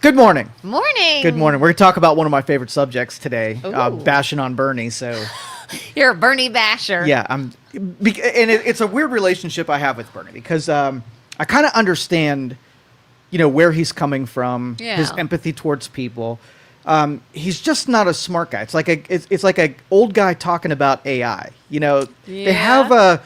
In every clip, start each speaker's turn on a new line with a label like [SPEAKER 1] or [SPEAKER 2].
[SPEAKER 1] Good morning.
[SPEAKER 2] Morning.
[SPEAKER 1] Good morning. We're going to talk about one of my favorite subjects today,
[SPEAKER 2] Ooh.
[SPEAKER 1] bashing on Bernie. So,
[SPEAKER 2] You're a Bernie basher.
[SPEAKER 1] yeah, it's a weird relationship I have with Bernie because I kind of understand, where he's coming from, his empathy towards people. He's just not a smart guy. It's like a old guy talking about AI. They have a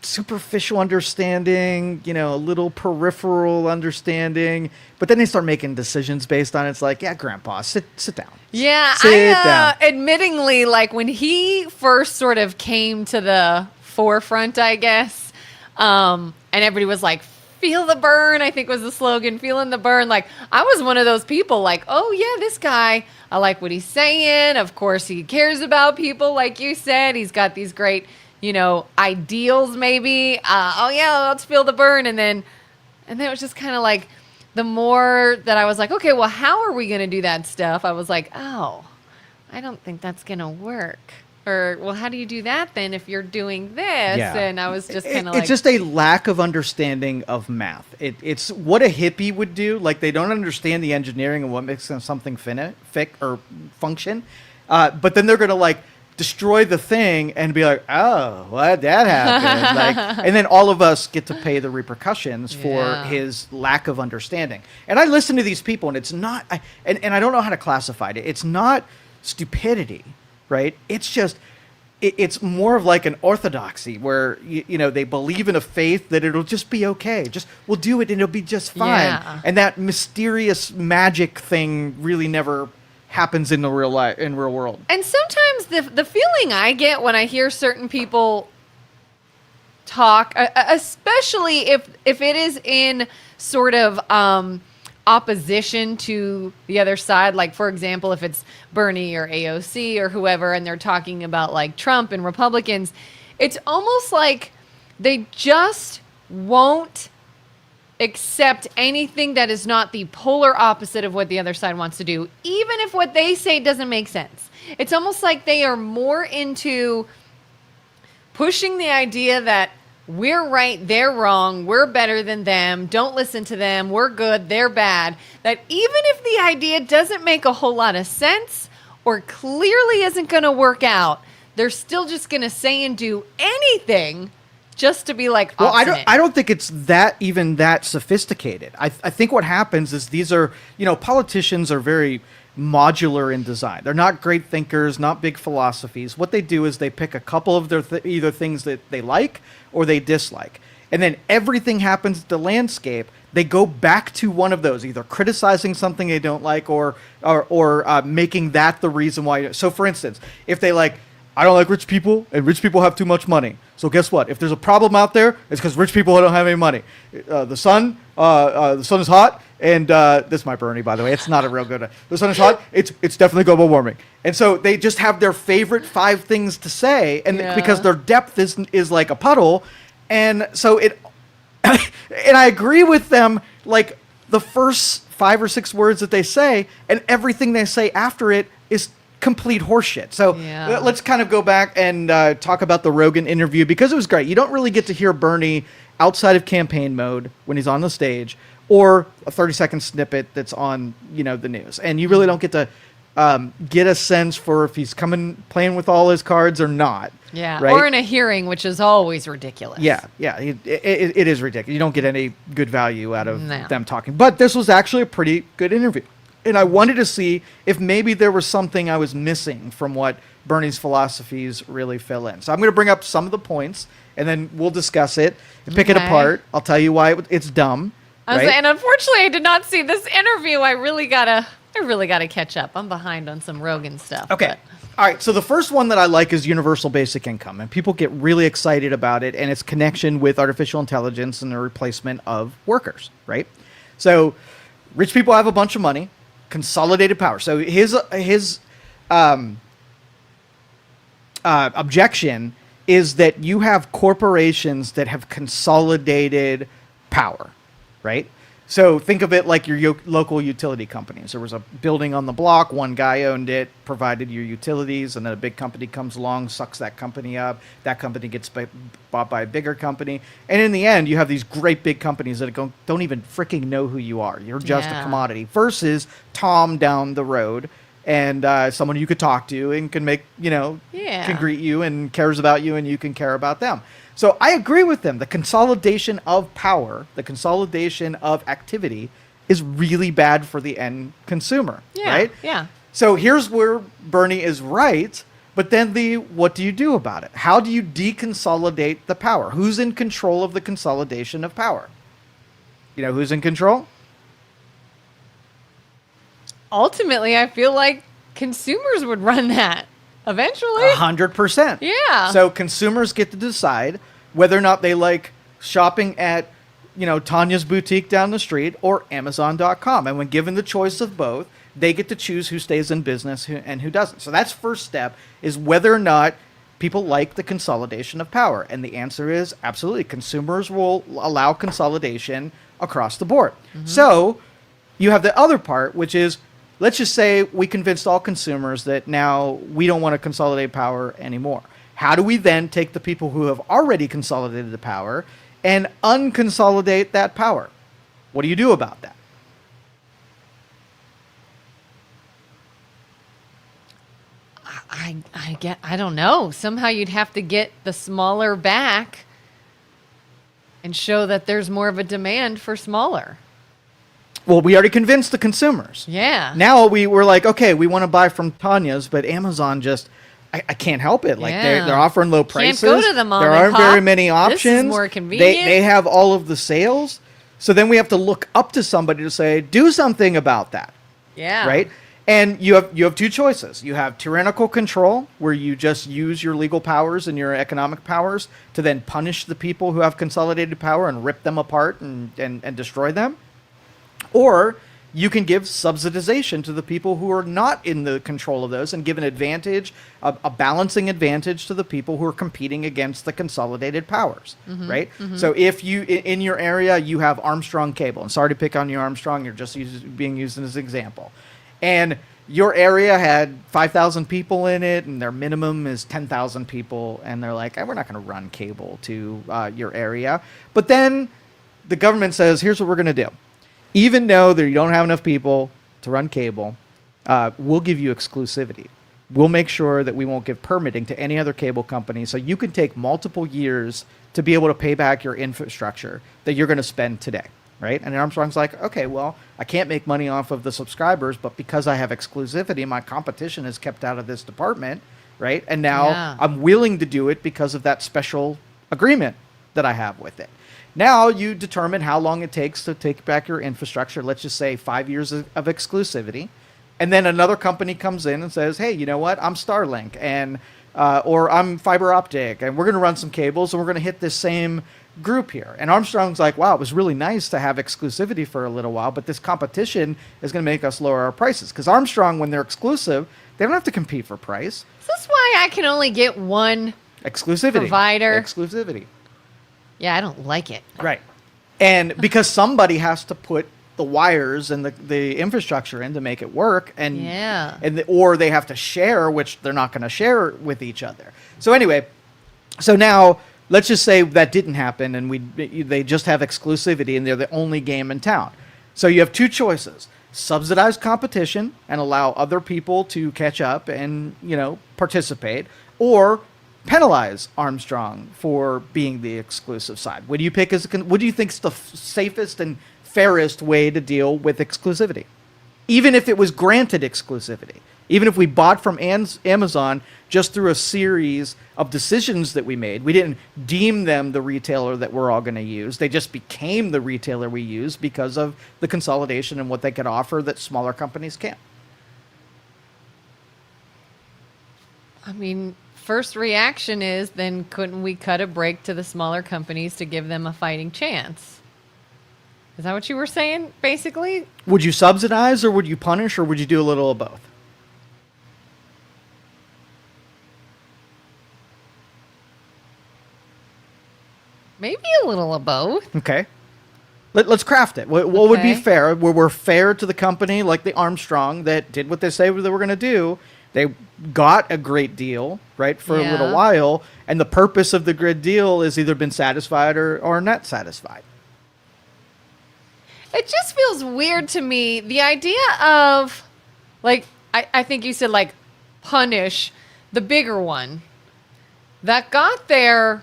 [SPEAKER 1] superficial understanding, a little peripheral understanding, but then they start making decisions based on it. It's like, yeah, Grandpa, sit down.
[SPEAKER 2] Yeah,
[SPEAKER 1] Sit down.
[SPEAKER 2] Admittingly, like when he first sort of came to the forefront, I guess, and everybody was like, "Feel the burn," I think was the slogan, "Feeling the burn." Like, I was one of those people like, oh yeah, this guy, I like what he's saying. Of course, he cares about people, like you said. He's got these great, ideals maybe. Oh yeah, let's feel the burn. And then it was just kind of like, the more that I was like, okay, well, how are we going to do that stuff? I was like, oh, I don't think that's going to work. Or, well, how do you do that then if you're doing this?
[SPEAKER 1] Yeah.
[SPEAKER 2] And I was just kind of like...
[SPEAKER 1] It's just a lack of understanding of math. It's what a hippie would do. Like, they don't understand the engineering and what makes something function. But then they're going to, like, destroy the thing and be like, oh, what that happened? And then all of us get to pay the repercussions for his lack of understanding. And I listen to these people, and it's not, and I don't know how to classify it. It's not stupidity, right? It's just, it's more of like an orthodoxy where, they believe in a faith that it'll just be okay. Just, we'll do it and it'll be just fine.
[SPEAKER 2] Yeah.
[SPEAKER 1] And that mysterious magic thing really never happens in the real world.
[SPEAKER 2] And sometimes the feeling I get when I hear certain people talk, especially if it is in sort of opposition to the other side, like for example, if it's Bernie or AOC or whoever, and they're talking about like Trump and Republicans, it's almost like they just won't accept anything that is not the polar opposite of what the other side wants to do, even if what they say doesn't make sense. It's almost like they are more into pushing the idea that we're right, they're wrong, we're better than them, don't listen to them, we're good, they're bad. That even if the idea doesn't make a whole lot of sense or clearly isn't going to work out, they're still just going to say and do anything just to be like obstinate.
[SPEAKER 1] Well, I don't think it's that sophisticated. I think what happens is these are, politicians are very modular in design. They're not great thinkers, not big philosophies. What they do is they pick a couple of their either things that they like or they dislike. And then everything happens to the landscape. They go back to one of those, either criticizing something they don't like or making that the reason why. So for instance, if they I don't like rich people, and rich people have too much money. So guess what? If there's a problem out there, it's because rich people don't have any money. The sun is hot, and this is my Bernie, by the way. It's not a real good. The sun is hot. It's definitely global warming. And so they just have their favorite 5 things to say, and because their depth is like a puddle, and so it. And I agree with them. Like the first 5 or 6 words that they say, and everything they say after it is complete horseshit. So let's kind of go back and talk about the Rogan interview, because it was great. You don't really get to hear Bernie outside of campaign mode when he's on the stage, or a 30-second snippet that's on the news, and you really don't get to get a sense for if he's playing with all his cards or not.
[SPEAKER 2] Yeah,
[SPEAKER 1] right?
[SPEAKER 2] Or in a hearing, which is always ridiculous.
[SPEAKER 1] Yeah, it is ridiculous. You don't get any good value out of them talking. But this was actually a pretty good interview. And I wanted to see if maybe there was something I was missing from what Bernie's philosophies really fill in. So I'm going to bring up some of the points, and then we'll discuss it and pick it apart. I'll tell you why it's dumb. Right?
[SPEAKER 2] And unfortunately, I did not see this interview. I really gotta catch up. I'm behind on some Rogan stuff.
[SPEAKER 1] Okay. All right. So the first one that I like is universal basic income, and people get really excited about it and its connection with artificial intelligence and the replacement of workers. Right. So rich people have a bunch of money. Consolidated power. So his objection is that you have corporations that have consolidated power, right? So think of it like your local utility companies. There was a building on the block, one guy owned it, provided your utilities, and then a big company comes along, sucks that company up. That company gets bought by a bigger company. And in the end, you have these great big companies that don't even freaking know who you are. You're just a commodity versus Tom down the road and someone you could talk to and can make, can greet you and cares about you and you can care about them. So I agree with them. The consolidation of power, the consolidation of activity is really bad for the end consumer, right?
[SPEAKER 2] Yeah.
[SPEAKER 1] So here's where Bernie is right, but then what do you do about it? How do you deconsolidate the power? Who's in control of the consolidation of power? You know who's in control?
[SPEAKER 2] Ultimately, I feel like consumers would run that eventually.
[SPEAKER 1] 100%.
[SPEAKER 2] Yeah.
[SPEAKER 1] So consumers get to decide whether or not they like shopping at, Tanya's boutique down the street or Amazon.com. And when given the choice of both, they get to choose who stays in business and who doesn't. So that's first step, is whether or not people like the consolidation of power. And the answer is absolutely. Consumers will allow consolidation across the board. Mm-hmm. So you have the other part, which is, let's just say we convinced all consumers that now we don't want to consolidate power anymore. How do we then take the people who have already consolidated the power and unconsolidate that power? What do you do about that?
[SPEAKER 2] I don't know. Somehow you'd have to get the smaller back and show that there's more of a demand for smaller.
[SPEAKER 1] Well, we already convinced the consumers.
[SPEAKER 2] Yeah.
[SPEAKER 1] Now we were like, okay, we want to buy from Tanya's, but Amazon just, I can't help it. Like they're offering low prices.
[SPEAKER 2] Can't go to the mom
[SPEAKER 1] There
[SPEAKER 2] and
[SPEAKER 1] aren't
[SPEAKER 2] pop.
[SPEAKER 1] very many options.
[SPEAKER 2] This is more convenient.
[SPEAKER 1] They have all of the sales. So then we have to look up to somebody to say, do something about that.
[SPEAKER 2] Yeah.
[SPEAKER 1] Right? And you have two choices. You have tyrannical control, where you just use your legal powers and your economic powers to then punish the people who have consolidated power and rip them apart and destroy them. Or you can give subsidization to the people who are not in the control of those and give an advantage, a balancing advantage to the people who are competing against the consolidated powers, right? Mm-hmm. So if you, in your area, you have Armstrong Cable, and sorry to pick on you, Armstrong, you're just being used as an example. And your area had 5,000 people in it, and their minimum is 10,000 people, and they're like, we're not going to run cable to your area. But then the government says, here's what we're going to do. Even though that you don't have enough people to run cable, we'll give you exclusivity. We'll make sure that we won't give permitting to any other cable company, so you can take multiple years to be able to pay back your infrastructure that you're going to spend today, right? And Armstrong's like, okay, well, I can't make money off of the subscribers, but because I have exclusivity, my competition is kept out of this department, right? And now I'm willing to do it because of that special agreement that I have with it. Now you determine how long it takes to take back your infrastructure. Let's just say 5 years of exclusivity. And then another company comes in and says, hey, you know what? I'm Starlink and or I'm fiber optic, and we're going to run some cables, and we're going to hit this same group here. And Armstrong's like, wow, it was really nice to have exclusivity for a little while, but this competition is going to make us lower our prices. Because Armstrong, when they're exclusive, they don't have to compete for price.
[SPEAKER 2] Is this why I can only get one
[SPEAKER 1] exclusivity
[SPEAKER 2] provider?
[SPEAKER 1] Exclusivity.
[SPEAKER 2] Yeah, I don't like it.
[SPEAKER 1] Right. And because somebody has to put the wires and the infrastructure in to make it work, or they have to share, which they're not going to share with each other. So anyway, so now let's just say that didn't happen, and they just have exclusivity, and they're the only game in town. So you have two choices: subsidize competition and allow other people to catch up and participate, or penalize Armstrong for being the exclusive side. What do you pick what do you think is the safest and fairest way to deal with exclusivity? Even if it was granted exclusivity, even if we bought from Amazon just through a series of decisions that we made, we didn't deem them the retailer that we're all going to use. They just became the retailer we use because of the consolidation and what they could offer that smaller companies can't.
[SPEAKER 2] I mean, first reaction is, then couldn't we cut a break to the smaller companies to give them a fighting chance? Is that what you were saying, basically?
[SPEAKER 1] Would you subsidize, or would you punish, or would you do a little of both?
[SPEAKER 2] Maybe a little of both.
[SPEAKER 1] Okay. Let's craft it. What would be
[SPEAKER 2] Okay.
[SPEAKER 1] fair? Where we're fair to the company, like the Armstrong that did what they say they were going to do. They got a great deal, right, for a little
[SPEAKER 2] Yeah.
[SPEAKER 1] while, and the purpose of the great deal is either been satisfied or not satisfied.
[SPEAKER 2] It just feels weird to me. The idea of, like, I think you said, like, punish the bigger one that got there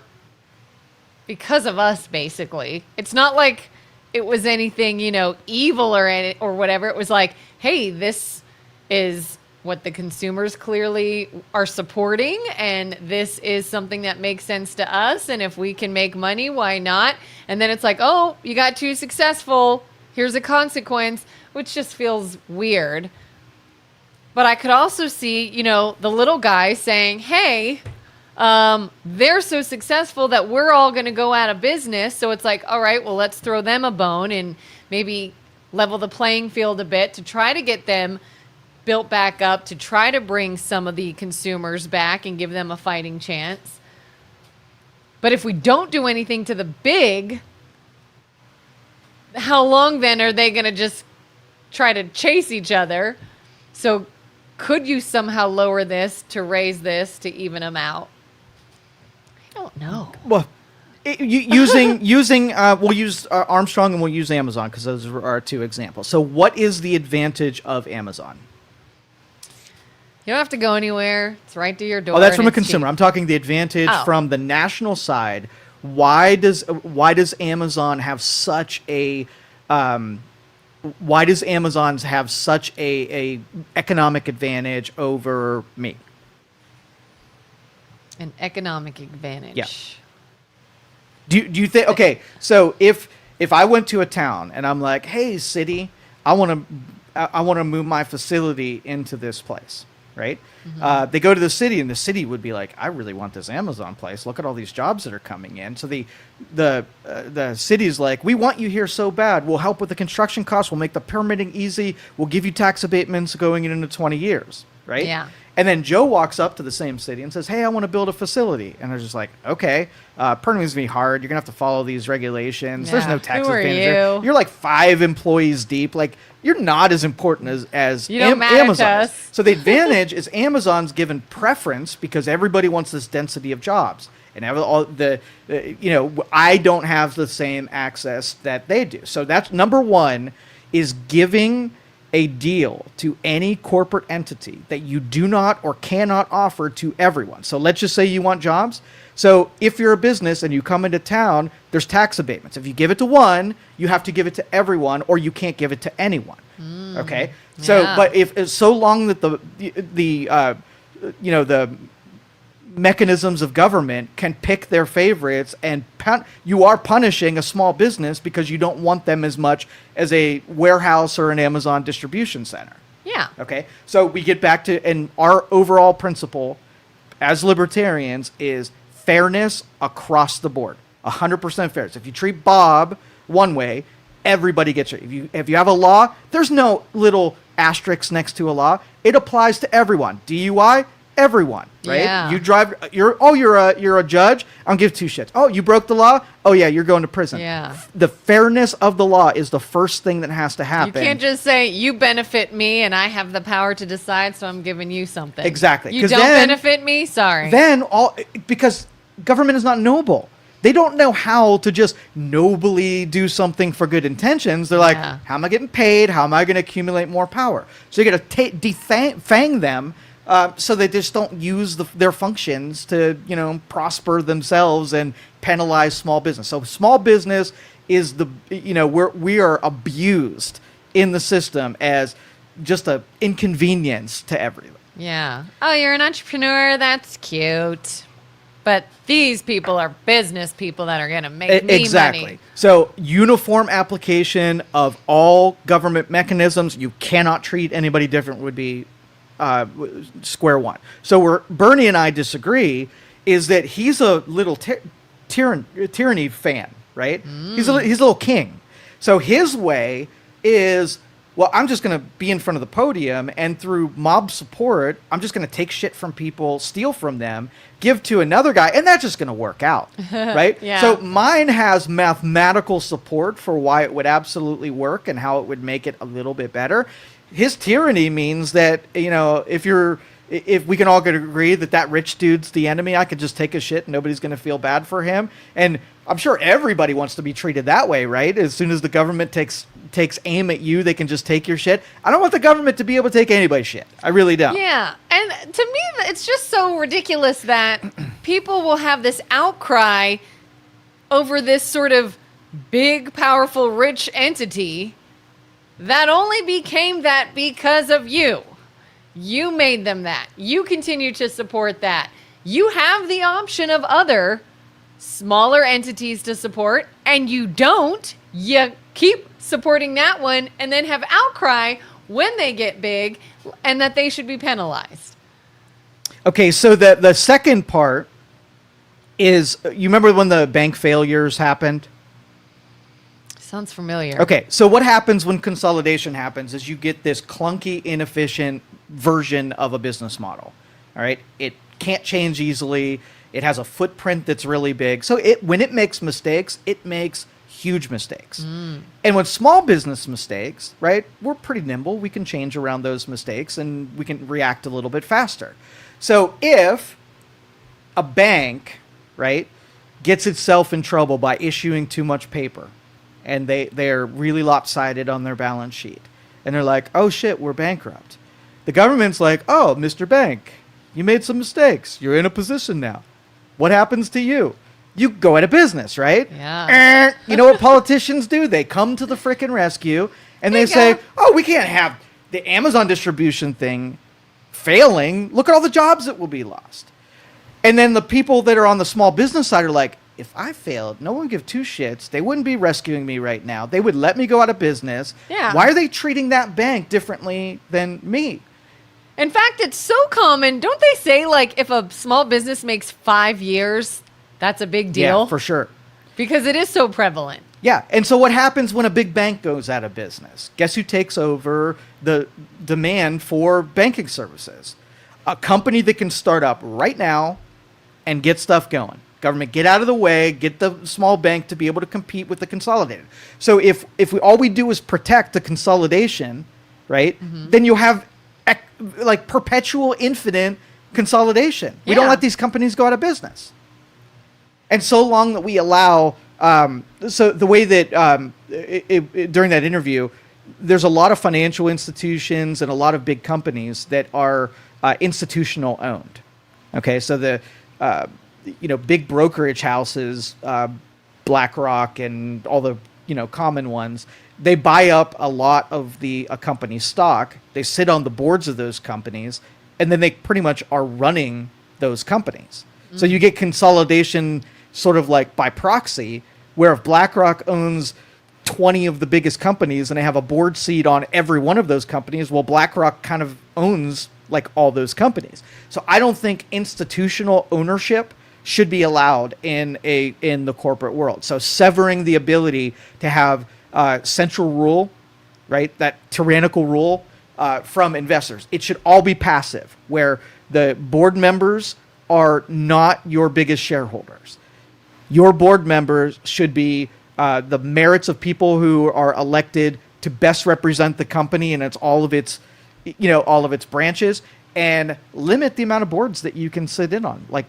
[SPEAKER 2] because of us, basically. It's not like it was anything, evil or whatever. It was like, hey, this is what the consumers clearly are supporting, and this is something that makes sense to us, and if we can make money, why not? And then it's like, oh, you got too successful, here's a consequence, which just feels weird. But I could also see, the little guy saying, hey, they're so successful that we're all going to go out of business. So it's like, all right, well, let's throw them a bone and maybe level the playing field a bit to try to get them built back up, to try to bring some of the consumers back and give them a fighting chance. But if we don't do anything to the big, how long then are they going to just try to chase each other? So could you somehow lower this to raise this to even them out? I don't know.
[SPEAKER 1] Well, we'll use Armstrong and we'll use Amazon because those are our two examples. So, what is the advantage of Amazon?
[SPEAKER 2] You don't have to go anywhere. It's right to your door.
[SPEAKER 1] Oh, that's from a
[SPEAKER 2] and it's
[SPEAKER 1] consumer.
[SPEAKER 2] cheap.
[SPEAKER 1] I'm talking the advantage
[SPEAKER 2] Oh.
[SPEAKER 1] from the national side. Why does Amazon have such a economic advantage over me?
[SPEAKER 2] An economic advantage.
[SPEAKER 1] Yeah. Do you think? Okay, so if I went to a town and I'm like, hey, city, I want to move my facility into this place, right?
[SPEAKER 2] Mm-hmm.
[SPEAKER 1] They go to the city, and the city would be like, I really want this Amazon place. Look at all these jobs that are coming in. So the city's like, we want you here so bad. We'll help with the construction costs. We'll make the permitting easy. We'll give you tax abatements going into 20 years, right?
[SPEAKER 2] Yeah.
[SPEAKER 1] And then Joe walks up to the same city and says, hey, I want to build a facility. And they're just like, okay, permitting's going to be hard. You're going to have to follow these regulations. There's
[SPEAKER 2] Yeah.
[SPEAKER 1] no tax
[SPEAKER 2] Who are
[SPEAKER 1] advantage.
[SPEAKER 2] you?
[SPEAKER 1] You're like 5 employees deep. Like, you're not as important as
[SPEAKER 2] You don't matter to
[SPEAKER 1] Amazon is.
[SPEAKER 2] us.
[SPEAKER 1] So the advantage is Amazon's given preference because everybody wants this density of jobs. And I don't have the same access that they do. So that's number one, is giving a deal to any corporate entity that you do not or cannot offer to everyone. So let's just say you want jobs. So if you're a business and you come into town, there's tax abatements. If you give it to one, you have to give it to everyone, or you can't give it to anyone. Okay. So,
[SPEAKER 2] yeah.
[SPEAKER 1] but if so long that the mechanisms of government can pick their favorites, and you are punishing a small business because you don't want them as much as a warehouse or an Amazon distribution center.
[SPEAKER 2] Yeah.
[SPEAKER 1] Okay, so we get back to, and our overall principle as libertarians is fairness across the board, 100% fairness. If you treat Bob one way, everybody gets it. If you have a law, there's no little asterisks next to a law. It applies to everyone. DUI, everyone, right?
[SPEAKER 2] Yeah.
[SPEAKER 1] You drive, you're a judge. I don't give two shits. Oh, you broke the law? Oh yeah, you're going to prison.
[SPEAKER 2] Yeah.
[SPEAKER 1] The fairness of the law is the first thing that has to happen.
[SPEAKER 2] You can't just say, you benefit me and I have the power to decide, so I'm giving you something.
[SPEAKER 1] Exactly.
[SPEAKER 2] You
[SPEAKER 1] 'Cause
[SPEAKER 2] don't
[SPEAKER 1] then-
[SPEAKER 2] benefit me? Sorry.
[SPEAKER 1] Because government is not noble. They don't know how to just nobly do something for good intentions. They're like,
[SPEAKER 2] Yeah.
[SPEAKER 1] how am I getting paid? How am I going to accumulate more power? So you got to defang them so they just don't use their functions to, prosper themselves and penalize small business. So small business is we are abused in the system as just a inconvenience to everyone.
[SPEAKER 2] Yeah. Oh, you're an entrepreneur? That's cute. But these people are business people that are going to make me
[SPEAKER 1] Exactly.
[SPEAKER 2] money.
[SPEAKER 1] So uniform application of all government mechanisms. You cannot treat anybody different would be square one. So where Bernie and I disagree is that he's a little tyranny fan, right? He's a little king. So his way is well, I'm just going to be in front of the podium, and through mob support, I'm just going to take shit from people, steal from them, give to another guy, and that's just going to work out, right?
[SPEAKER 2] Yeah.
[SPEAKER 1] So mine has mathematical support for why it would absolutely work and how it would make it a little bit better. His tyranny means that, if we can all agree that rich dude's the enemy, I could just take a shit and nobody's going to feel bad for him. And I'm sure everybody wants to be treated that way, right? As soon as the government takes aim at you, they can just take your shit. I don't want the government to be able to take anybody's shit. I really don't.
[SPEAKER 2] Yeah. And to me, it's just so ridiculous that people will have this outcry over this sort of big, powerful, rich entity that only became that because of you. You made them that. You continue to support that. You have the option of other smaller entities to support, and you don't. You keep supporting that one and then have outcry when they get big and that they should be penalized.
[SPEAKER 1] Okay, so the second part is, you remember when the bank failures happened?
[SPEAKER 2] Sounds familiar.
[SPEAKER 1] Okay, so what happens when consolidation happens is you get this clunky, inefficient version of a business model. All right, it can't change easily. It has a footprint that's really big. So when it makes mistakes, it makes huge mistakes. And when small business mistakes, right, we're pretty nimble. We can change around those mistakes and we can react a little bit faster. So if a bank, right, gets itself in trouble by issuing too much paper, and they're really lopsided on their balance sheet, and they're like, oh shit, we're bankrupt. The government's like, oh, Mr. Bank, you made some mistakes. You're in a position now. What happens to you? You go out of business, right?
[SPEAKER 2] Yeah.
[SPEAKER 1] You know what politicians do? They come to the frickin' rescue, and they say, oh, we can't have the Amazon distribution thing failing. Look at all the jobs that will be lost. And then the people that are on the small business side are like, if I failed, no one would give two shits. They wouldn't be rescuing me right now. They would let me go out of business.
[SPEAKER 2] Yeah.
[SPEAKER 1] Why are they treating that bank differently than me?
[SPEAKER 2] In fact, it's so common. Don't they say, like, if a small business makes 5 years, that's a big deal?
[SPEAKER 1] Yeah, for sure.
[SPEAKER 2] Because it is so prevalent.
[SPEAKER 1] Yeah, and so what happens when a big bank goes out of business? Guess who takes over the demand for banking services? A company that can start up right now and get stuff going. Government, get out of the way, get the small bank to be able to compete with the consolidated. So if all we do is protect the consolidation, right, then you'll have like perpetual infinite consolidation. We don't let these companies go out of business. And so long that we allow, so the way that during that interview, there's a lot of financial institutions and a lot of big companies that are institutional owned. Okay, so the big brokerage houses, BlackRock and all the common ones, they buy up a lot of a company's stock. They sit on the boards of those companies, and then they pretty much are running those companies. So you get consolidation sort of like by proxy, where if BlackRock owns 20 of the biggest companies and they have a board seat on every one of those companies, well, BlackRock kind of owns like all those companies. So I don't think institutional ownership should be allowed in the corporate world. So severing the ability to have central rule, right, that tyrannical rule from investors. It should all be passive, where the board members are not your biggest shareholders. Your board members should be the merits of people who are elected to best represent the company and all of its branches, and limit the amount of boards that you can sit in on. Like,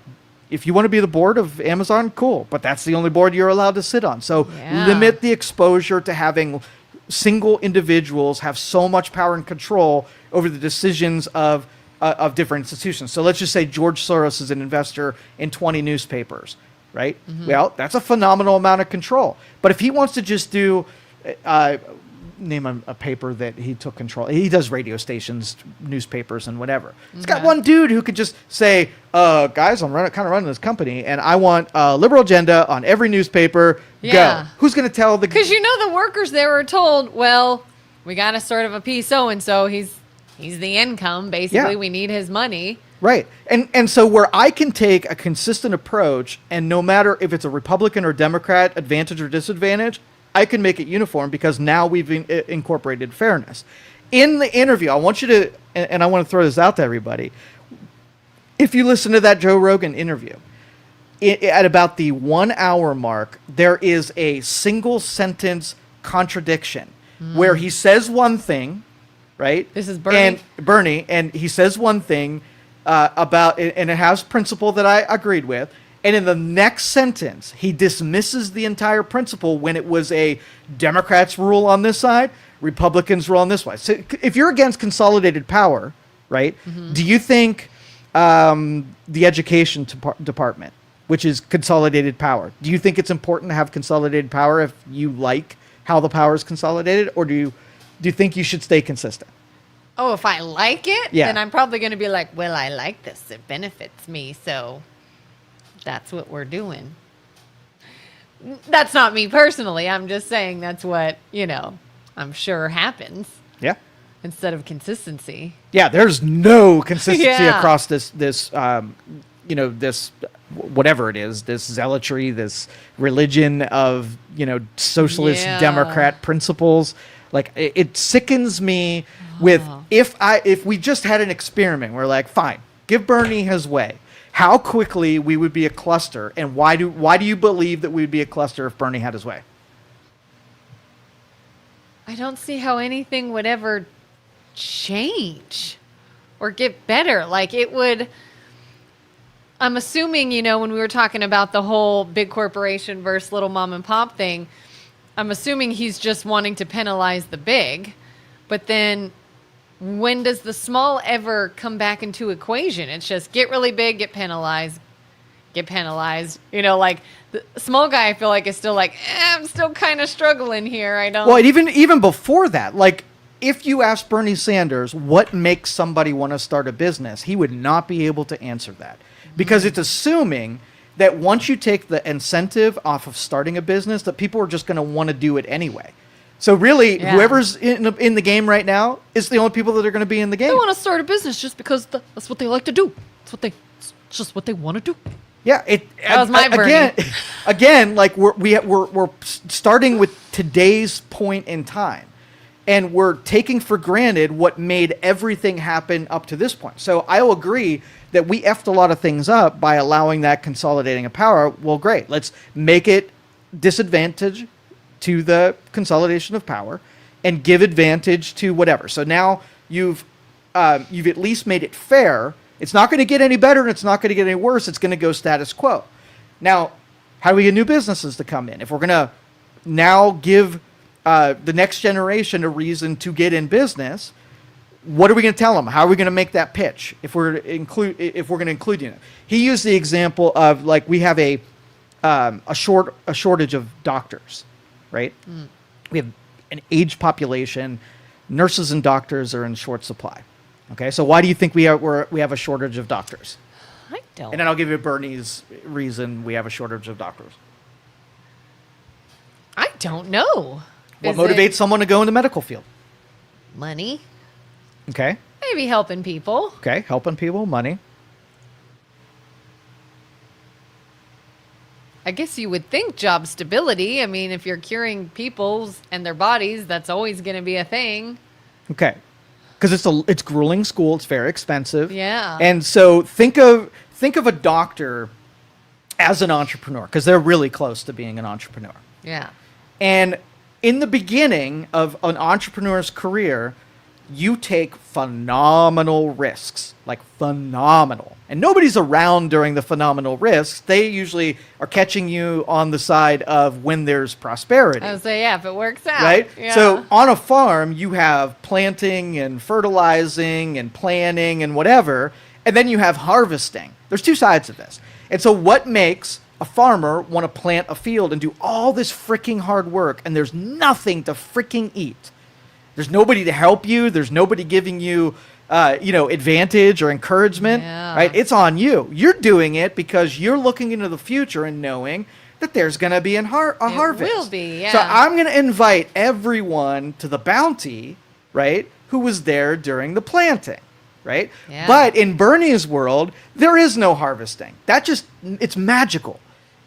[SPEAKER 1] if you want to be the board of Amazon, cool, but that's the only board you're allowed to sit on. So limit the exposure to having single individuals have so much power and control over the decisions of different institutions. So let's just say George Soros is an investor in 20 newspapers, right? Well, that's a phenomenal amount of control. But if he wants to just do name a paper that he took control. He does radio stations, newspapers, and whatever. He's got one dude who could just say, guys, I'm running this company, and I want a liberal agenda on every newspaper. Go. Who's going to tell the...
[SPEAKER 2] Because the workers there were told, well, we got to sort of appease so-and-so. He's the income. Basically, we need his money.
[SPEAKER 1] Right. And so where I can take a consistent approach, and no matter if it's a Republican or Democrat, advantage or disadvantage, I can make it uniform because now we've incorporated fairness. In the interview, I want you to, and I want to throw this out to everybody. If you listen to that Joe Rogan interview, at about the 1 hour mark, there is a single sentence contradiction where he says one thing, right?
[SPEAKER 2] This is Bernie.
[SPEAKER 1] And he says one thing about, and it has principle that I agreed with. And in the next sentence, he dismisses the entire principle when it was a Democrats rule on this side, Republicans rule on this side. So if you're against consolidated power, right, do you think the education department, which is consolidated power, do you think it's important to have consolidated power if you like how the power is consolidated, or do you think you should stay consistent?
[SPEAKER 2] Oh, if I like it,
[SPEAKER 1] Yeah.
[SPEAKER 2] then I'm probably going to be like, well, I like this. It benefits me, so that's what we're doing. That's not me personally. I'm just saying that's what, I'm sure happens
[SPEAKER 1] Yeah.
[SPEAKER 2] instead of consistency.
[SPEAKER 1] Yeah, there's no consistency
[SPEAKER 2] Yeah.
[SPEAKER 1] across this whatever it is, this zealotry, this religion of, socialist
[SPEAKER 2] Yeah.
[SPEAKER 1] Democrat principles. Like it sickens me with if we just had an experiment, we're like, fine, give Bernie his way. How quickly we would be a cluster, and why do you believe that we would be a cluster if Bernie had his way?
[SPEAKER 2] I don't see how anything would ever change or get better. Like it would. I'm assuming, when we were talking about the whole big corporation versus little mom and pop thing, I'm assuming he's just wanting to penalize the big. But then when does the small ever come back into equation? It's just get really big, get penalized. Like the small guy, I feel like is still like, I'm still kind of struggling here. I don't.
[SPEAKER 1] Well, and even before that, like if you ask Bernie Sanders what makes somebody want to start a business, he would not be able to answer that. Because it's assuming that once you take the incentive off of starting a business, that people are just going to want to do it anyway. So really, whoever's in the game right now is the only people that are going to be in the game.
[SPEAKER 2] They want to start a business just because that's what they like to do. It's just what they want to do.
[SPEAKER 1] Yeah,
[SPEAKER 2] That was my Bernie.
[SPEAKER 1] Again, like we're starting with today's point in time, and we're taking for granted what made everything happen up to this point. So I'll agree that we effed a lot of things up by allowing that consolidating of power. Well, great. Let's make it disadvantage to the consolidation of power and give advantage to whatever. So now you've at least made it fair. It's not going to get any better and it's not going to get any worse. It's going to go status quo. Now, how do we get new businesses to come in? If we're going to now give the next generation a reason to get in business, what are we going to tell them? How are we going to make that pitch if we're going to include it? He used the example of like we have a shortage of doctors, right? We have an aged population. Nurses and doctors are in short supply. Okay, so why do you think we have a shortage of doctors?
[SPEAKER 2] I don't.
[SPEAKER 1] And then I'll give you Bernie's reason we have a shortage of doctors.
[SPEAKER 2] I don't know.
[SPEAKER 1] What
[SPEAKER 2] Is
[SPEAKER 1] motivates
[SPEAKER 2] it
[SPEAKER 1] someone to go in the medical field?
[SPEAKER 2] money?
[SPEAKER 1] Okay.
[SPEAKER 2] Maybe helping people.
[SPEAKER 1] Okay, helping people, money.
[SPEAKER 2] I guess you would think job stability. I mean, if you're curing people's and their bodies, that's always going to be a thing.
[SPEAKER 1] Okay. Because it's grueling school, it's very expensive.
[SPEAKER 2] Yeah.
[SPEAKER 1] And so think of a doctor as an entrepreneur, because they're really close to being an entrepreneur.
[SPEAKER 2] Yeah.
[SPEAKER 1] And in the beginning of an entrepreneur's career, you take phenomenal risks, like phenomenal. And nobody's around during the phenomenal risks. They usually are catching you on the side of when there's prosperity.
[SPEAKER 2] I would say, yeah, if it works out.
[SPEAKER 1] Right?
[SPEAKER 2] Yeah.
[SPEAKER 1] So on a farm, you have planting and fertilizing and planning and whatever, and then you have harvesting. There's two sides of this. And so what makes a farmer want to plant a field and do all this freaking hard work, and there's nothing to freaking eat? There's nobody to help you. There's nobody giving you, advantage or encouragement,
[SPEAKER 2] Yeah.
[SPEAKER 1] right? It's on you. You're doing it because you're looking into the future and knowing that there's going to be a harvest.
[SPEAKER 2] It will be, yeah.
[SPEAKER 1] So I'm going to invite everyone to the bounty, right, who was there during the planting, right?
[SPEAKER 2] Yeah.
[SPEAKER 1] But in Bernie's world, there is no harvesting. It's magical.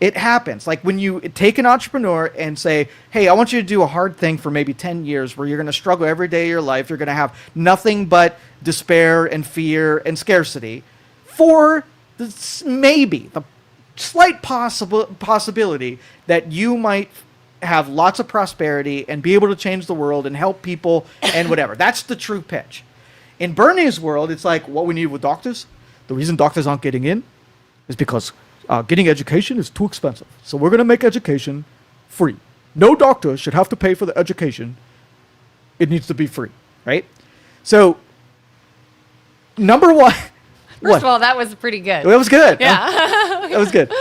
[SPEAKER 1] It happens. Like when you take an entrepreneur and say, hey, I want you to do a hard thing for maybe 10 years where you're going to struggle every day of your life. You're going to have nothing but despair and fear and scarcity for maybe the slight possibility that you might have lots of prosperity and be able to change the world and help people and whatever. That's the true pitch. In Bernie's world, it's like what we need with doctors. The reason doctors aren't getting in is because getting education is too expensive. So we're going to make education free. No doctor should have to pay for the education. It needs to be free, right? So, number one.
[SPEAKER 2] First of all, that was pretty good.
[SPEAKER 1] That was good.
[SPEAKER 2] Yeah.
[SPEAKER 1] That was good.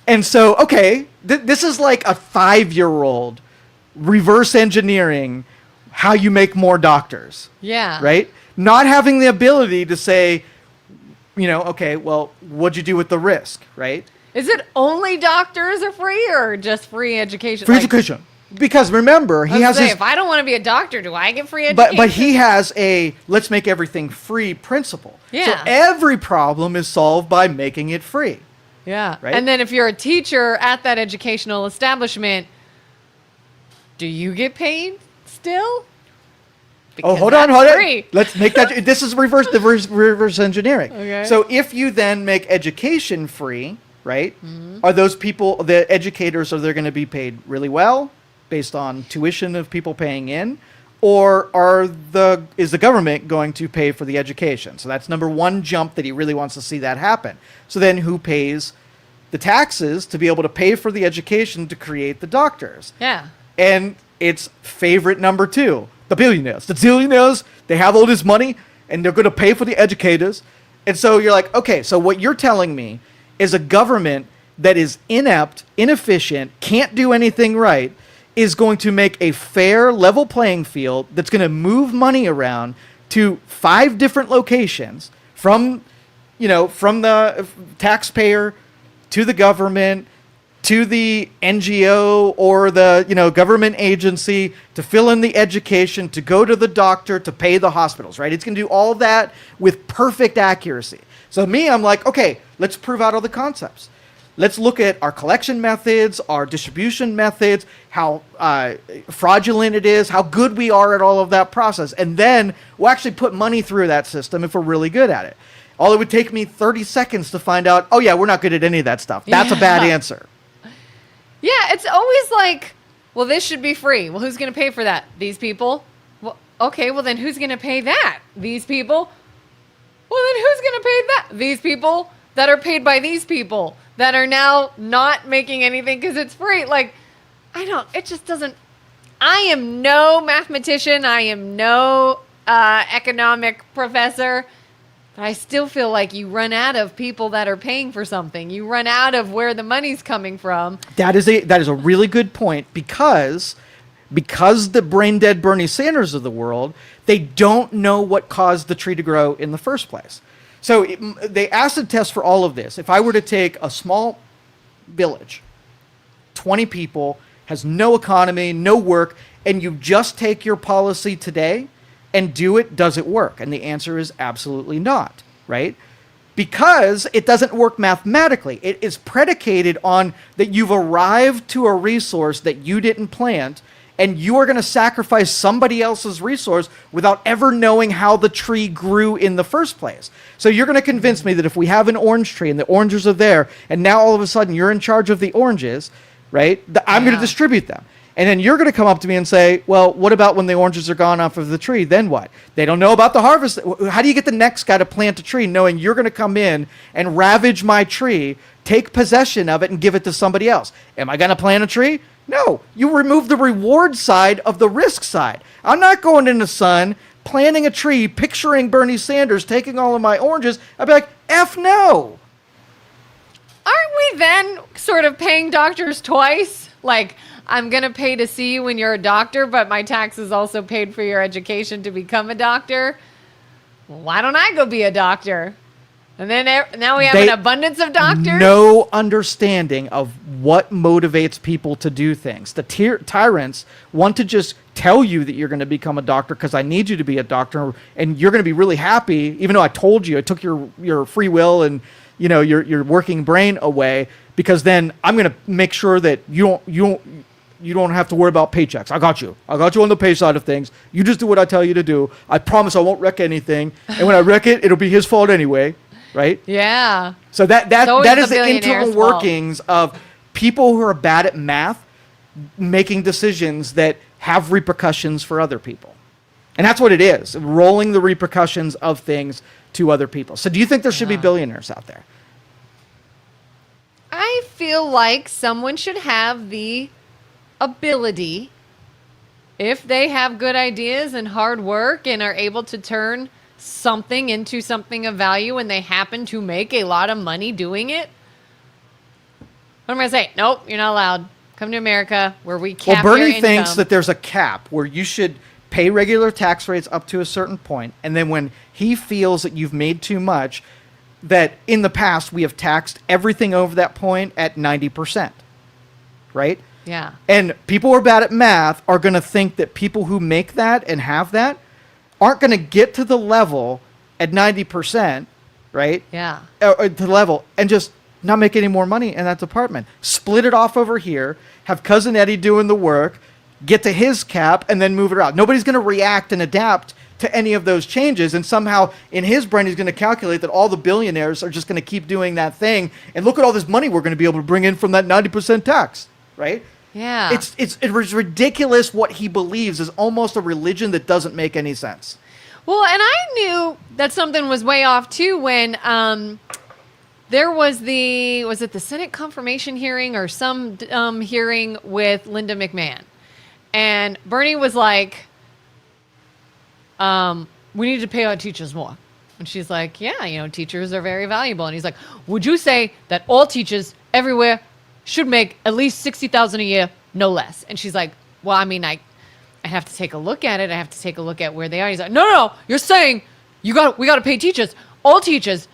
[SPEAKER 1] And so, okay, this is like a 5-year-old reverse engineering how you make more doctors.
[SPEAKER 2] Yeah.
[SPEAKER 1] Right? Not having the ability to say, okay, well, what'd you do with the risk, right?
[SPEAKER 2] Is it only doctors are free or just free education?
[SPEAKER 1] Free education. Because remember, he has
[SPEAKER 2] if I don't want to be a doctor, do I get free education?
[SPEAKER 1] But he has a let's make everything free principle.
[SPEAKER 2] Yeah.
[SPEAKER 1] So every problem is solved by making it free.
[SPEAKER 2] Yeah.
[SPEAKER 1] Right?
[SPEAKER 2] And then if you're a teacher at that educational establishment, do you get paid still? Because
[SPEAKER 1] hold on.
[SPEAKER 2] free.
[SPEAKER 1] Let's make that. This is reverse engineering.
[SPEAKER 2] Okay.
[SPEAKER 1] So if you then make education free, right?
[SPEAKER 2] Mm-hmm.
[SPEAKER 1] Are those people, the educators, are they going to be paid really well based on tuition of people paying in, or is the government going to pay for the education? So that's number one jump that he really wants to see that happen. So then who pays the taxes to be able to pay for the education to create the doctors?
[SPEAKER 2] Yeah.
[SPEAKER 1] And it's favorite number two, the billionaires. The zillionaires, they have all this money and they're going to pay for the educators. And so you're like, okay, so what you're telling me is a government that is inept, inefficient, can't do anything right, is going to make a fair, level playing field that's going to move money around to 5 different locations from the taxpayer to the government to the NGO or the government agency to fill in the education, to go to the doctor, to pay the hospitals, right? It's going to do all that with perfect accuracy. So me, I'm like, okay, let's prove out all the concepts. Let's look at our collection methods, our distribution methods, how fraudulent it is, how good we are at all of that process. And then we'll actually put money through that system if we're really good at it. All it would take me 30 seconds to find out, oh yeah, we're not good at any of that stuff. That's a bad answer.
[SPEAKER 2] Yeah, it's always like, well, this should be free. Well, who's going to pay for that? These people? Well, okay, well then who's going to pay that? These people? Well, then who's going to pay that? These people that are paid by these people that are now not making anything because it's free. Like, it just doesn't. I am no mathematician. I am no economic professor. But I still feel like you run out of people that are paying for something. You run out of where the money's coming from.
[SPEAKER 1] That is a really good point because the brain dead Bernie Sanders of the world, they don't know what caused the tree to grow in the first place. So the acid test for all of this, if I were to take a small village, 20 people, has no economy, no work, and you just take your policy today and do it, does it work? And the answer is absolutely not, right? Because it doesn't work mathematically. It is predicated on that you've arrived to a resource that you didn't plant, and you are going to sacrifice somebody else's resource without ever knowing how the tree grew in the first place. So you're going to convince me that if we have an orange tree and the oranges are there, and now all of a sudden you're in charge of the oranges, right? I'm going to distribute them. And then you're going to come up to me and say, well, what about when the oranges are gone off of the tree? Then what? They don't know about the harvest. How do you get the next guy to plant a tree knowing you're going to come in and ravage my tree, take possession of it, and give it to somebody else? Am I going to plant a tree? No. You remove the reward side of the risk side. I'm not going in the sun, planting a tree, picturing Bernie Sanders taking all of my oranges. I'd be like, F no.
[SPEAKER 2] Aren't we then sort of paying doctors twice? Like, I'm going to pay to see you when you're a doctor, but my taxes also paid for your education to become a doctor. Well, why don't I go be a doctor? And then now we have an abundance of doctors?
[SPEAKER 1] No understanding of what motivates people to do things. The tyrants want to just tell you that you're going to become a doctor because I need you to be a doctor, and you're going to be really happy, even though I told you, I took your free will and your working brain away, because then I'm going to make sure that you don't have to worry about paychecks. I got you on the pay side of things. You just do what I tell you to do. I promise I won't wreck anything. And when I wreck it, it'll be his fault anyway. Right?
[SPEAKER 2] Yeah.
[SPEAKER 1] So that is the
[SPEAKER 2] billionaire's
[SPEAKER 1] internal
[SPEAKER 2] fault.
[SPEAKER 1] workings of people who are bad at math making decisions that have repercussions for other people. And that's what it is, rolling the repercussions of things to other people. So do you think there should be billionaires out there?
[SPEAKER 2] I feel like someone should have the ability, if they have good ideas and hard work and are able to turn something into something of value and they happen to make a lot of money doing it. What am I going to say? Nope, you're not allowed. Come to America where we cap
[SPEAKER 1] Well,
[SPEAKER 2] your
[SPEAKER 1] Bernie
[SPEAKER 2] income.
[SPEAKER 1] thinks that there's a cap where you should pay regular tax rates up to a certain point, and then when he feels that you've made too much, that in the past we have taxed everything over that point at 90%, right?
[SPEAKER 2] Yeah.
[SPEAKER 1] And people who are bad at math are going to think that people who make that and have that aren't going to get to the level at 90%, right?
[SPEAKER 2] Yeah.
[SPEAKER 1] Or to the level and just not make any more money in that department. Split it off over here, have Cousin Eddie doing the work, get to his cap, and then move it around. Nobody's going to react and adapt to any of those changes, and somehow in his brain he's going to calculate that all the billionaires are just going to keep doing that thing, and look at all this money we're going to be able to bring in from that 90% tax, right?
[SPEAKER 2] Yeah.
[SPEAKER 1] It's ridiculous. What he believes is almost a religion that doesn't make any sense.
[SPEAKER 2] Well, and I knew that something was way off too when there was it the Senate confirmation hearing or some hearing with Linda McMahon, and Bernie was like, "We need to pay our teachers more," and she's like, "Yeah, teachers are very valuable," and he's like, "Would you say that all teachers everywhere should make at least $60,000 a year, no less?" And she's like, "Well, I mean, I have to take a look at it. I have to take a look at where they are." He's like, no, you're saying we got to pay teachers. All teachers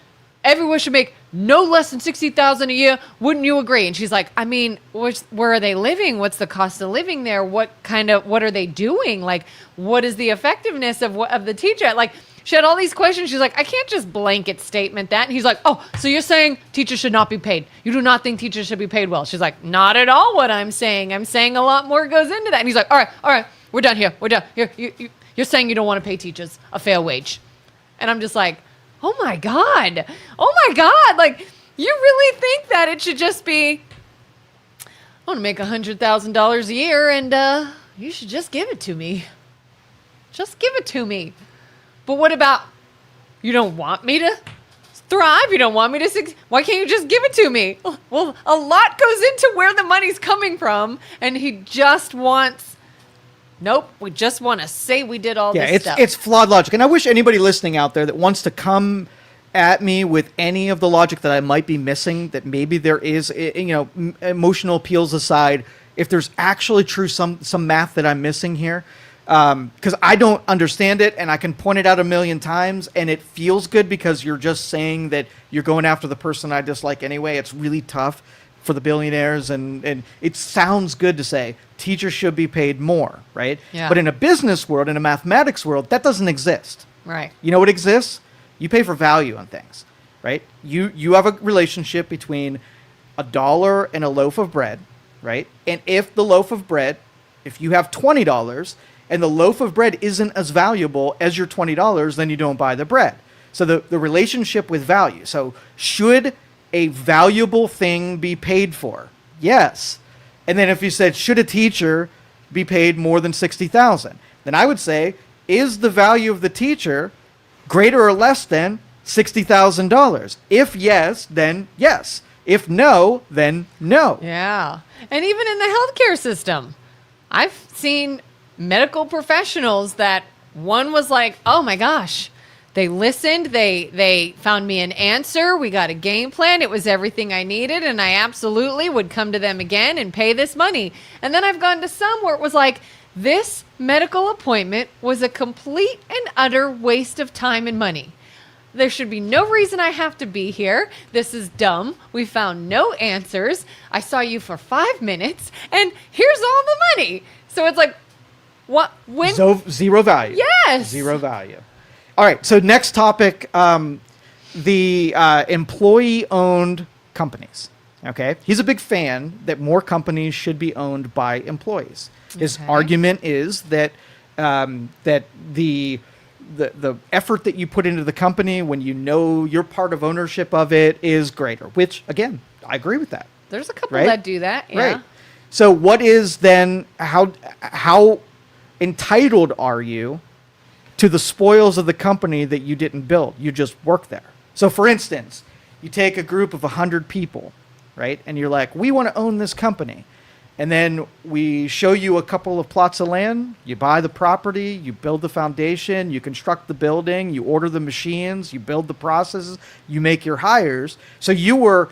[SPEAKER 2] everywhere should make no less than $60,000 a year. Wouldn't you agree? And she's like, I mean, where are they living? What's the cost of living there? What are they doing? Like, what is the effectiveness of the teacher? Like, she had all these questions. She's like, I can't just blanket statement that. And he's like, oh, so you're saying teachers should not be paid? You do not think teachers should be paid well? She's like, not at all what I'm saying. I'm saying a lot more goes into that. And he's like, all right, we're done here. We're done. You're saying you don't want to pay teachers a fair wage. And I'm just like, oh my God. Like, you really think that it should just be, I want to make $100,000 a year and you should just give it to me. Just give it to me. But what about, you don't want me to thrive? You don't want me to succeed? Why can't you just give it to me? Well, a lot goes into where the money's coming from, and he just wants, nope, we just want to say we did all this stuff.
[SPEAKER 1] It's flawed logic. And I wish anybody listening out there that wants to come at me with any of the logic that I might be missing, that maybe there is, emotional appeals aside, if there's actually some math that I'm missing here. Because I don't understand it, and I can point it out a million times, and it feels good because you're just saying that you're going after the person I dislike anyway. It's really tough for the billionaires, and it sounds good to say teachers should be paid more, right?
[SPEAKER 2] Yeah.
[SPEAKER 1] But in a business world, in a mathematics world, that doesn't exist.
[SPEAKER 2] Right.
[SPEAKER 1] You know what exists? You pay for value on things, right? You have a relationship between $1 and a loaf of bread, right? And if the loaf of bread, if you have $20 and the loaf of bread isn't as valuable as your $20, then you don't buy the bread. So the relationship with value. So should a valuable thing be paid for? Yes. And then if you said, should a teacher be paid more than $60,000? Then I would say, is the value of the teacher greater or less than $60,000? If yes, then yes. If no, then no.
[SPEAKER 2] Yeah. And even in the healthcare system, I've seen medical professionals that one was like, oh my gosh, they listened, they found me an answer, we got a game plan, it was everything I needed, and I absolutely would come to them again and pay this money. And then I've gone to some where it was like, this medical appointment was a complete and utter waste of time and money. There should be no reason I have to be here. This is dumb. We found no answers. I saw you for 5 minutes, and here's all the money. So it's like, what? When?
[SPEAKER 1] Zero value.
[SPEAKER 2] Yes.
[SPEAKER 1] Zero value. All right. So next topic. the employee-owned companies. Okay, he's a big fan that more companies should be owned by employees. His argument is that that the effort that you put into the company when you know you're part of ownership of it is greater. Which, again, I agree with that.
[SPEAKER 2] There's a couple that do that. Yeah.
[SPEAKER 1] Right. So, what is then how entitled are you to the spoils of the company that you didn't build? You just work there. So, for instance, you take a group of 100 people, right? And you're like, we want to own this company. And then we show you a couple of plots of land. You buy the property, you build the foundation, you construct the building, you order the machines, you build the processes, you make your hires. So you were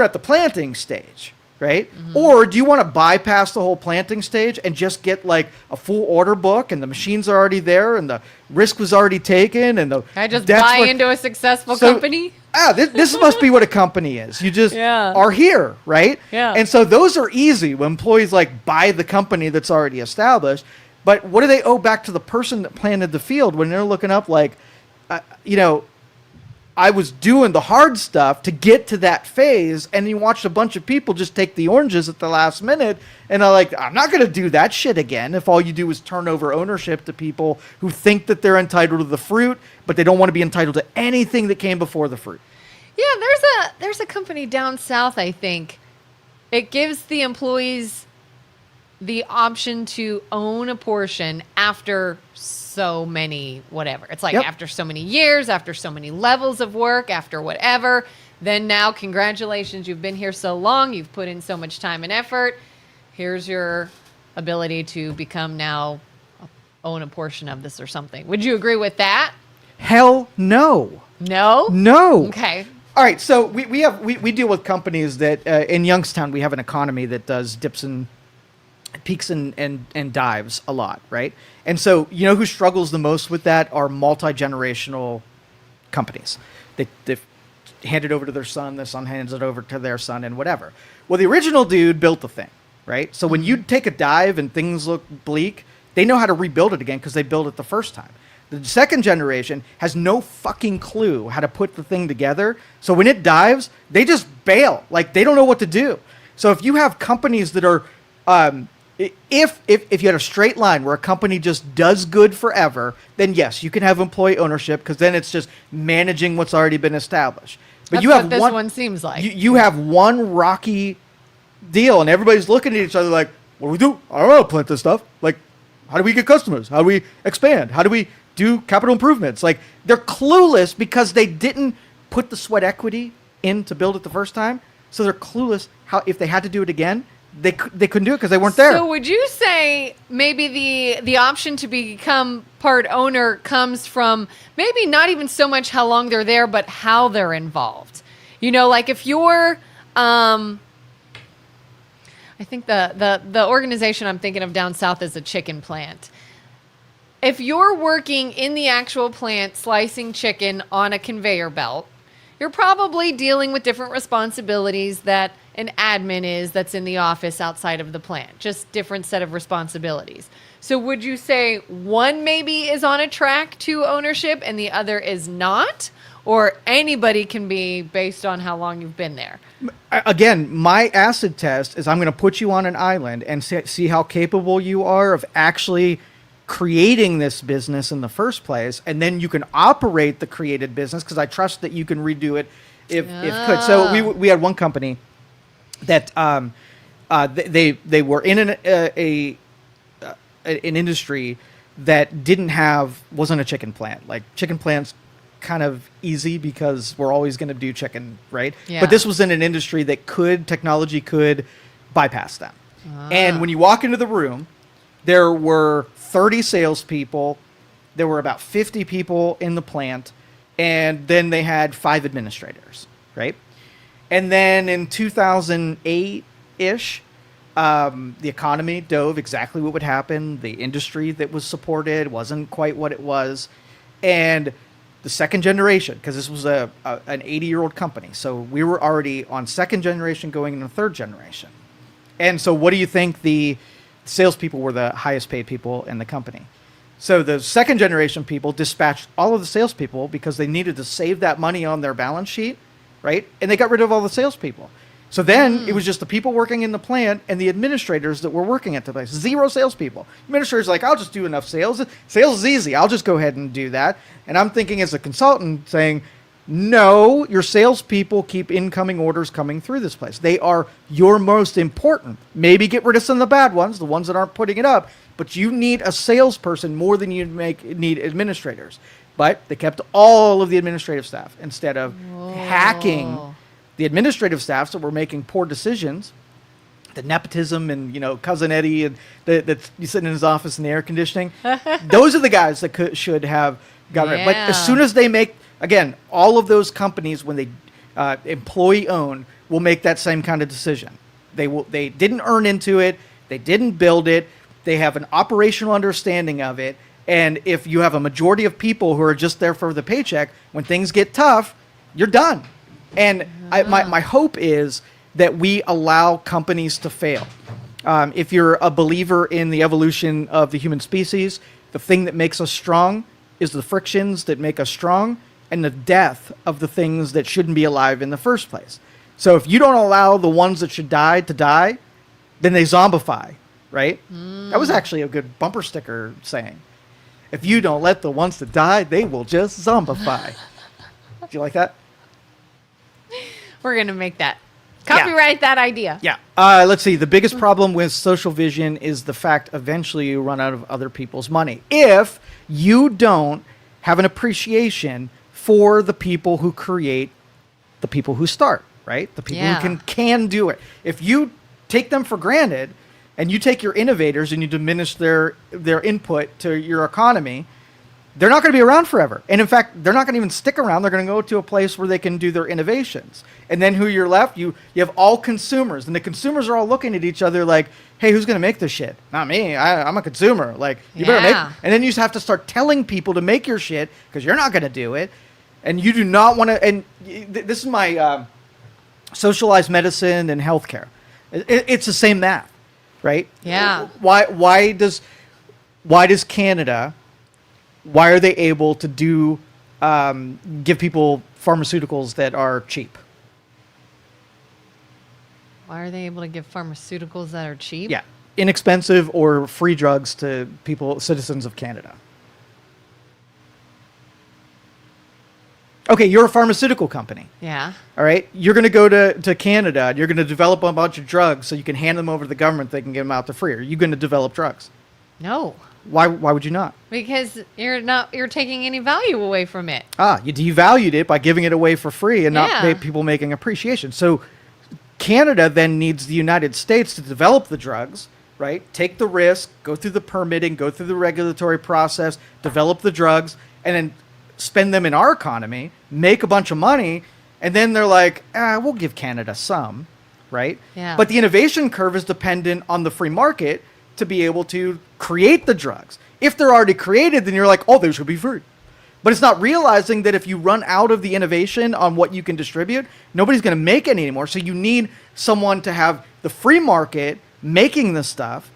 [SPEAKER 1] at the planting stage, right? Mm-hmm. Or do you want to bypass the whole planting stage and just get like a full order book and the machines are already there and the risk was already taken and
[SPEAKER 2] I just buy into a successful company?
[SPEAKER 1] This must be what a company is. You just are here, right?
[SPEAKER 2] Yeah.
[SPEAKER 1] And so those are easy when employees like buy the company that's already established. But what do they owe back to the person that planted the field when they're looking up like, I was doing the hard stuff to get to that phase, and you watched a bunch of people just take the oranges at the last minute, and I'm not going to do that shit again if all you do is turn over ownership to people who think that they're entitled to the fruit, but they don't want to be entitled to anything that came before the fruit.
[SPEAKER 2] Yeah, there's a company down south, I think. It gives the employees the option to own a portion after so many whatever. It's like after so many years, after so many levels of work, after whatever, then now congratulations, you've been here so long, you've put in so much time and effort. Here's your ability to become now own a portion of this or something. Would you agree with that?
[SPEAKER 1] Hell no.
[SPEAKER 2] No?
[SPEAKER 1] No.
[SPEAKER 2] Okay.
[SPEAKER 1] All right, so we deal with companies that in Youngstown we have an economy that does dips and peaks and dives a lot, right? And so, you know who struggles the most with that are multi-generational companies. They hand it over to their son hands it over to their son, and whatever. Well, the original dude built the thing, right? So when you take a dive and things look bleak, they know how to rebuild it again because they built it the first time. The second generation has no fucking clue how to put the thing together. So when it dives, they just bail. Like, they don't know what to do. So if you have companies that are... If you had a straight line where a company just does good forever, then yes, you can have employee ownership because then it's just managing what's already been established. But
[SPEAKER 2] That's what this one seems like.
[SPEAKER 1] You have one rocky deal, and everybody's looking at each other like, "What do we do? I don't know how to plant this stuff. Like, how do we get customers? How do we expand? How do we do capital improvements?" Like, they're clueless because they didn't put the sweat equity in to build it the first time. So they're clueless how if they had to do it again. They couldn't do it because they weren't there.
[SPEAKER 2] So would you say maybe the option to become part owner comes from maybe not even so much how long they're there, but how they're involved? You know, like if you're, I think the organization I'm thinking of down south is a chicken plant. If you're working in the actual plant slicing chicken on a conveyor belt, you're probably dealing with different responsibilities that an admin is that's in the office outside of the plant. Just different set of responsibilities. So would you say one maybe is on a track to ownership and the other is not? Or anybody can be based on how long you've been there?
[SPEAKER 1] Again, my acid test is I'm going to put you on an island and see how capable you are of actually creating this business in the first place, and then you can operate the created business because I trust that you can redo it if could. So we had one company that they were in an industry that wasn't a chicken plant. Like, chicken plants kind of easy because we're always going to do chicken, right?
[SPEAKER 2] Yeah.
[SPEAKER 1] But this was in an industry that technology could bypass them. And when you walk into the room, there were 30 salespeople, there were about 50 people in the plant, and then they had 5 administrators, right? And then in 2008-ish, the economy dove exactly what would happen. The industry that was supported wasn't quite what it was. And the second generation, because this was an 80-year-old company, so we were already on second generation going into third generation. And so what do you think the salespeople were the highest paid people in the company? So the second generation people dispatched all of the salespeople because they needed to save that money on their balance sheet, right? And they got rid of all the salespeople. So then it was just the people working in the plant and the administrators that were working at the place. Zero salespeople. Administrators like, I'll just do enough sales. Sales is easy. I'll just go ahead and do that. And I'm thinking as a consultant saying, no, your salespeople keep incoming orders coming through this place. They are your most important. Maybe get rid of some of the bad ones, the ones that aren't putting it up. But you need a salesperson more than you need administrators. But they kept all of the administrative staff instead of hacking the administrative staff, so we're making poor decisions. The nepotism and, Cousin Eddie and that's sitting in his office in the air conditioning. Those are the guys that should have gotten rid. But as soon as they make, again, all of those companies, when they employee-owned, will make that same kind of decision. They didn't earn into it. They didn't build it. They have an operational understanding of it. And if you have a majority of people who are just there for the paycheck, when things get tough, you're done. And my hope is that we allow companies to fail. If you're a believer in the evolution of the human species, the thing that makes us strong is the frictions that make us strong and the death of the things that shouldn't be alive in the first place. So if you don't allow the ones that should die to die, then they zombify, right? That was actually a good bumper sticker saying. If you don't let the ones that die, they will just zombify. Do you like that?
[SPEAKER 2] We're going to make that. Copyright that idea.
[SPEAKER 1] Yeah. Let's see. The biggest problem with social vision is the fact eventually you run out of other people's money. If you don't have an appreciation for the people who create, the people who start, right? The people who can do it. If you take them for granted and you take your innovators and you diminish their input to your economy, they're not going to be around forever. And in fact, they're not going to even stick around. They're going to go to a place where they can do their innovations. And then who you're left, you have all consumers. And the consumers are all looking at each other like, hey, who's going to make this shit? Not me. I'm a consumer. Like, you better make it. And then you just have to start telling people to make your shit because you're not going to do it. And you do not want to. And this is my socialized medicine and healthcare. It's the same math, right?
[SPEAKER 2] Yeah.
[SPEAKER 1] Why does Canada... Why are they able to give people pharmaceuticals that are cheap?
[SPEAKER 2] Why are they able to give pharmaceuticals that are cheap?
[SPEAKER 1] Yeah, inexpensive or free drugs to citizens of Canada. Okay, you're a pharmaceutical company.
[SPEAKER 2] Yeah.
[SPEAKER 1] All right, you're going to go to Canada and you're going to develop a bunch of drugs so you can hand them over to the government. They can get them out to free. Are you going to develop drugs?
[SPEAKER 2] No.
[SPEAKER 1] Why would you not?
[SPEAKER 2] Because you're taking any value away from it.
[SPEAKER 1] You devalued it by giving it away for free and not people making appreciation. So Canada then needs the United States to develop the drugs, right? Take the risk, go through the permitting, go through the regulatory process, develop the drugs, and then spend them in our economy, make a bunch of money, and then they're like, we'll give Canada some, right?
[SPEAKER 2] Yeah.
[SPEAKER 1] But the innovation curve is dependent on the free market to be able to create the drugs. If they're already created, then you're like, oh, they should be free. But it's not realizing that if you run out of the innovation on what you can distribute, nobody's going to make any anymore. So you need someone to have the free market making the stuff,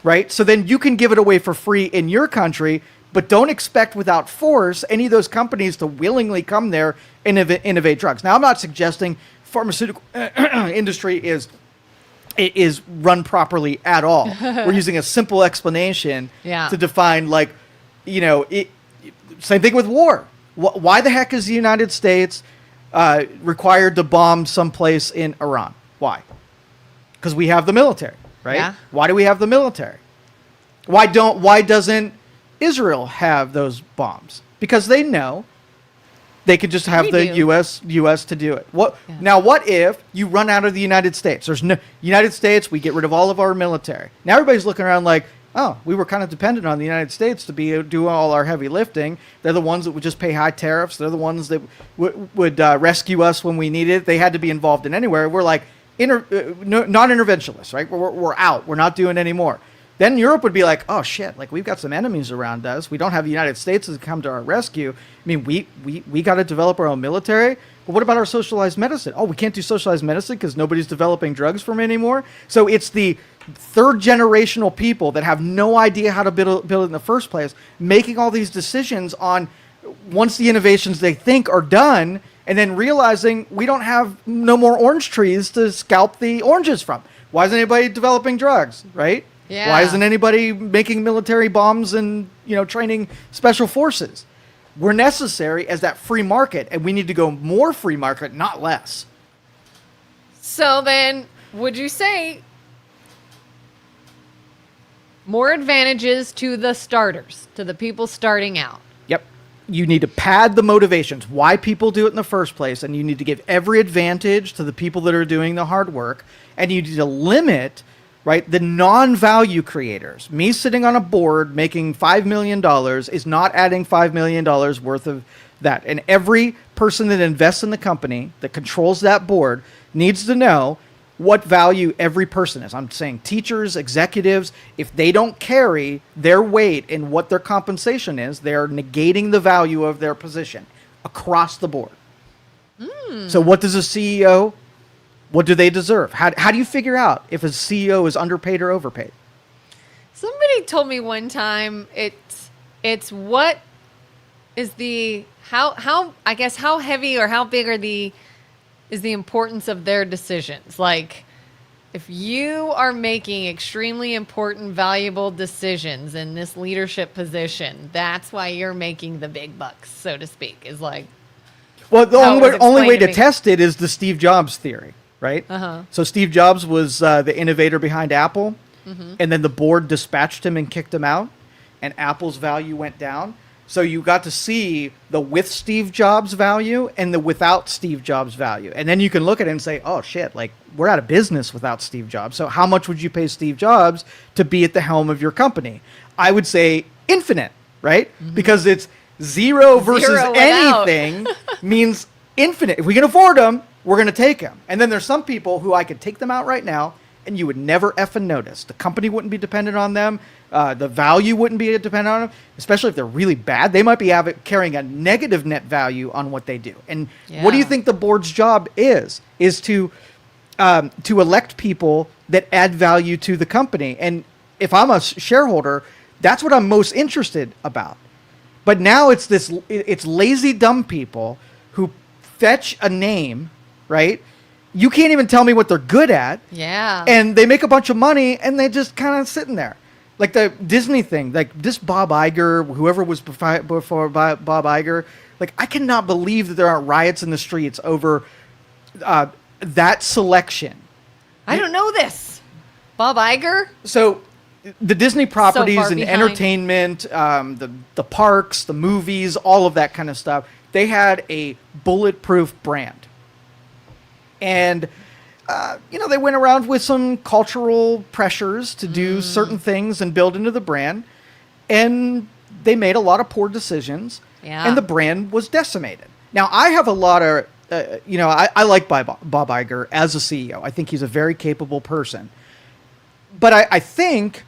[SPEAKER 1] right? So then you can give it away for free in your country, but don't expect without force any of those companies to willingly come there and innovate drugs. Now, I'm not suggesting pharmaceutical industry is run properly at all. We're using a simple explanation to define, like, same thing with war. Why the heck is the United States required to bomb someplace in Iran? Why? Because we have the military, right?
[SPEAKER 2] Yeah.
[SPEAKER 1] Why do we have the military? Why doesn't Israel have those bombs? Because they know they could just have the U.S. to do it. Now, what if you run out of the United States? There's no United States. We get rid of all of our military. Now everybody's looking around like, oh, we were kind of dependent on the United States to do all our heavy lifting. They're the ones that would just pay high tariffs. They're the ones that would rescue us when we needed it. They had to be involved in anywhere. We're like non-interventionists, right? We're out. We're not doing any more. Then Europe would be like, oh shit, like we've got some enemies around us. We don't have the United States to come to our rescue. I mean, we got to develop our own military. But what about our socialized medicine? Oh, we can't do socialized medicine because nobody's developing drugs from it anymore. So it's the third generational people that have no idea how to build it in the first place, making all these decisions on once the innovations they think are done, and then realizing we don't have no more orange trees to scalp the oranges from. Why isn't anybody developing drugs, right?
[SPEAKER 2] Yeah.
[SPEAKER 1] Why isn't anybody making military bombs and, training special forces? We're necessary as that free market, and we need to go more free market, not less.
[SPEAKER 2] So then, would you say more advantages to the starters, to the people starting out?
[SPEAKER 1] Yep. You need to pad the motivations, why people do it in the first place, and you need to give every advantage to the people that are doing the hard work, and you need to limit, right, the non-value creators. Me sitting on a board making $5 million is not adding $5 million worth of that. And every person that invests in the company that controls that board needs to know what value every person is. I'm saying teachers, executives, if they don't carry their weight in what their compensation is, they are negating the value of their position across the board. So what does a CEO, what do they deserve? How do you figure out if a CEO is underpaid or overpaid?
[SPEAKER 2] Somebody told me one time it's what is the how I guess how heavy or how big is the importance of their decisions. Like if you are making extremely important, valuable decisions in this leadership position, that's why you're making the big bucks, so to speak. Is like,
[SPEAKER 1] well, the only way
[SPEAKER 2] explained to
[SPEAKER 1] to
[SPEAKER 2] me.
[SPEAKER 1] test it is the Steve Jobs theory, right?
[SPEAKER 2] Uh-huh.
[SPEAKER 1] So Steve Jobs was the innovator behind Apple, and then the board dispatched him and kicked him out, and Apple's value went down. So you got to see the with Steve Jobs value and the without Steve Jobs value. And then you can look at it and say, oh shit, like we're out of business without Steve Jobs. So how much would you pay Steve Jobs to be at the helm of your company? I would say infinite, right? Because it's zero versus
[SPEAKER 2] Zero without.
[SPEAKER 1] anything means infinite. If we can afford them, we're going to take them. And then there's some people who I could take them out right now and you would never effing notice. The company wouldn't be dependent on them. The value wouldn't be dependent on them, especially if they're really bad. They might be carrying a negative net value on what they do. And what do you
[SPEAKER 2] Yeah.
[SPEAKER 1] think the board's job is to elect people that add value to the company. And if I'm a shareholder, that's what I'm most interested about. But now it's lazy, dumb people who fetch a name, right? You can't even tell me what they're good at.
[SPEAKER 2] Yeah.
[SPEAKER 1] And they make a bunch of money and they just kind of sitting there. Like the Disney thing, like this Bob Iger, whoever was before Bob Iger, like I cannot believe that there aren't riots in the streets over that selection.
[SPEAKER 2] I don't know this. Bob Iger?
[SPEAKER 1] So the Disney properties
[SPEAKER 2] far
[SPEAKER 1] and
[SPEAKER 2] behind.
[SPEAKER 1] entertainment, the parks, the movies, all of that kind of stuff, they had a bulletproof brand. And, they went around with some cultural pressures to do certain things and build into the brand. And they made a lot of poor decisions.
[SPEAKER 2] Yeah.
[SPEAKER 1] And the brand was decimated. Now, I have a lot of, I like Bob Iger as a CEO. I think he's a very capable person. But I think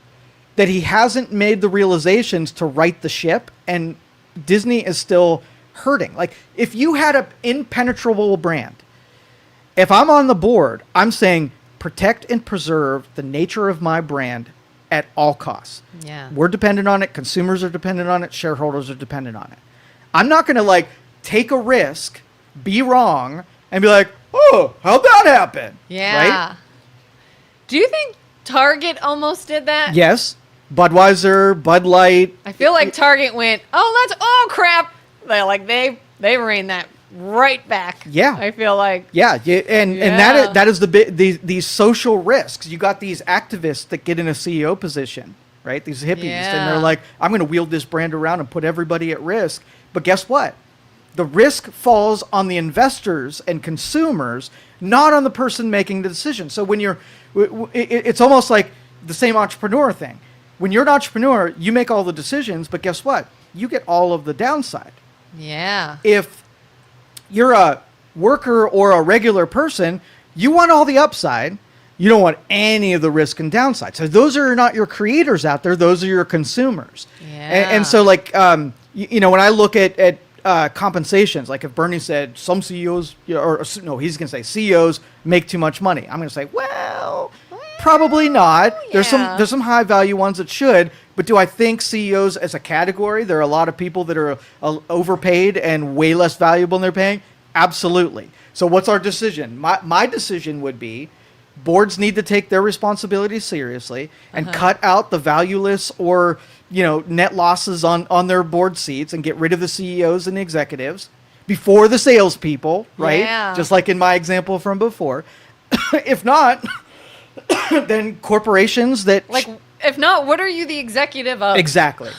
[SPEAKER 1] that he hasn't made the realizations to right the ship. And Disney is still hurting. Like, if you had an impenetrable brand, if I'm on the board, I'm saying protect and preserve the nature of my brand at all costs.
[SPEAKER 2] Yeah.
[SPEAKER 1] We're dependent on it. Consumers are dependent on it. Shareholders are dependent on it. I'm not going to take a risk, be wrong, and be like, oh, how'd that happen?
[SPEAKER 2] Yeah.
[SPEAKER 1] Right?
[SPEAKER 2] Do you think Target almost did that?
[SPEAKER 1] Yes. Budweiser, Bud Light.
[SPEAKER 2] I feel like Target went, oh crap. They reined that right back.
[SPEAKER 1] Yeah.
[SPEAKER 2] I feel like.
[SPEAKER 1] Yeah, and that is these social risks. You got these activists that get in a CEO position, right? These hippies, and they're
[SPEAKER 2] Yeah.
[SPEAKER 1] like, I'm going to wield this brand around and put everybody at risk. But guess what? The risk falls on the investors and consumers, not on the person making the decision. So when it's almost like the same entrepreneur thing. When you're an entrepreneur, you make all the decisions, but guess what? You get all of the downside.
[SPEAKER 2] Yeah.
[SPEAKER 1] If you're a worker or a regular person, you want all the upside, You don't want any of the risk and downside. So those are not your creators out there. Those are your consumers.
[SPEAKER 2] Yeah.
[SPEAKER 1] And so like, when I look at compensations, like if Bernie said some CEOs, or no, he's going to say CEOs make too much money. I'm going to say, well, probably not.
[SPEAKER 2] Yeah.
[SPEAKER 1] There's some high value ones that should, but do I think CEOs as a category, there are a lot of people that are overpaid and way less valuable than they're paying? Absolutely. So what's our decision? My decision would be boards need to take their responsibilities seriously and cut out the valueless or net losses on their board seats and get rid of the CEOs and the executives before the salespeople, right?
[SPEAKER 2] Yeah.
[SPEAKER 1] Just like in my example from before. If not, then corporations that
[SPEAKER 2] Like, if not, what are you the executive of?
[SPEAKER 1] exactly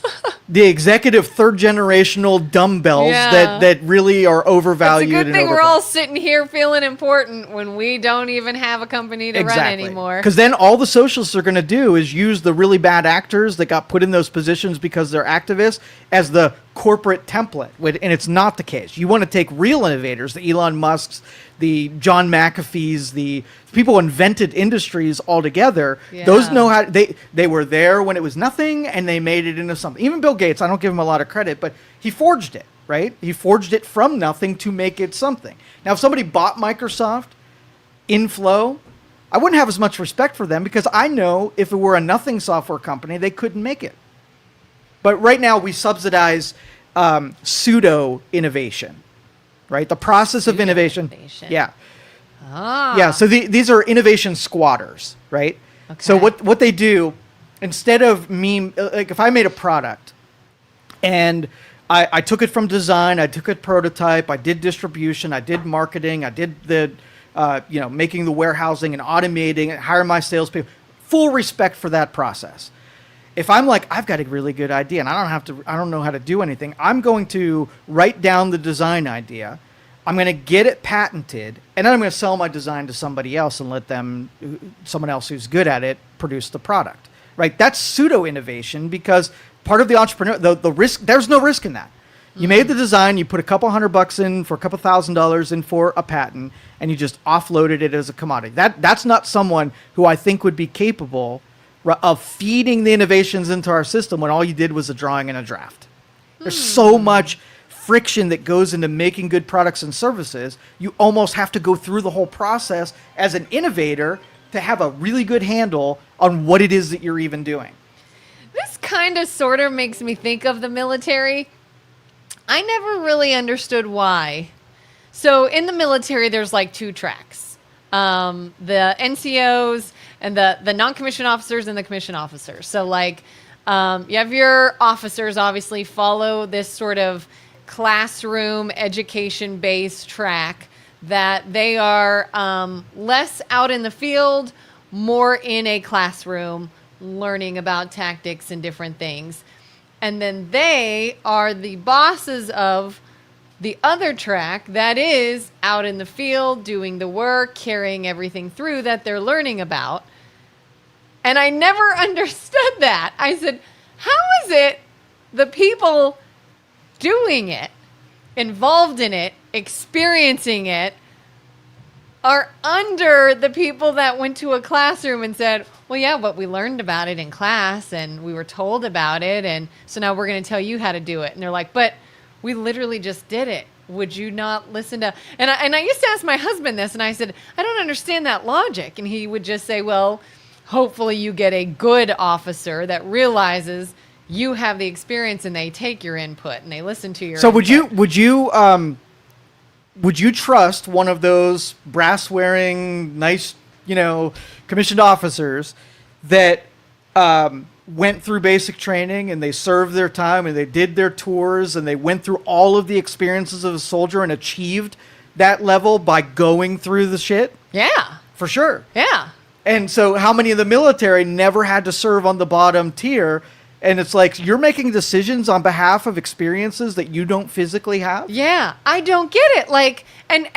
[SPEAKER 1] the executive third generational dumbbells
[SPEAKER 2] Yeah.
[SPEAKER 1] that really are overvalued.
[SPEAKER 2] It's a good
[SPEAKER 1] and
[SPEAKER 2] thing we're
[SPEAKER 1] overpaid.
[SPEAKER 2] all sitting here feeling important when we don't even have a company to run anymore.
[SPEAKER 1] Because then all the socialists are going to do is use the really bad actors that got put in those positions because they're activists as the corporate template. And it's not the case. You want to take real innovators, the Elon Musks, the John McAfee's, the people who invented industries altogether.
[SPEAKER 2] Yeah.
[SPEAKER 1] Those know how they were there when it was nothing and they made it into something. Even Bill Gates, I don't give him a lot of credit, but he forged it, right? He forged it from nothing to make it something. Now, if somebody bought Microsoft in flow, I wouldn't have as much respect for them because I know if it were a nothing software company, they couldn't make it. But right now we subsidize pseudo innovation, right? The process of innovation.
[SPEAKER 2] Pseudo-innovation.
[SPEAKER 1] Yeah.
[SPEAKER 2] Ah.
[SPEAKER 1] Yeah. So these are innovation squatters, right? So
[SPEAKER 2] Okay.
[SPEAKER 1] what they do, instead of me, like if I made a product and I took it from design, I took it prototype, I did distribution, I did marketing, I did the, making the warehousing and automating and hire my salespeople, full respect for that process. If I'm like, I've got a really good idea and I don't know how to do anything, I'm going to write down the design idea. I'm going to get it patented, and then I'm going to sell my design to somebody else and let someone else who's good at it, produce the product, right? That's pseudo innovation because part of the entrepreneur, the risk, there's no risk in that. You made the design, you put a couple $100 in for a couple $1,000 in for a patent, and you just offloaded it as a commodity. That's not someone who I think would be capable of feeding the innovations into our system when all you did was a drawing and a draft. There's so much friction that goes into making good products and services. You almost have to go through the whole process as an innovator to have a really good handle on what it is that you're even doing.
[SPEAKER 2] This kind of sort of makes me think of the military. I never really understood why. So in the military, there's like two tracks. The NCOs and the non-commissioned officers and the commissioned officers. So like you have your officers obviously follow this sort of classroom education-based track that they are less out in the field, more in a classroom learning about tactics and different things. And then they are the bosses of the other track that is out in the field, doing the work, carrying everything through that they're learning about. And I never understood that. I said, how is it the people doing it, involved in it, experiencing it, are under the people that went to a classroom and said, well, yeah, but we learned about it in class and we were told about it. And so now we're going to tell you how to do it. And they're like, but we literally just did it. Would you not listen to? And I used to ask my husband this, and I said, I don't understand that logic. And he would just say, well, hopefully you get a good officer that realizes you have the experience and they take your input and they listen to your
[SPEAKER 1] So
[SPEAKER 2] input.
[SPEAKER 1] would you trust one of those brass wearing nice, commissioned officers that went through basic training and they served their time and they did their tours and they went through all of the experiences of a soldier and achieved that level by going through the shit?
[SPEAKER 2] Yeah.
[SPEAKER 1] For sure.
[SPEAKER 2] Yeah.
[SPEAKER 1] And so how many of the military never had to serve on the bottom tier? And it's like you're making decisions on behalf of experiences that you don't physically have?
[SPEAKER 2] Yeah. I don't get it. Like, and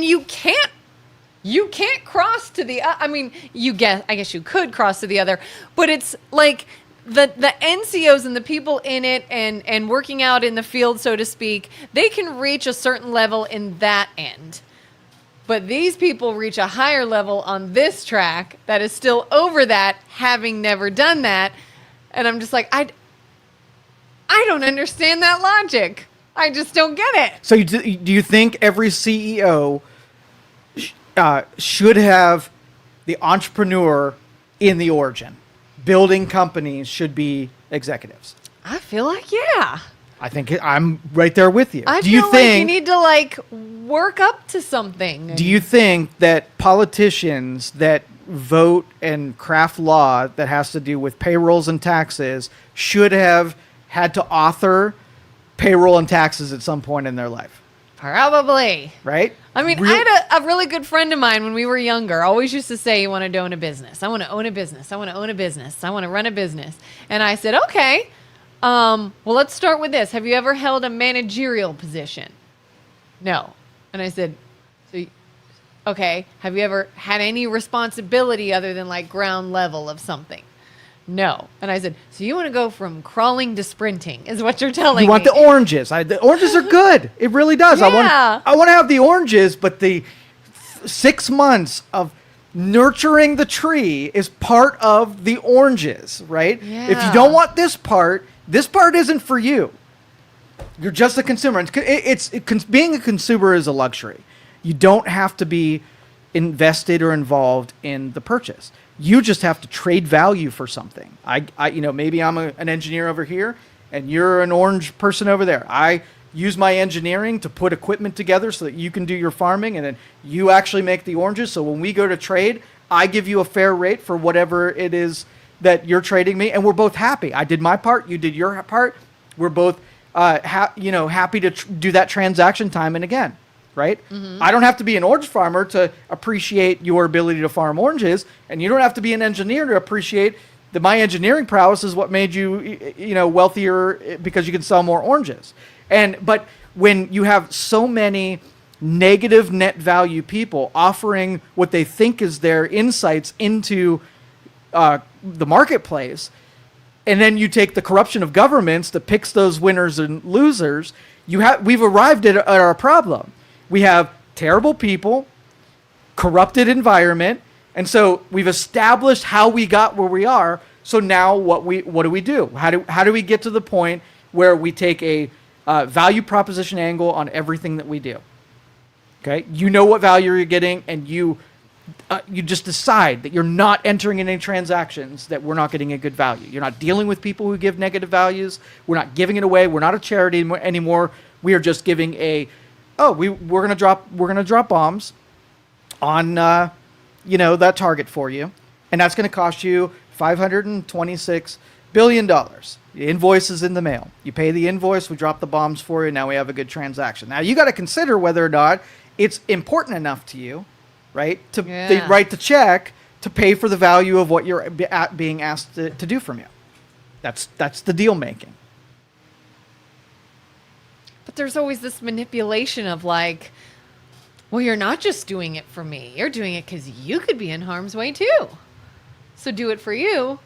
[SPEAKER 2] you can't cross to the, I mean, I guess you could cross to the other, but it's like the NCOs and the people in it and working out in the field, so to speak, they can reach a certain level in that end. But these people reach a higher level on this track that is still over that, having never done that. And I'm just like, I don't understand that logic. I just don't get it.
[SPEAKER 1] So do you think every CEO should have the entrepreneur in the origin? Building companies should be executives.
[SPEAKER 2] I feel like, yeah.
[SPEAKER 1] I think I'm right there with you.
[SPEAKER 2] I feel like you need to like work up to something.
[SPEAKER 1] Do you think that politicians that vote and craft law that has to do with payrolls and taxes should have had to author payroll and taxes at some point in their life?
[SPEAKER 2] Probably.
[SPEAKER 1] Right?
[SPEAKER 2] I mean, I had a really good friend of mine when we were younger. Always used to say, you want to own a business. I want to own a business. I want to own a business. I want to run a business. And I said, okay. Well, let's start with this. Have you ever held a managerial position? No. And I said, okay. Have you ever had any responsibility other than like ground level of something? No. And I said, so you want to go from crawling to sprinting is what you're telling me.
[SPEAKER 1] You want the oranges. The oranges are good. It really does.
[SPEAKER 2] Yeah.
[SPEAKER 1] I want to have the oranges, but the 6 months of nurturing the tree is part of the oranges, right?
[SPEAKER 2] Yeah.
[SPEAKER 1] If you don't want this part isn't for you. You're just a consumer. Being a consumer is a luxury. You don't have to be invested or involved in the purchase. You just have to trade value for something. Maybe I'm an engineer over here, and you're an orange person over there. I use my engineering to put equipment together so that you can do your farming, and then you actually make the oranges. So when we go to trade, I give you a fair rate for whatever it is that you're trading me, and we're both happy. I did my part, you did your part. We're both happy to do that transaction time and again. Right? Mm-hmm. I don't have to be an orange farmer to appreciate your ability to farm oranges, and you don't have to be an engineer to appreciate that my engineering prowess is what made you, wealthier because you can sell more oranges. But when you have so many negative net value people offering what they think is their insights into the marketplace, and then you take the corruption of governments that picks those winners and losers, we've arrived at our problem. We have terrible people, corrupted environment, and so we've established how we got where we are. So now what do we do? How do we get to the point where we take a value proposition angle on everything that we do? Okay, you know what value you're getting, and you just decide that you're not entering in any transactions that we're not getting a good value. You're not dealing with people who give negative values. We're not giving it away. We're not a charity anymore. We are just giving we're gonna drop bombs on that target for you, and that's gonna cost you $526 billion. The invoice is in the mail. You pay the invoice, we drop the bombs for you. Now we have a good transaction. Now you got to consider whether or not it's important enough to you, right, to write the check to pay for the value of what you're being asked to do from you. That's the deal making.
[SPEAKER 2] But there's always this manipulation of like, well, you're not just doing it for me. You're doing it because you could be in harm's way too. So do it for you,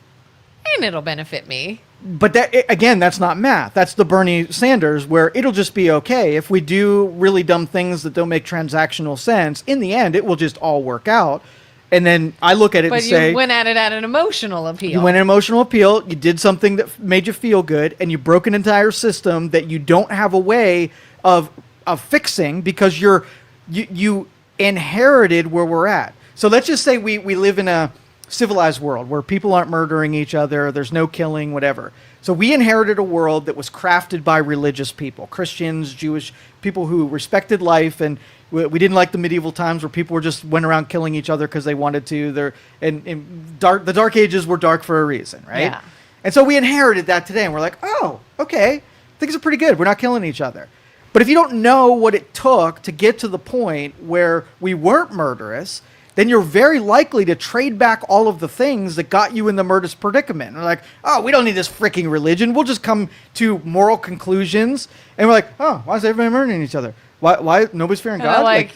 [SPEAKER 2] and it'll benefit me.
[SPEAKER 1] But that's not math. That's the Bernie Sanders, where it'll just be okay. If we do really dumb things that don't make transactional sense, in the end, it will just all work out. And then I look at it and say...
[SPEAKER 2] But you went at it at an emotional appeal.
[SPEAKER 1] You went an emotional appeal. You did something that made you feel good, and you broke an entire system that you don't have a way of fixing because you inherited where we're at. So let's just say we live in a civilized world where people aren't murdering each other, there's no killing, whatever. So we inherited a world that was crafted by religious people, Christians, Jewish people who respected life, and we didn't like the medieval times where people just went around killing each other because they wanted to. The Dark Ages were dark for a reason, right?
[SPEAKER 2] Yeah.
[SPEAKER 1] And so we inherited that today, and we're like, oh, okay, things are pretty good. We're not killing each other. But if you don't know what it took to get to the point where we weren't murderous, then you're very likely to trade back all of the things that got you in the murderous predicament. And we're like, oh, we don't need this freaking religion. We'll just come to moral conclusions. And we're like, oh, why is everybody murdering each other? Why nobody's fearing God?
[SPEAKER 2] Like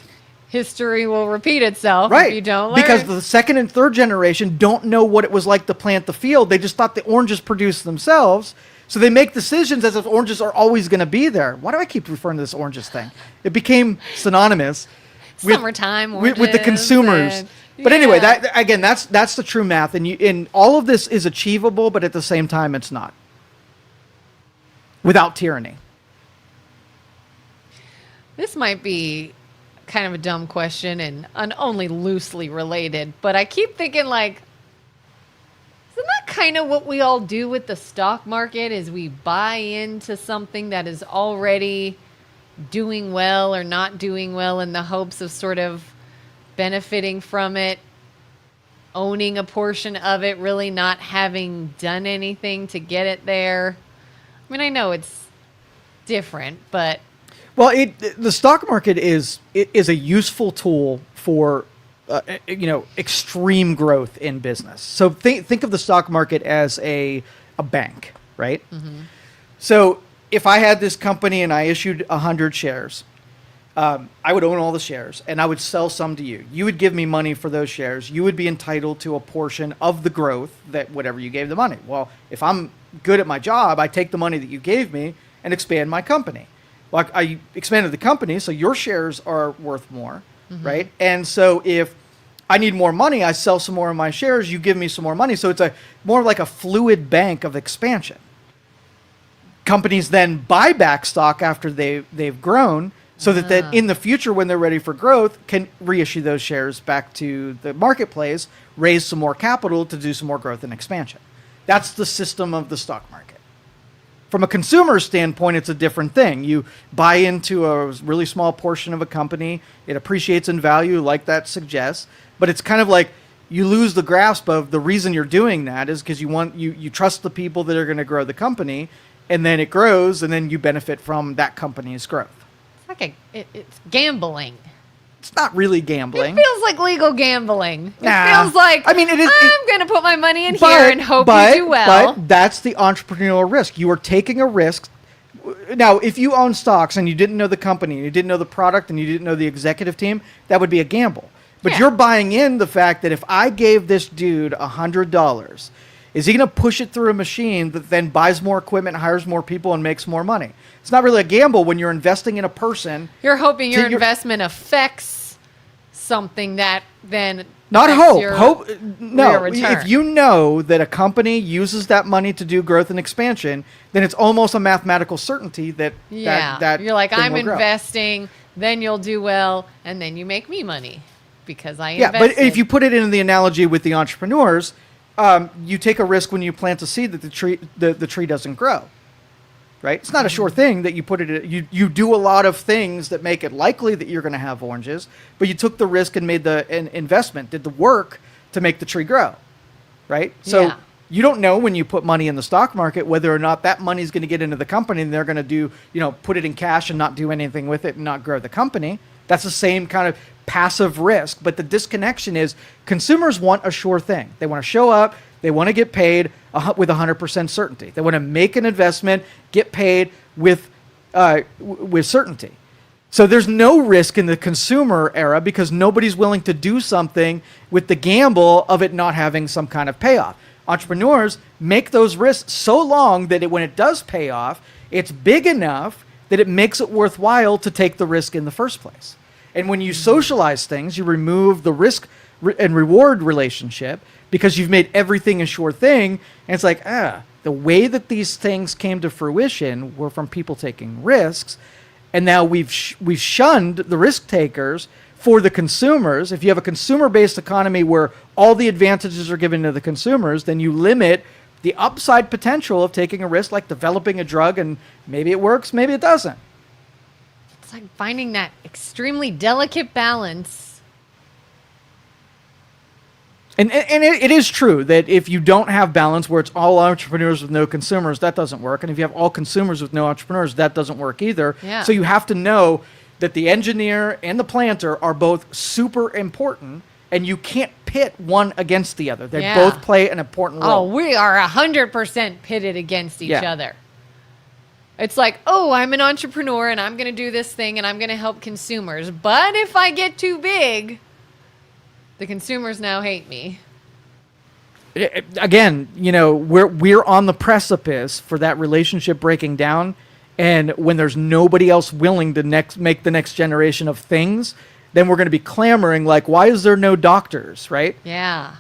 [SPEAKER 2] history will repeat itself
[SPEAKER 1] right.
[SPEAKER 2] if you don't learn.
[SPEAKER 1] Because the second and third generation don't know what it was like to plant the field. They just thought the oranges produced themselves. So they make decisions as if oranges are always going to be there. Why do I keep referring to this oranges thing? It became synonymous.
[SPEAKER 2] summertime
[SPEAKER 1] with the
[SPEAKER 2] oranges
[SPEAKER 1] consumers.
[SPEAKER 2] and-
[SPEAKER 1] But anyway,
[SPEAKER 2] yeah.
[SPEAKER 1] that again, that's the true math, and all of this is achievable, but at the same time, it's not. Without tyranny.
[SPEAKER 2] This might be kind of a dumb question and only loosely related, but I keep thinking like, isn't that kind of what we all do with the stock market? Is we buy into something that is already doing well or not doing well in the hopes of sort of benefiting from it, owning a portion of it, really not having done anything to get it there. I mean, I know it's different, but
[SPEAKER 1] Well, the stock market is a useful tool for extreme growth in business. So think of the stock market as a bank, right? Mm-hmm. So if I had this company and I issued 100 shares, I would own all the shares and I would sell some to you. You would give me money for those shares. You would be entitled to a portion of the growth that whatever you gave the money. Well, if I'm good at my job, I take the money that you gave me and expand my company. Well, I expanded the company, so your shares are worth more, right? And so if I need more money, I sell some more of my shares, you give me some more money. So it's more like a fluid bank of expansion. Companies then buy back stock after they've grown, so that in the future, when they're ready for growth, can reissue those shares back to the marketplace, raise some more capital to do some more growth and expansion. That's the system of the stock market. From a consumer standpoint, it's a different thing. You buy into a really small portion of a company. It appreciates in value, like that suggests. But it's kind of like you lose the grasp of the reason you're doing that is because you trust the people that are going to grow the company, and then it grows, and then you benefit from that company's growth.
[SPEAKER 2] it's like it's gambling.
[SPEAKER 1] It's not really gambling.
[SPEAKER 2] It feels like legal gambling. It
[SPEAKER 1] Nah.
[SPEAKER 2] feels like,
[SPEAKER 1] I mean, it is-
[SPEAKER 2] I'm going to put my money in here and hope you do well.
[SPEAKER 1] But that's the entrepreneurial risk. You are taking a risk. Now, if you own stocks and you didn't know the company, you didn't know the product, and you didn't know the executive team, that would be a gamble. But
[SPEAKER 2] Yeah.
[SPEAKER 1] you're buying in the fact that if I gave this dude $100, is he going to push it through a machine that then buys more equipment, hires more people, and makes more money? It's not really a gamble when you're investing in a person.
[SPEAKER 2] You're hoping your
[SPEAKER 1] So you're-
[SPEAKER 2] investment affects something that then
[SPEAKER 1] Not
[SPEAKER 2] affects
[SPEAKER 1] hope.
[SPEAKER 2] your
[SPEAKER 1] Hope. No.
[SPEAKER 2] real return.
[SPEAKER 1] If you know that a company uses that money to do growth and expansion, then it's almost a mathematical certainty that that
[SPEAKER 2] you're like,
[SPEAKER 1] thing
[SPEAKER 2] I'm
[SPEAKER 1] will grow.
[SPEAKER 2] investing, then you'll do well, and then you make me money because I
[SPEAKER 1] Yeah,
[SPEAKER 2] invested.
[SPEAKER 1] but if you put it in the analogy with the entrepreneurs, you take a risk when you plant a seed that the tree doesn't grow. Right? It's not a sure thing that you put it in. You do a lot of things that make it likely that you're going to have oranges, but you took the risk and made an investment, did the work to make the tree grow. Right? So
[SPEAKER 2] Yeah.
[SPEAKER 1] you don't know when you put money in the stock market whether or not that money is going to get into the company and they're going to put it in cash and not do anything with it and not grow the company. That's the same kind of passive risk. But the disconnection is consumers want a sure thing. They want to show up. They want to get paid with 100% certainty. They want to make an investment, get paid with certainty. So there's no risk in the consumer era because nobody's willing to do something with the gamble of it not having some kind of payoff. Entrepreneurs make those risks so long that when it does pay off, it's big enough that it makes it worthwhile to take the risk in the first place. And when you socialize things, you remove the risk and reward relationship because you've made everything a sure thing. And it's like, the way that these things came to fruition were from people taking risks. And now we've shunned the risk takers for the consumers. If you have a consumer-based economy where all the advantages are given to the consumers, then you limit the upside potential of taking a risk like developing a drug, and maybe it works, maybe it doesn't.
[SPEAKER 2] it's like finding that extremely delicate balance.
[SPEAKER 1] And it is true that if you don't have balance where it's all entrepreneurs with no consumers, that doesn't work. And if you have all consumers with no entrepreneurs, that doesn't work either.
[SPEAKER 2] Yeah.
[SPEAKER 1] So you have to know that the engineer and the planter are both super important, and you can't pit one against the other. They
[SPEAKER 2] Yeah.
[SPEAKER 1] both play an important
[SPEAKER 2] Oh,
[SPEAKER 1] role.
[SPEAKER 2] we are 100% pitted against each
[SPEAKER 1] Yeah.
[SPEAKER 2] other. It's like, oh, I'm an entrepreneur and I'm going to do this thing and I'm going to help consumers. But if I get too big, the consumers now hate me.
[SPEAKER 1] Again, we're on the precipice for that relationship breaking down, and when there's nobody else willing to make the next generation of things, then we're going to be clamoring like, why is there no doctors, right?
[SPEAKER 2] Yeah.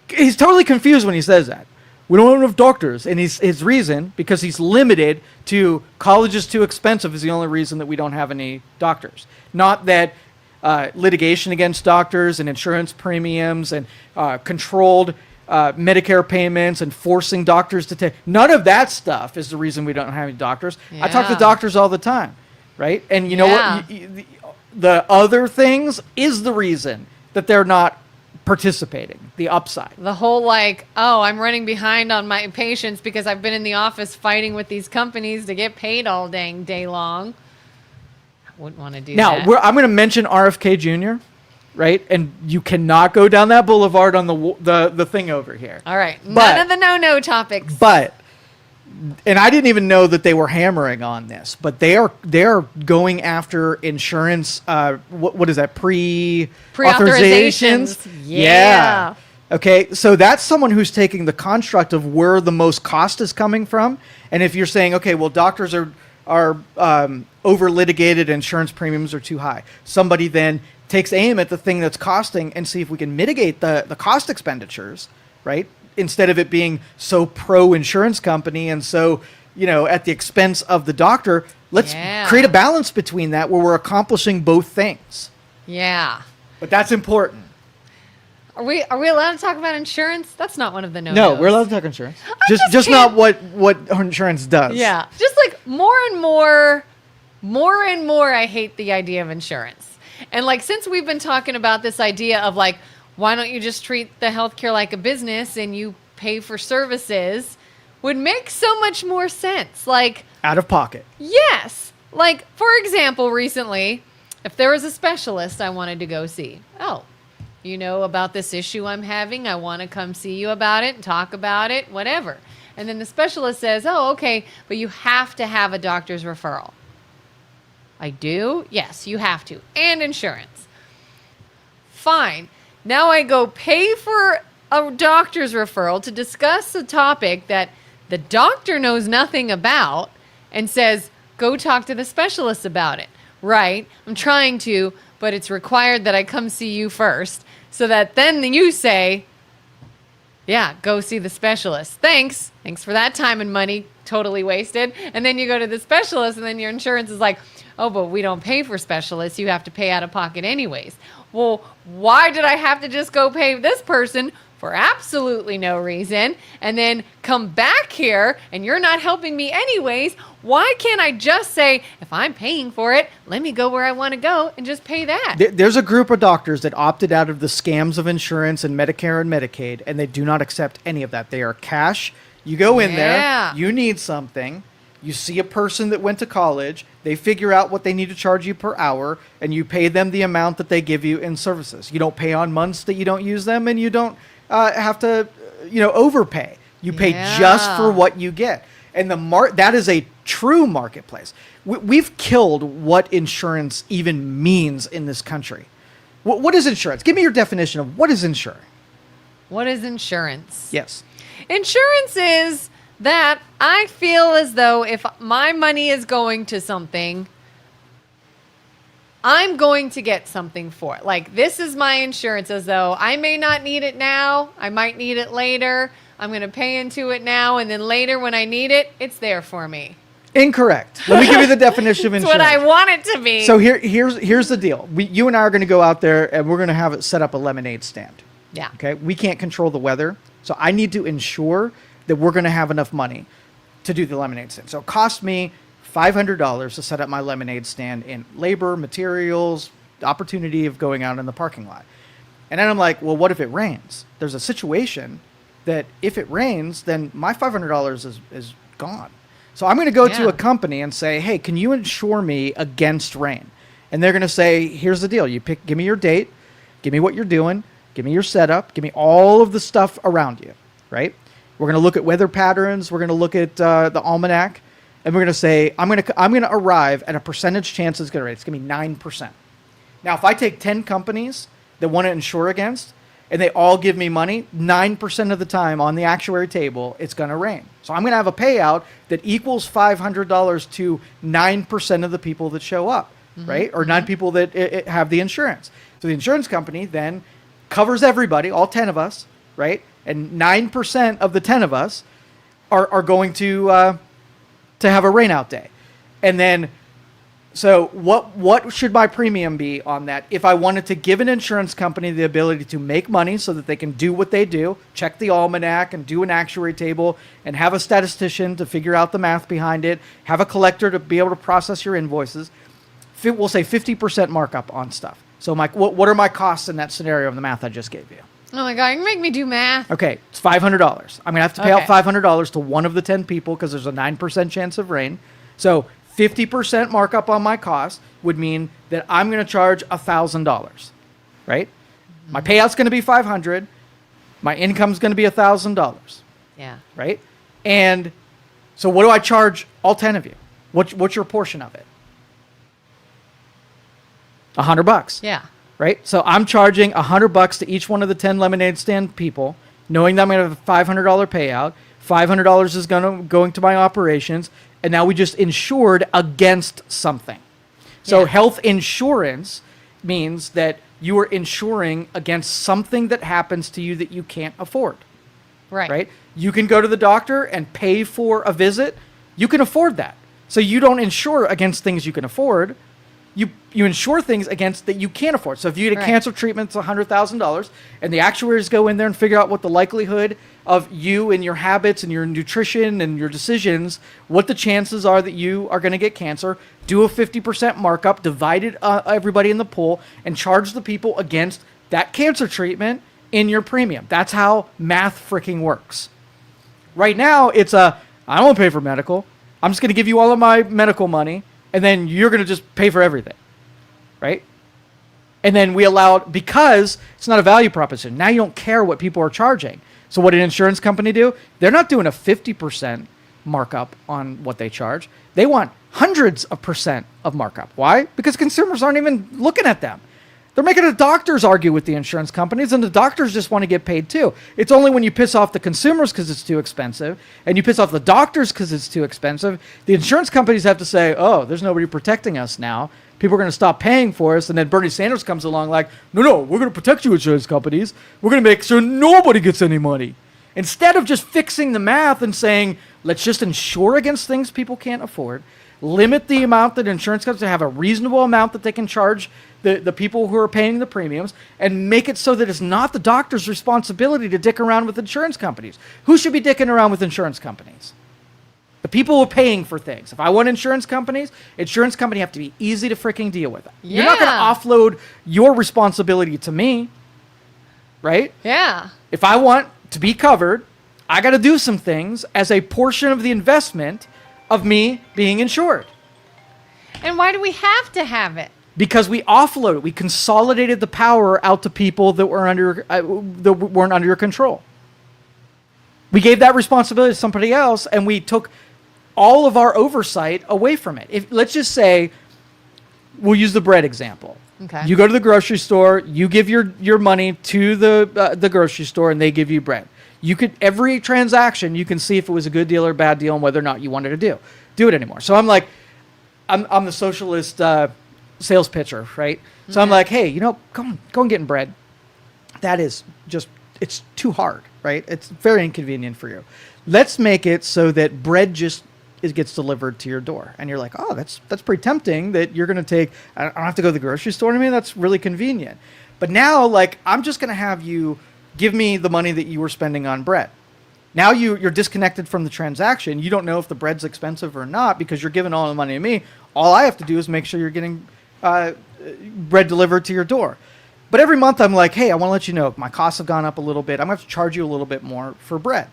[SPEAKER 1] He's totally confused when he says that. We don't have enough doctors. And his reason, because he's limited to college is too expensive, is the only reason that we don't have any doctors. Not that litigation against doctors and insurance premiums and controlled Medicare payments and forcing doctors to take. None of that stuff is the reason we don't have any doctors. I talk to
[SPEAKER 2] Yeah.
[SPEAKER 1] doctors all the time, right? And you know
[SPEAKER 2] Yeah.
[SPEAKER 1] what? The other things is the reason that they're not participating, the upside.
[SPEAKER 2] The whole like, oh, I'm running behind on my patients because I've been in the office fighting with these companies to get paid all dang day long. I wouldn't want to do
[SPEAKER 1] Now,
[SPEAKER 2] that.
[SPEAKER 1] I'm going to mention RFK Jr., right? And you cannot go down that boulevard on the thing over here.
[SPEAKER 2] All right.
[SPEAKER 1] But-
[SPEAKER 2] None of the no topics.
[SPEAKER 1] But, and I didn't even know that they were hammering on this, but they are going after insurance. What is that? Pre-authorizations?
[SPEAKER 2] Yeah.
[SPEAKER 1] Okay, so that's someone who's taking the construct of where the most cost is coming from. And if you're saying, okay, well, doctors are over litigated, insurance premiums are too high. Somebody then takes aim at the thing that's costing and see if we can mitigate the cost expenditures, right? Instead of it being so pro insurance company and so, at the expense of the doctor, let's create a balance between that where we're accomplishing both things.
[SPEAKER 2] Yeah.
[SPEAKER 1] But that's important.
[SPEAKER 2] Are we allowed to talk about insurance? That's not one of the no.
[SPEAKER 1] No, we're allowed to talk insurance.
[SPEAKER 2] just
[SPEAKER 1] Just
[SPEAKER 2] can't-
[SPEAKER 1] not what insurance does.
[SPEAKER 2] Yeah. Just like more and more I hate the idea of insurance. And like since we've been talking about this idea of like, why don't you just treat the healthcare like a business and you pay for services, would make so much more sense. Like
[SPEAKER 1] Out of pocket.
[SPEAKER 2] yes. Like for example, recently, if there was a specialist I wanted to go see. Oh, you know about this issue I'm having. I want to come see you about it and talk about it, whatever. And then the specialist says, oh, okay, but you have to have a doctor's referral. I do? Yes, you have to. And insurance. Fine. Now I go pay for a doctor's referral to discuss a topic that the doctor knows nothing about and says, go talk to the specialist about it. Right? I'm trying to, but it's required that I come see you first so that then you say, yeah, go see the specialist. Thanks. Thanks for that time and money. Totally wasted. And then you go to the specialist and then your insurance is like, oh, but we don't pay for specialists. You have to pay out of pocket anyways. Well, why did I have to just go pay this person for absolutely no reason and then come back here and you're not helping me anyways? Why can't I just say, if I'm paying for it, let me go where I want to go and just pay that?
[SPEAKER 1] There's a group of doctors that opted out of the scams of insurance and Medicare and Medicaid, and they do not accept any of that. They are cash. You go in
[SPEAKER 2] Yeah.
[SPEAKER 1] there, you need something, you see a person that went to college, they figure out what they need to charge you per hour, and you pay them the amount that they give you in services. You don't pay on months that you don't use them, and you don't have to, overpay. You pay just for what you get. And that is a true marketplace. We've killed what insurance even means in this country. What is insurance? Give me your definition of what is insurance.
[SPEAKER 2] What is insurance?
[SPEAKER 1] Yes.
[SPEAKER 2] Insurance is that I feel as though if my money is going to something, I'm going to get something for it. Like, this is my insurance, as though I may not need it now. I might need it later. I'm going to pay into it now. And then later when I need it, it's there for me.
[SPEAKER 1] Incorrect. Let me give you the definition of
[SPEAKER 2] It's
[SPEAKER 1] insurance.
[SPEAKER 2] what I want it to be.
[SPEAKER 1] So here's the deal. You and I are going to go out there and we're going to have it set up a lemonade stand.
[SPEAKER 2] yeah.
[SPEAKER 1] Okay. We can't control the weather. So I need to ensure that we're going to have enough money to do the lemonade stand. So it cost me $500 to set up my lemonade stand in labor, materials, opportunity of going out in the parking lot. And then I'm like, well, what if it rains? There's a situation that if it rains, then my $500 is gone. So I'm going to go to a company and say, hey, can you insure me against rain? And they're going to say, here's the deal. Give me your date, give me what you're doing, give me your setup, give me all of the stuff around you, right? We're going to look at weather patterns. We're going to look at the almanac, and we're going to say, I'm going to arrive at a percentage chance it's going to rain. It's going to be 9%. Now, if I take 10 companies that want to insure against, and they all give me money, 9% of the time on the actuary table, it's going to rain. So I'm going to have a payout that equals $500 to 9% of the people that show up. right? Or 9 people that have the insurance. So the insurance company then covers everybody, all 10 of us, right? And 9% of the 10 of us are going to have a rainout day. And then, so what should my premium be on that? If I wanted to give an insurance company the ability to make money so that they can do what they do, check the almanac and do an actuary table and have a statistician to figure out the math behind it, have a collector to be able to process your invoices, we'll say 50% markup on stuff. So what are my costs in that scenario of the math I just gave you?
[SPEAKER 2] Oh my God, you make me do math.
[SPEAKER 1] Okay, it's $500. I'm going to have to pay out $500 to one of the 10 people because there's a 9% chance of rain. So 50% markup on my cost would mean that I'm going to charge $1,000, right? My payout's going to be $500. My income's going to be $1,000,
[SPEAKER 2] Yeah.
[SPEAKER 1] right? And so what do I charge all 10 of you? What's your portion of it? $100.
[SPEAKER 2] Yeah.
[SPEAKER 1] Right? So I'm charging $100 to each one of the 10 lemonade stand people, knowing that I'm going to have a $500 payout. $500 is going to my operations, and now we just insured against something. So health insurance means that you are insuring against something that happens to you that you can't afford. Right? You can go to the doctor and pay for a visit. You can afford that. So you don't insure against things you can afford. You insure things against that you can't afford. So if you get a cancer treatment, it's $100,000, and the actuaries go in there and figure out what the likelihood of you and your habits and your nutrition and your decisions, what the chances are that you are going to get cancer, do a 50% markup, divide everybody in the pool, and charge the people against that cancer treatment in your premium. That's how math freaking works. Right now, I don't want to pay for medical. I'm just going to give you all of my medical money, and then you're going to just pay for everything, right? And then we allowed, because it's not a value proposition, now you don't care what people are charging. So what did an insurance company do? They're not doing a 50% markup on what they charge. They want hundreds of percent of markup. Why? Because consumers aren't even looking at them. They're making the doctors argue with the insurance companies, and the doctors just want to get paid too. It's only when you piss off the consumers because it's too expensive, and you piss off the doctors because it's too expensive, the insurance companies have to say, oh, there's nobody protecting us now. People are going to stop paying for us, and then Bernie Sanders comes along like, no, we're going to protect you, insurance companies. We're going to make sure nobody gets any money. Instead of just fixing the math and saying, let's just insure against things people can't afford, limit the amount that insurance companies have a reasonable amount that they can charge the people who are paying the premiums, and make it so that it's not the doctor's responsibility to dick around with insurance companies. Who should be dicking around with insurance companies? The people who are paying for things. If I want insurance company have to be easy to freaking deal with. You're not going to offload your responsibility to me, right?
[SPEAKER 2] Yeah.
[SPEAKER 1] If I want to be covered, I got to do some things as a portion of the investment of me being insured.
[SPEAKER 2] And why do we have to have it?
[SPEAKER 1] Because we offloaded, we consolidated the power out to people that weren't under your control. We gave that responsibility to somebody else, and we took all of our oversight away from it. Let's just say, we'll use the bread example.
[SPEAKER 2] Okay.
[SPEAKER 1] You go to the grocery store, you give your money to the grocery store, and they give you bread. Every transaction, you can see if it was a good deal or a bad deal and whether or not you wanted to do it anymore. So I'm like, I'm the socialist sales pitcher, right? So I'm like, hey, go and get in bread. That is just, it's too hard, right? It's very inconvenient for you. Let's make it so that bread just gets delivered to your door. And you're like, oh, that's pretty tempting that you're going to take, I don't have to go to the grocery store to me. That's really convenient. But now, like, I'm just going to have you give me the money that you were spending on bread. Now you're disconnected from the transaction. You don't know if the bread's expensive or not because you're giving all the money to me. All I have to do is make sure you're getting bread delivered to your door. But every month I'm like, hey, I want to let you know my costs have gone up a little bit. I'm going to have to charge you a little bit more for bread.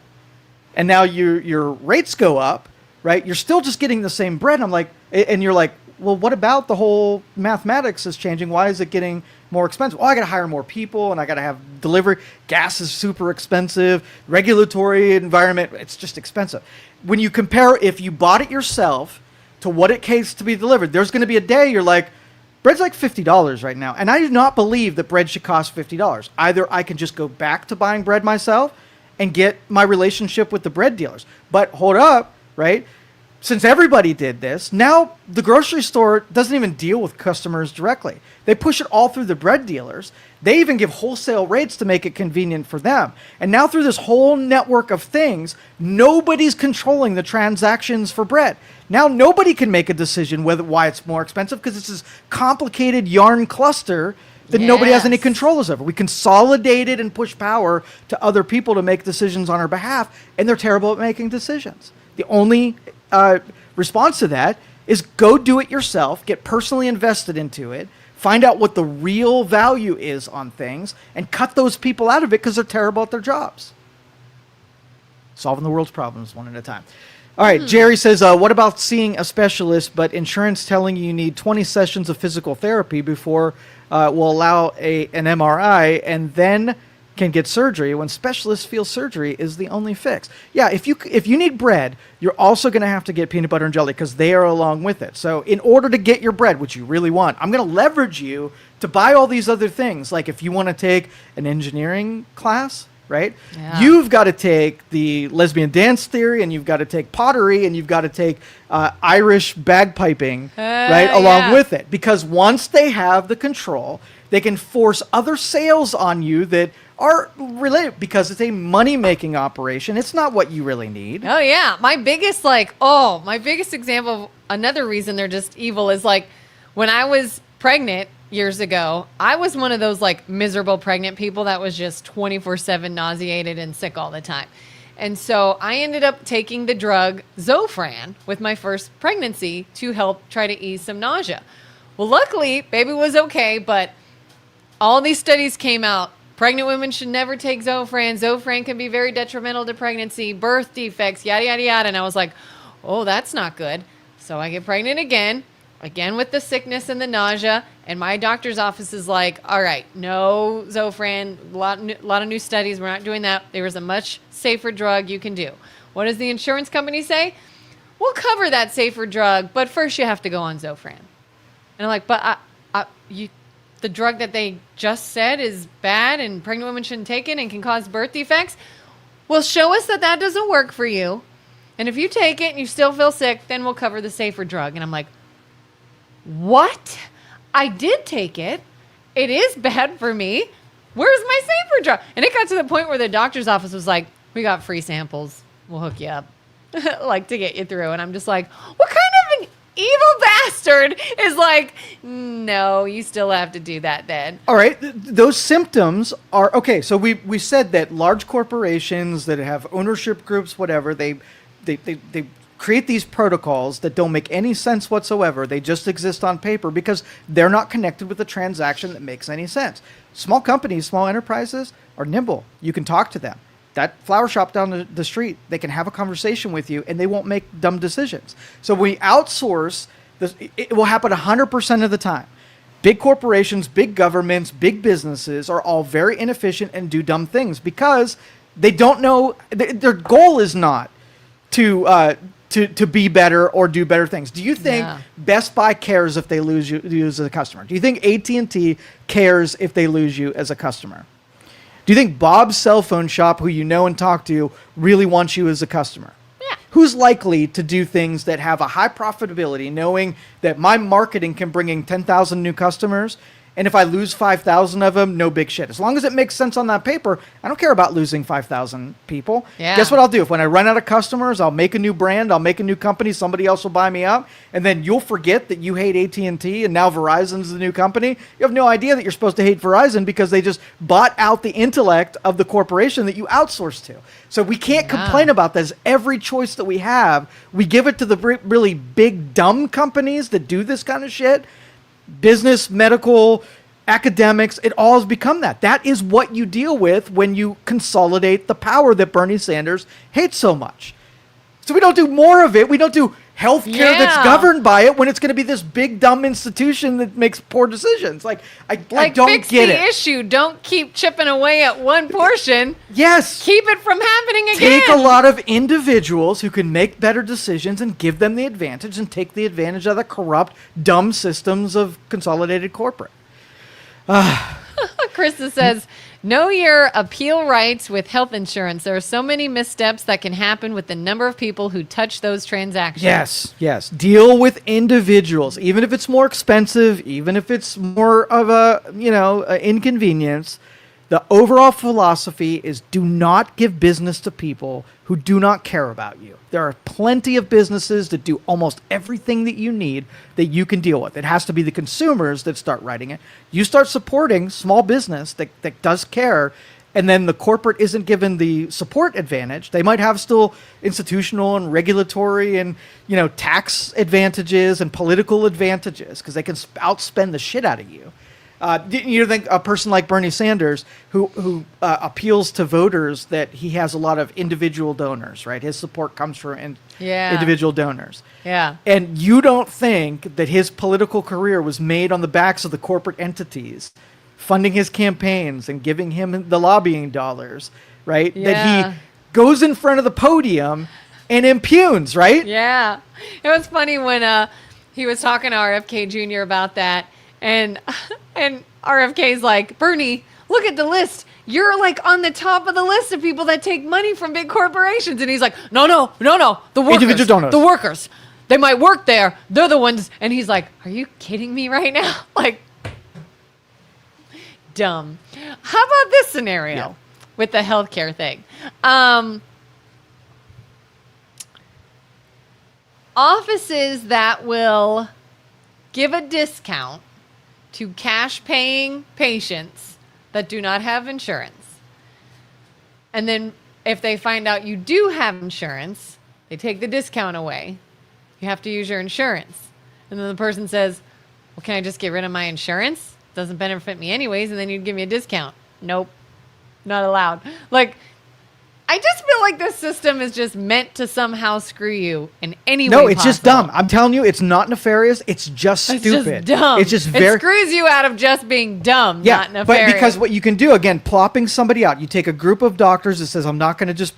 [SPEAKER 1] And now your rates go up, right? You're still just getting the same bread. I'm like, and you're like, well, what about the whole mathematics is changing? Why is it getting more expensive? Oh, I got to hire more people, and I got to have delivery. Gas is super expensive. Regulatory environment, it's just expensive. When you compare, if you bought it yourself to what it takes to be delivered, there's going to be a day you're like, bread's like $50 right now. And I do not believe that bread should cost $50. Either I can just go back to buying bread myself and get my relationship with the bread dealers. But hold up, right? since everybody did this, now the grocery store doesn't even deal with customers directly. They push it all through the bread dealers. They even give wholesale rates to make it convenient for them. And now through this whole network of things, nobody's controlling the transactions for bread. Now nobody can make a decision why it's more expensive, because it's this complicated yarn cluster that nobody has any controls over. We consolidate it and push power to other people to make decisions on our behalf, and they're terrible at making decisions. The only response to that is go do it yourself, get personally invested into it, find out what the real value is on things, and cut those people out of it because they're terrible at their jobs. Solving the world's problems one at a time. All right, Jerry says, what about seeing a specialist, but insurance telling you need 20 sessions of physical therapy before will allow an MRI, and then can get surgery when specialists feel surgery is the only fix? Yeah, if you need bread, you're also going to have to get peanut butter and jelly because they are along with it. So in order to get your bread, which you really want, I'm going to leverage you to buy all these other things. Like if you want to take an engineering class, right? Yeah. You've got to take the lesbian dance theory, and you've got to take pottery, and you've got to take Irish bagpiping, right, along with it. Because once they have the control, they can force other sales on you that are related, because it's a money-making operation. It's not what you really need.
[SPEAKER 2] Oh, yeah. My biggest example of another reason they're just evil is like when I was pregnant years ago, I was one of those like miserable pregnant people that was just 24/7 nauseated and sick all the time. And so I ended up taking the drug Zofran with my first pregnancy to help try to ease some nausea. Well, luckily, baby was okay, but all these studies came out. Pregnant women should never take Zofran. Zofran can be very detrimental to pregnancy, birth defects, yada, yada, yada. And I was like, oh, that's not good. So I get pregnant again with the sickness and the nausea. And my doctor's office is like, all right, no Zofran, a lot of new studies. We're not doing that. There is a much safer drug you can do. What does the insurance company say? We'll cover that safer drug, but first you have to go on Zofran. And I'm like, but the drug that they just said is bad and pregnant women shouldn't take it and can cause birth defects. Well, show us that doesn't work for you. And if you take it and you still feel sick, then we'll cover the safer drug. And I'm like, what? I did take it. It is bad for me. Where's my safer drug? And it got to the point where the doctor's office was like, we got free samples. We'll hook you up like to get you through. And I'm just like, what kind of an evil bastard is like, no, you still have to do that then.
[SPEAKER 1] All right. Those symptoms are okay. So we said that large corporations that have ownership groups, whatever, they create these protocols that don't make any sense whatsoever. They just exist on paper because they're not connected with a transaction that makes any sense. Small companies, small enterprises are nimble. You can talk to them. That flower shop down the street, they can have a conversation with you and they won't make dumb decisions. So when we outsource, it will happen 100% of the time. Big corporations, big governments, big businesses are all very inefficient and do dumb things because they don't know, their goal is not to be better or do better things. Do you think Best Buy cares if they lose you as a customer? Do you think AT&T cares if they lose you as a customer? Do you think Bob's cell phone shop, who you know and talk to, really wants you as a customer?
[SPEAKER 2] Yeah.
[SPEAKER 1] Who's likely to do things that have a high profitability, knowing that my marketing can bring in 10,000 new customers, and if I lose 5,000 of them, no big shit. As long as it makes sense on that paper, I don't care about losing 5,000 people.
[SPEAKER 2] Yeah.
[SPEAKER 1] Guess what I'll do? If when I run out of customers, I'll make a new brand, I'll make a new company, somebody else will buy me out, and then you'll forget that you hate AT&T, and now Verizon's the new company. You have no idea that you're supposed to hate Verizon because they just bought out the intellect of the corporation that you outsource to. So we can't complain about this. Every choice that we have, we give it to the really big, dumb companies that do this kind of shit. Business, medical, academics, it all has become that. That is what you deal with when you consolidate the power that Bernie Sanders hates so much. So we don't do more of it. We don't do healthcare that's governed by it when it's going to be this big dumb institution that makes poor decisions. I don't
[SPEAKER 2] fix
[SPEAKER 1] get
[SPEAKER 2] the issue. Don't keep chipping away at one portion.
[SPEAKER 1] Yes.
[SPEAKER 2] Keep it from happening again.
[SPEAKER 1] Take a lot of individuals who can make better decisions and give them the advantage, and take the advantage of the corrupt, dumb systems of consolidated corporate.
[SPEAKER 2] Krista says, know your appeal rights with health insurance. There are so many missteps that can happen with the number of people who touch those transactions.
[SPEAKER 1] Yes. Deal with individuals, even if it's more expensive, even if it's more of a inconvenience. The overall philosophy is do not give business to people who do not care about you. There are plenty of businesses that do almost everything that you need that you can deal with. It has to be the consumers that start writing it. You start supporting small business that does care, and then the corporate isn't given the support advantage. They might have still institutional and regulatory and tax advantages and political advantages because they can outspend the shit out of you. You think a person like Bernie Sanders, who appeals to voters that he has a lot of individual donors, right? His support comes from individual donors.
[SPEAKER 2] Yeah.
[SPEAKER 1] And you don't think that his political career was made on the backs of the corporate entities funding his campaigns and giving him the lobbying dollars, right?
[SPEAKER 2] Yeah.
[SPEAKER 1] That he goes in front of the podium and impugns, right?
[SPEAKER 2] Yeah. It was funny when he was talking to RFK Jr. about that. And RFK's like, Bernie, look at the list. You're like on the top of the list of people that take money from big corporations. And he's like, no. The workers.
[SPEAKER 1] Individual donors.
[SPEAKER 2] The workers. They might work there. They're the ones. And he's like, are you kidding me right now? Like, dumb. How about this scenario with the healthcare thing? Offices that will give a discount to cash-paying patients that do not have insurance. And then if they find out you do have insurance, they take the discount away. You have to use your insurance. And then the person says, well, can I just get rid of my insurance? Doesn't benefit me anyways, and then you'd give me a discount. Nope, not allowed. Like, I just feel like this system is just meant to somehow screw you in any way
[SPEAKER 1] No, it's
[SPEAKER 2] possible.
[SPEAKER 1] just dumb. I'm telling you, it's not nefarious. It's just stupid.
[SPEAKER 2] It's just dumb.
[SPEAKER 1] It's just very...
[SPEAKER 2] It screws you out of just being dumb, not nefarious.
[SPEAKER 1] But because what you can do, again, plopping somebody out, you take a group of doctors that says, I'm not going to just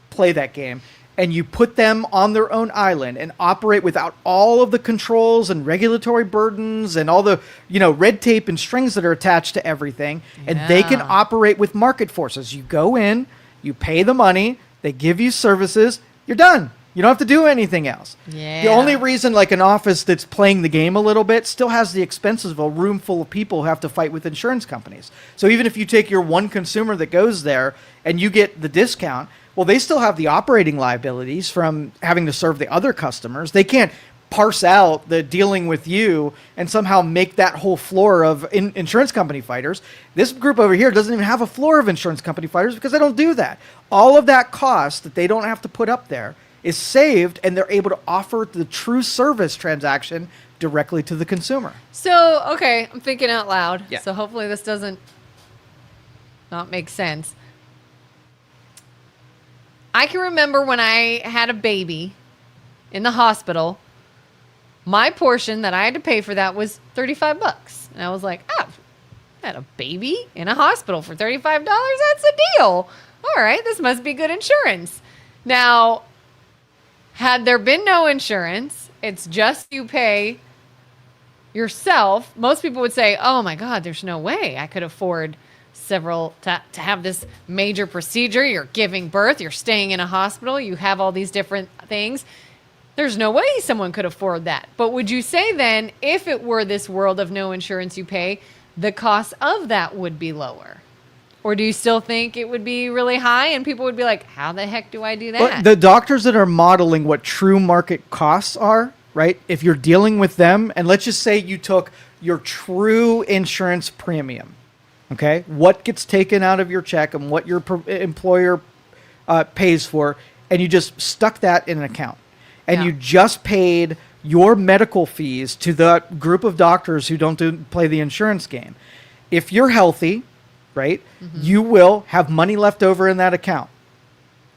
[SPEAKER 1] play that game, and you put them on their own island and operate without all of the controls and regulatory burdens and all the, red tape and strings that are attached to everything, and they can operate with market forces. You go in, you pay the money, they give you services, you're done. You don't have to do anything else.
[SPEAKER 2] Yeah.
[SPEAKER 1] The only reason like an office that's playing the game a little bit still has the expenses of a room full of people who have to fight with insurance companies. So even if you take your one consumer that goes there and you get the discount, well, they still have the operating liabilities from having to serve the other customers. They can't parse out the dealing with you and somehow make that whole floor of insurance company fighters. This group over here doesn't even have a floor of insurance company fighters because they don't do that. All of that cost that they don't have to put up there is saved, and they're able to offer the true service transaction directly to the consumer.
[SPEAKER 2] So, okay, I'm thinking out loud.
[SPEAKER 1] Yeah.
[SPEAKER 2] So hopefully this doesn't not make sense. I can remember when I had a baby in the hospital, my portion that I had to pay for that was $35. And I was like, I had a baby in a hospital for $35? That's a deal. All right, this must be good insurance. Now, had there been no insurance, it's just you pay yourself. Most people would say, oh my God, there's no way I could afford to have this major procedure. You're giving birth, you're staying in a hospital, you have all these different things. There's no way someone could afford that. But would you say then, if it were this world of no insurance you pay, the cost of that would be lower? Or do you still think it would be really high and people would be like, how the heck do I do that?
[SPEAKER 1] Well, the doctors that are modeling what true market costs are, right? If you're dealing with them, and let's just say you took your true insurance premium, okay? What gets taken out of your check and what your employer pays for, and you just stuck that in an account. And you just paid your medical fees to the group of doctors who don't play the insurance game. If you're healthy, right, you will have money left over in that account,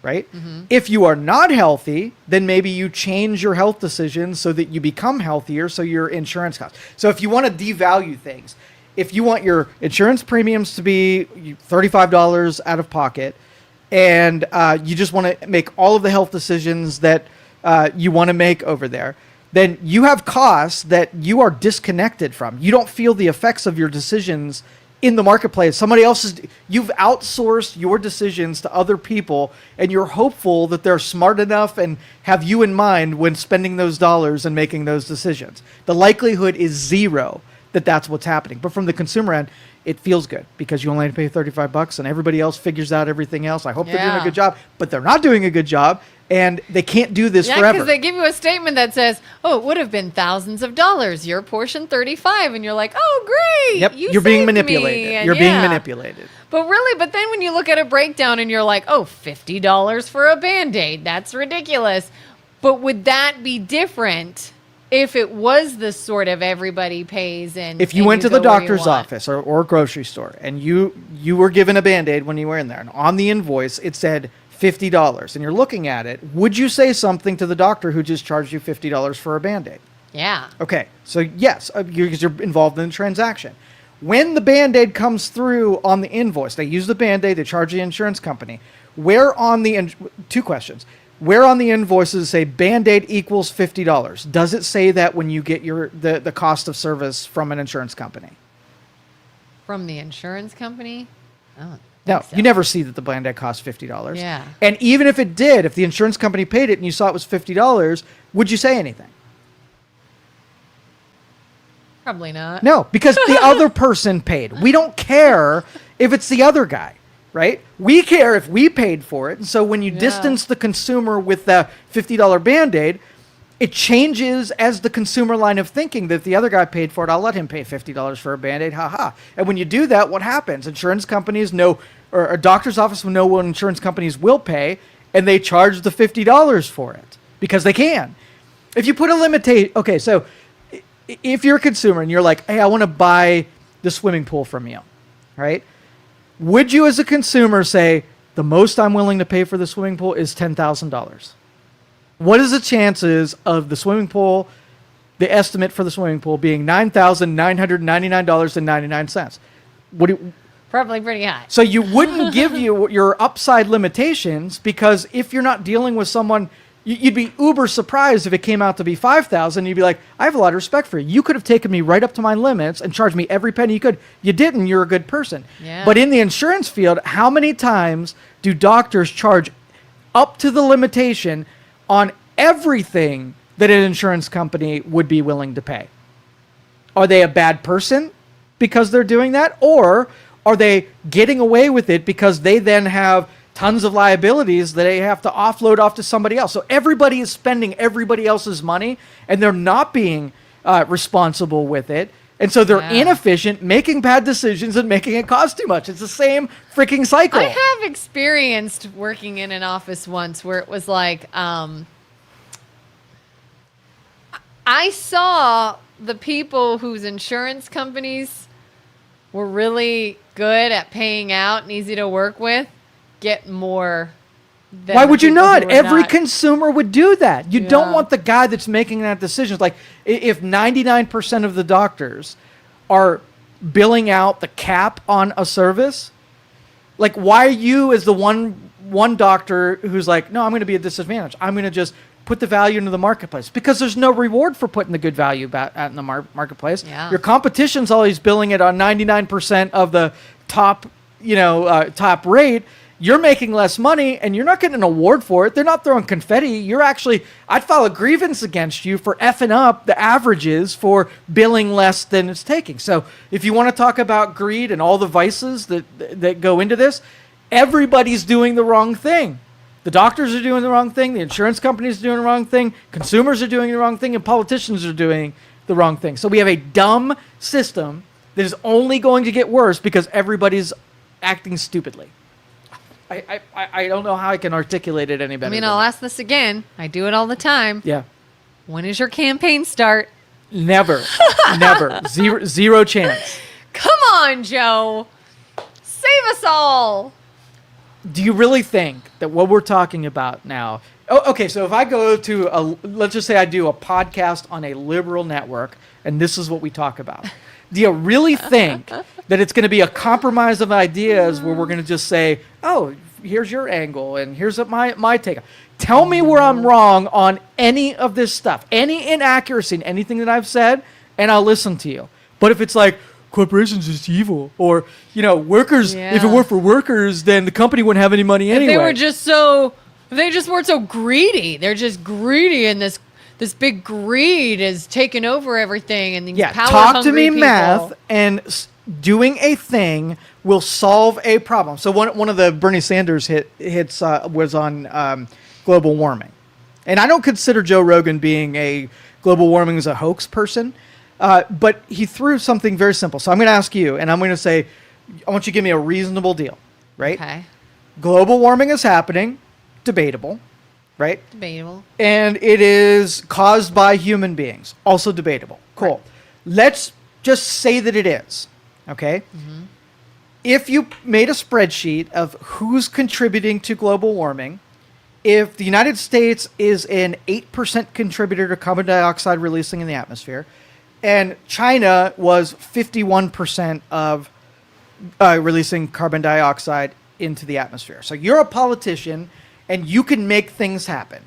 [SPEAKER 1] right? If you are not healthy, then maybe you change your health decisions so that you become healthier, so your insurance costs. So if you want to devalue things, if you want your insurance premiums to be $35 out of pocket, and you just want to make all of the health decisions that you want to make over there, then you have costs that you are disconnected from. You don't feel the effects of your decisions in the marketplace. Somebody else is, you've outsourced your decisions to other people, and you're hopeful that they're smart enough and have you in mind when spending those dollars and making those decisions. The likelihood is zero that that's what's happening. But from the consumer end, it feels good because you only have to pay $35 and everybody else figures out everything else. I hope they're doing a good job, but they're not doing a good job, and they can't do this forever.
[SPEAKER 2] Because they give you a statement that says, "Oh, it would have been thousands of dollars. Your portion 35," and you're like, "Oh, great!
[SPEAKER 1] Yep, you're being manipulated. You're being manipulated.
[SPEAKER 2] But then when you look at a breakdown and you're like, "Oh, $50 for a Band-Aid. That's ridiculous." But would that be different if it was the sort of everybody pays and
[SPEAKER 1] if you went to the doctor's office or grocery store and you were given a Band-Aid when you were in there, and on the invoice it said $50, and you're looking at it, would you say something to the doctor who just charged you $50 for a Band-Aid?
[SPEAKER 2] Yeah.
[SPEAKER 1] Okay, so yes, because you're involved in the transaction. When the Band-Aid comes through on the invoice, they use the Band-Aid, they charge the insurance company. Two questions. Where on the invoices say Band-Aid equals $50? Does it say that when you get the cost of service from an insurance company?
[SPEAKER 2] From the insurance company? Oh.
[SPEAKER 1] No, you never see that the Band-Aid costs $50.
[SPEAKER 2] Yeah.
[SPEAKER 1] And even if it did, if the insurance company paid it and you saw it was $50, would you say anything?
[SPEAKER 2] Probably not.
[SPEAKER 1] No, because the other person paid. We don't care if it's the other guy, right? We care if we paid for it. And so when you distance the consumer with the $50 Band-Aid, it changes as the consumer line of thinking that if the other guy paid for it, I'll let him pay $50 for a Band-Aid, haha. And when you do that, what happens? Insurance companies know, or a doctor's office will know what insurance companies will pay, and they charge the $50 for it because they can. If you put a limitation, okay, so if you're a consumer and you're like, hey, I want to buy the swimming pool from you, right? Would you as a consumer say, the most I'm willing to pay for the swimming pool is $10,000? What is the chances of the swimming pool, the estimate for the swimming pool being $9,999.99?
[SPEAKER 2] Probably pretty high.
[SPEAKER 1] So you wouldn't give you your upside limitations, because if you're not dealing with someone, you'd be uber surprised if it came out to be $5,000. You'd be like, I have a lot of respect for you. You could have taken me right up to my limits and charged me every penny you could. You didn't. You're a good person.
[SPEAKER 2] Yeah.
[SPEAKER 1] But in the insurance field, how many times do doctors charge up to the limitation on everything that an insurance company would be willing to pay? Are they a bad person because they're doing that? Or are they getting away with it because they then have tons of liabilities that they have to offload off to somebody else? So everybody is spending everybody else's money, and they're not being responsible with it. And so they're inefficient, making bad decisions and making it cost too much. It's the same freaking cycle.
[SPEAKER 2] I have experienced working in an office once where it was like, I saw the people whose insurance companies were really good at paying out and easy to work with get more.
[SPEAKER 1] Why would you not? Every consumer would do that. You don't want the guy that's making that decision. Like, if 99% of the doctors are billing out the cap on a service, like, why are you as the one doctor who's like, no, I'm going to be at a disadvantage. I'm going to just put the value into the marketplace, because there's no reward for putting the good value out in the marketplace.
[SPEAKER 2] Yeah.
[SPEAKER 1] Your competition's always billing it on 99% of the top rate. You're making less money, and you're not getting an award for it. They're not throwing confetti. I'd file a grievance against you for effing up the averages for billing less than it's taking. So if you want to talk about greed and all the vices that go into this, everybody's doing the wrong thing. The doctors are doing the wrong thing. The insurance companies are doing the wrong thing. Consumers are doing the wrong thing, and politicians are doing the wrong thing. So we have a dumb system that is only going to get worse because everybody's acting stupidly. I don't know how I can articulate it any better.
[SPEAKER 2] I mean, I'll ask this again. I do it all the time.
[SPEAKER 1] Yeah.
[SPEAKER 2] When does your campaign start?
[SPEAKER 1] Never. Never. Zero chance.
[SPEAKER 2] Come on, Joe. Save us all.
[SPEAKER 1] Do you really think that what we're talking about now... Oh, okay, so if I go to let's just say I do a podcast on a liberal network, and this is what we talk about. Do you really think that it's going to be a compromise of ideas where we're going to just say, oh, here's your angle and here's my take? Tell me where I'm wrong on any of this stuff, any inaccuracy in anything that I've said, and I'll listen to you. But if it's like, corporations is evil, or workers.
[SPEAKER 2] Yeah.
[SPEAKER 1] If it weren't for workers, then the company wouldn't have any money anyway.
[SPEAKER 2] They just weren't so greedy. They're just greedy, and this big greed is taking over everything. And these power
[SPEAKER 1] talk to me
[SPEAKER 2] people.
[SPEAKER 1] math, and doing a thing will solve a problem. So one of the Bernie Sanders hits was on global warming, and I don't consider Joe Rogan being a global warming as a hoax person, but he threw something very simple. So I'm going to ask you, and I'm going to say, I want you to give me a reasonable deal, right?
[SPEAKER 2] Okay.
[SPEAKER 1] Global warming is happening, debatable, right?
[SPEAKER 2] Debatable.
[SPEAKER 1] And it is caused by human beings, also debatable. Cool.
[SPEAKER 2] Right.
[SPEAKER 1] Let's just say that it is, okay?
[SPEAKER 2] Mm-hmm.
[SPEAKER 1] If you made a spreadsheet of who's contributing to global warming, if the United States is an 8% contributor to carbon dioxide releasing in the atmosphere, and China was 51% of releasing carbon dioxide into the atmosphere. So you're a politician, and you can make things happen.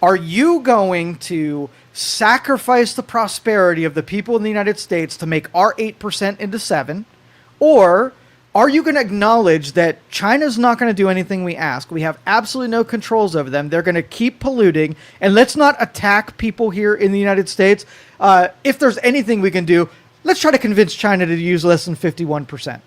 [SPEAKER 1] Are you going to sacrifice the prosperity of the people in the United States to make our 8% into 7%? Or are you going to acknowledge that China's not going to do anything we ask? We have absolutely no controls over them. They're going to keep polluting. And let's not attack people here in the United States. If there's anything we can do, let's try to convince China to use less than 51%.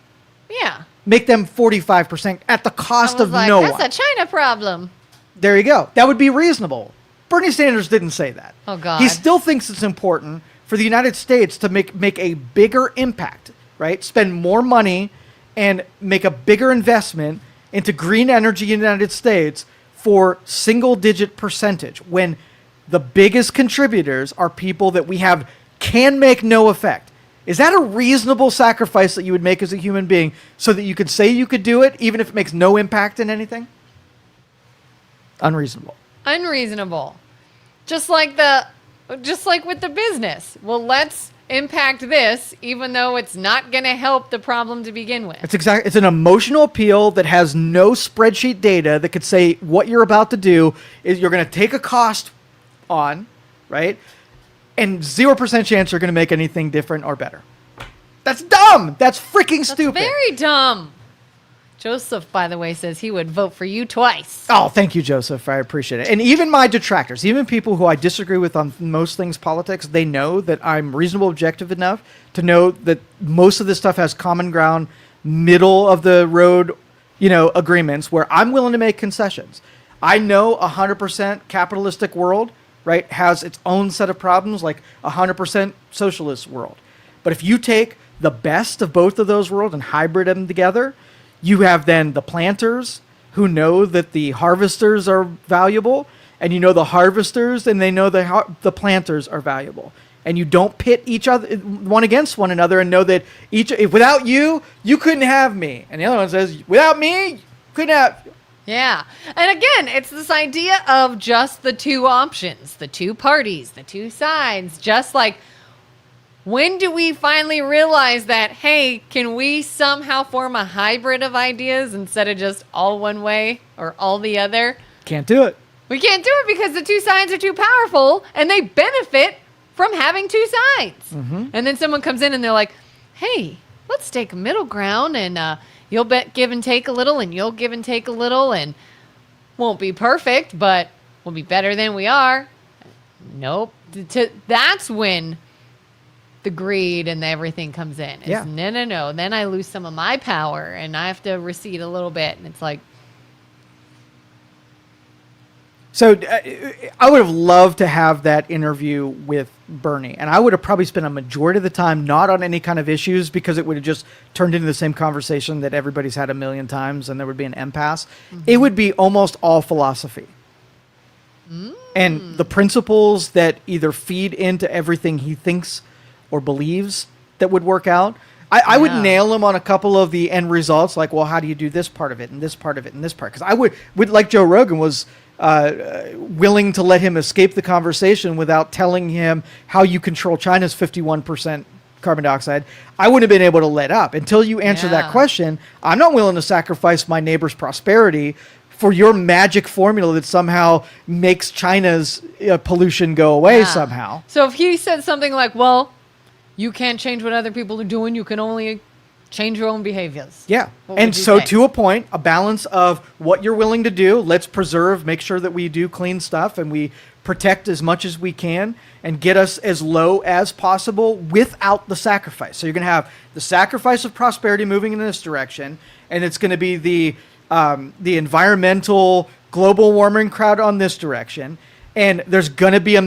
[SPEAKER 2] Yeah.
[SPEAKER 1] Make them 45% at the cost of no one.
[SPEAKER 2] That's a China problem.
[SPEAKER 1] There you go. That would be reasonable. Bernie Sanders didn't say that.
[SPEAKER 2] Oh, God.
[SPEAKER 1] He still thinks it's important for the United States to make a bigger impact, right? Spend more money and make a bigger investment into green energy in the United States for single-digit percentage, when the biggest contributors are people that we have can make no effect. Is that a reasonable sacrifice that you would make as a human being so that you could say you could do it even if it makes no impact in anything? Unreasonable.
[SPEAKER 2] Unreasonable. Just like with the business. Well, let's impact this, even though it's not going to help the problem to begin with.
[SPEAKER 1] It's an emotional appeal that has no spreadsheet data that could say what you're about to do is you're going to take a cost on, right? And 0% chance you're going to make anything different or better. That's dumb. That's freaking stupid.
[SPEAKER 2] Very dumb. Joseph, by the way, says he would vote for you twice.
[SPEAKER 1] Oh, thank you, Joseph. I appreciate it. And even my detractors, even people who I disagree with on most things politics, they know that I'm reasonable objective enough to know that most of this stuff has common ground, middle of the road, agreements where I'm willing to make concessions. I know 100% capitalistic world, right, has its own set of problems, like 100% socialist world. But if you take the best of both of those worlds and hybrid them together, you have then the planters who know that the harvesters are valuable, and the harvesters and they know the planters are valuable. And you don't pit each other one against one another and know that without you couldn't have me. And the other one says, without me, you couldn't have.
[SPEAKER 2] Yeah. And again, it's this idea of just the two options, the two parties, the two sides, just like, when do we finally realize that, hey, can we somehow form a hybrid of ideas instead of just all one way or all the other?
[SPEAKER 1] Can't do it.
[SPEAKER 2] We can't do it because the two sides are too powerful and they benefit from having two sides. Mm-hmm. And then someone comes in and they're like, hey, let's take a middle ground and you'll give and take a little and you'll give and take a little and won't be perfect, but we'll be better than we are. Nope. That's when the greed and everything comes in. It's,
[SPEAKER 1] yeah.
[SPEAKER 2] No. Then I lose some of my power and I have to recede a little bit. And it's like.
[SPEAKER 1] So I would have loved to have that interview with Bernie. And I would have probably spent a majority of the time not on any kind of issues because it would have just turned into the same conversation that everybody's had a million times and there would be an impasse. Mm-hmm. It would be almost all philosophy. And the principles that either feed into everything he thinks or believes that would work out. I would nail him on a couple of the end results, like, well, how do you do this part of it and this part of it and this part? Because I would like Joe Rogan was willing to let him escape the conversation without telling him how you control China's 51% carbon dioxide. I wouldn't have been able to let up. Until you answer that question, I'm not willing to sacrifice my neighbor's prosperity for your magic formula that somehow makes China's pollution go away somehow.
[SPEAKER 2] So if he said something like, well, you can't change what other people are doing. You can only change your own behaviors.
[SPEAKER 1] Yeah.
[SPEAKER 2] What
[SPEAKER 1] And
[SPEAKER 2] would you
[SPEAKER 1] so
[SPEAKER 2] say?
[SPEAKER 1] to a point, a balance of what you're willing to do. Let's preserve, make sure that we do clean stuff and we protect as much as we can and get us as low as possible without the sacrifice. So you're going to have the sacrifice of prosperity moving in this direction, and it's going to be the environmental global warming crowd on this direction, and there's going to be a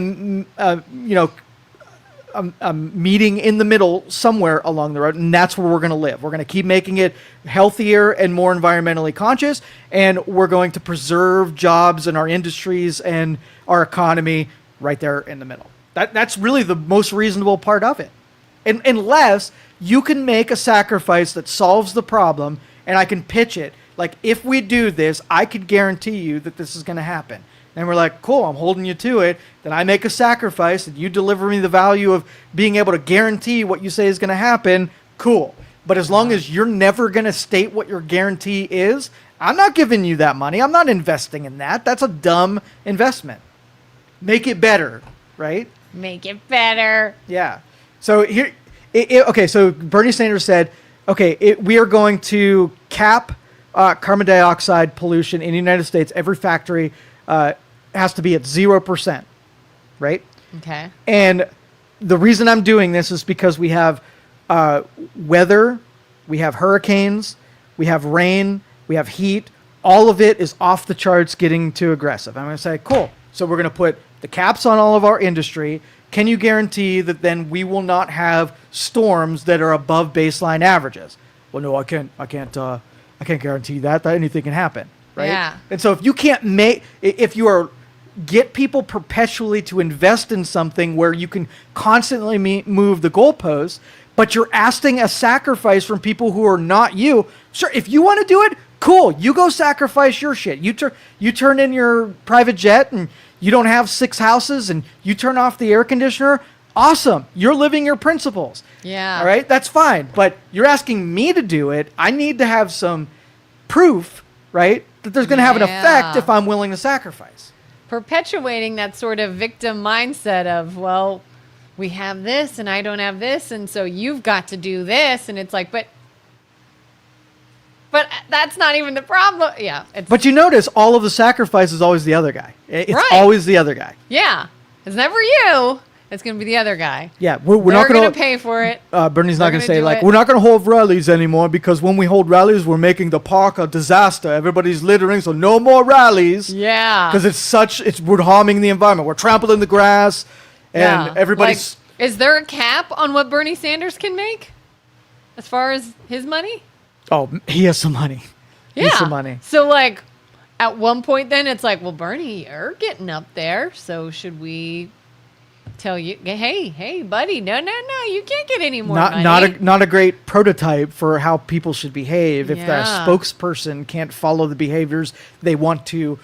[SPEAKER 1] meeting in the middle somewhere along the road, and that's where we're going to live. We're going to keep making it healthier and more environmentally conscious, and we're going to preserve jobs in our industries and our economy right there in the middle. That's really the most reasonable part of it. And unless you can make a sacrifice that solves the problem, and I can pitch it, like, if we do this, I could guarantee you that this is going to happen. And we're like, cool, I'm holding you to it. Then I make a sacrifice and you deliver me the value of being able to guarantee what you say is going to happen. Cool. But as long as you're never going to state what your guarantee is, I'm not giving you that money. I'm not investing in that. That's a dumb investment. Make it better, right?
[SPEAKER 2] Make it better.
[SPEAKER 1] Yeah. So here, okay, so Bernie Sanders said, okay, we are going to cap carbon dioxide pollution in the United States. Every factory has to be at 0%, right?
[SPEAKER 2] Okay.
[SPEAKER 1] And the reason I'm doing this is because we have weather, we have hurricanes, we have rain, we have heat. All of it is off the charts getting too aggressive. I'm going to say, cool. So we're going to put the caps on all of our industry. Can you guarantee that then we will not have storms that are above baseline averages? Well, no, I can't guarantee that anything can happen, right?
[SPEAKER 2] Yeah.
[SPEAKER 1] And so if you can't get people perpetually to invest in something where you can constantly move the goalposts, but you're asking a sacrifice from people who are not you. Sure, if you want to do it, cool. You go sacrifice your shit. You turn in your private jet and you don't have 6 houses and you turn off the air conditioner. Awesome. You're living your principles.
[SPEAKER 2] Yeah.
[SPEAKER 1] All right. That's fine. But you're asking me to do it. I need to have some proof, right, that there's going to have an effect if I'm willing to sacrifice.
[SPEAKER 2] Perpetuating that sort of victim mindset of, well, we have this and I don't have this, and so you've got to do this, and it's like, but that's not even the problem. Yeah.
[SPEAKER 1] But you notice all of the sacrifice is always the other guy. It's
[SPEAKER 2] Right.
[SPEAKER 1] always the other guy.
[SPEAKER 2] Yeah. It's never you. It's going to be the other guy.
[SPEAKER 1] Yeah, we're
[SPEAKER 2] They're
[SPEAKER 1] not
[SPEAKER 2] going to pay for it.
[SPEAKER 1] Bernie's not going to say,
[SPEAKER 2] do
[SPEAKER 1] like,
[SPEAKER 2] it.
[SPEAKER 1] we're not going to hold rallies anymore because when we hold rallies, we're making the park a disaster. Everybody's littering, so no more rallies.
[SPEAKER 2] Yeah.
[SPEAKER 1] Because we're harming the environment. We're trampling the grass, and everybody's...
[SPEAKER 2] Like, is there a cap on what Bernie Sanders can make as far as his money?
[SPEAKER 1] Oh, he has some money. He has some money.
[SPEAKER 2] So, like, at one point then, it's like, well, Bernie, you're getting up there, so should we tell you, hey, buddy, no, you can't get any more money.
[SPEAKER 1] Not a great prototype for how people should behave if the
[SPEAKER 2] Yeah.
[SPEAKER 1] spokesperson can't follow the behaviors they want to,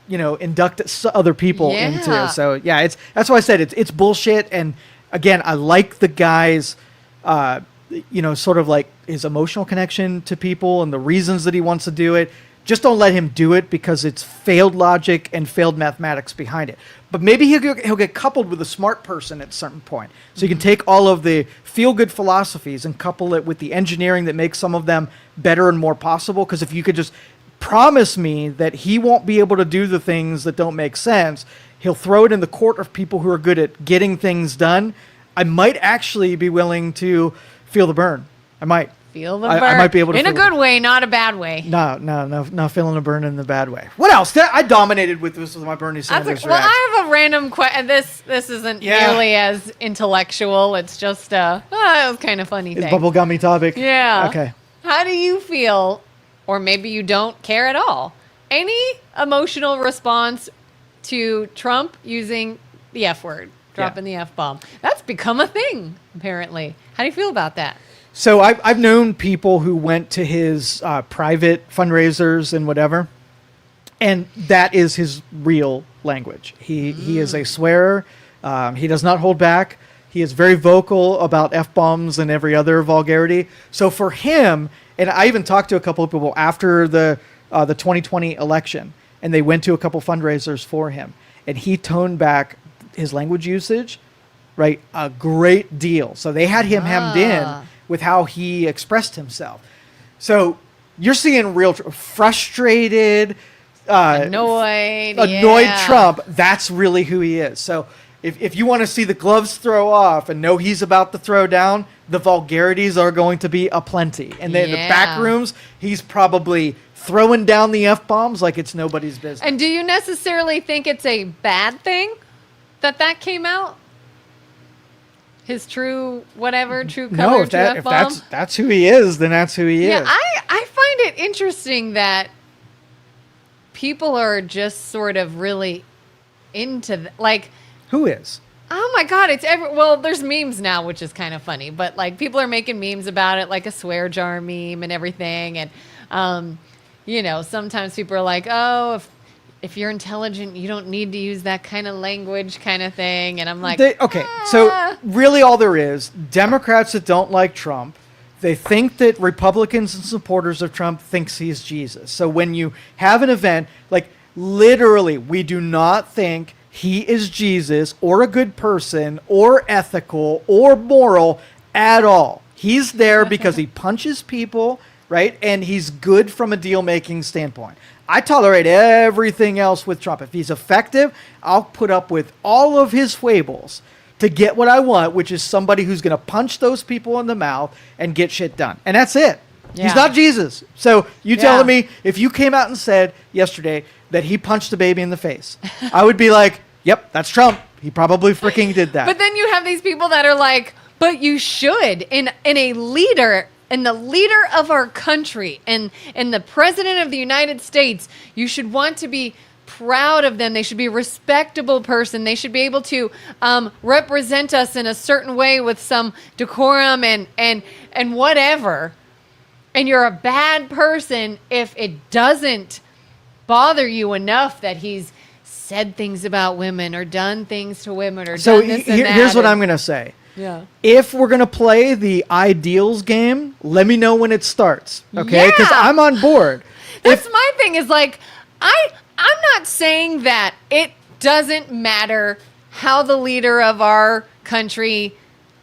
[SPEAKER 1] induct other people
[SPEAKER 2] Yeah.
[SPEAKER 1] into. So yeah, that's why I said it's bullshit. And again, I like the guy's, sort of like his emotional connection to people and the reasons that he wants to do it. Just don't let him do it because it's failed logic and failed mathematics behind it. But maybe he'll get coupled with a smart person at a certain point. So you can take all of the feel-good philosophies and couple it with the engineering that makes some of them better and more possible. Because if you could just promise me that he won't be able to do the things that don't make sense, he'll throw it in the court of people who are good at getting things done. I might actually be willing to feel the burn. I might.
[SPEAKER 2] Feel the burn.
[SPEAKER 1] I might be able to
[SPEAKER 2] in a good way, not a bad way.
[SPEAKER 1] No, not feeling the burn in the bad way. What else? I dominated with this with my Bernie Sanders
[SPEAKER 2] Well, I have a random question. This isn't nearly as intellectual. It's just it was kind of funny
[SPEAKER 1] It's
[SPEAKER 2] thing.
[SPEAKER 1] bubblegummy topic.
[SPEAKER 2] Yeah.
[SPEAKER 1] Okay.
[SPEAKER 2] How do you feel, or maybe you don't care at all, any emotional response to Trump using the F word, dropping the F bomb? That's become a thing, apparently. How do you feel about that?
[SPEAKER 1] So I've known people who went to his private fundraisers and whatever, and that is his real language. He is a swearer. He does not hold back. He is very vocal about F-bombs and every other vulgarity. So for him, and I even talked to a couple of people after the 2020 election, and they went to a couple fundraisers for him, and he toned back his language usage right, a great deal. So they had him hemmed in with how he expressed himself. So you're seeing real frustrated,
[SPEAKER 2] Annoyed
[SPEAKER 1] Trump. That's really who he is. So if you want to see the gloves throw off and know he's about to throw down, the vulgarities are going to be aplenty. And then in the back rooms, he's probably throwing down the F-bombs like it's nobody's business.
[SPEAKER 2] And do you necessarily think it's a bad thing that came out? His true color, true F-bomb?
[SPEAKER 1] If that's who he is, then that's who he is.
[SPEAKER 2] Yeah, I find it interesting that people are just sort of really into like.
[SPEAKER 1] Who is?
[SPEAKER 2] Oh my God, well, there's memes now, which is kind of funny, but like people are making memes about it, like a swear jar meme and everything. And, sometimes people are like, oh, if you're intelligent, you don't need to use that kind of language kind of thing. And I'm like,
[SPEAKER 1] So really all there is, Democrats that don't like Trump, they think that Republicans and supporters of Trump thinks he's Jesus. So when you have an event, like literally, we do not think he is Jesus or a good person or ethical or moral at all. He's there because he punches people, right? And he's good from a deal-making standpoint. I tolerate everything else with Trump. If he's effective, I'll put up with all of his foibles to get what I want, which is somebody who's going to punch those people in the mouth and get shit done. And that's it. Yeah. He's not Jesus. So you telling me if you came out and said yesterday that he punched a baby in the face, I would be like, yep, that's Trump. He probably freaking did that.
[SPEAKER 2] But then you have these people that are like, but you should in a leader. And the leader of our country and the president of the United States, you should want to be proud of them. They should be a respectable person. They should be able to represent us in a certain way with some decorum and whatever. And you're a bad person if it doesn't bother you enough that he's said things about women or done things to women or done this and that.
[SPEAKER 1] Here's what I'm going to say.
[SPEAKER 2] Yeah.
[SPEAKER 1] If we're going to play the ideals game, let me know when it starts. Okay? Because I'm on board.
[SPEAKER 2] That's my thing is like, I'm not saying that it doesn't matter how the leader of our country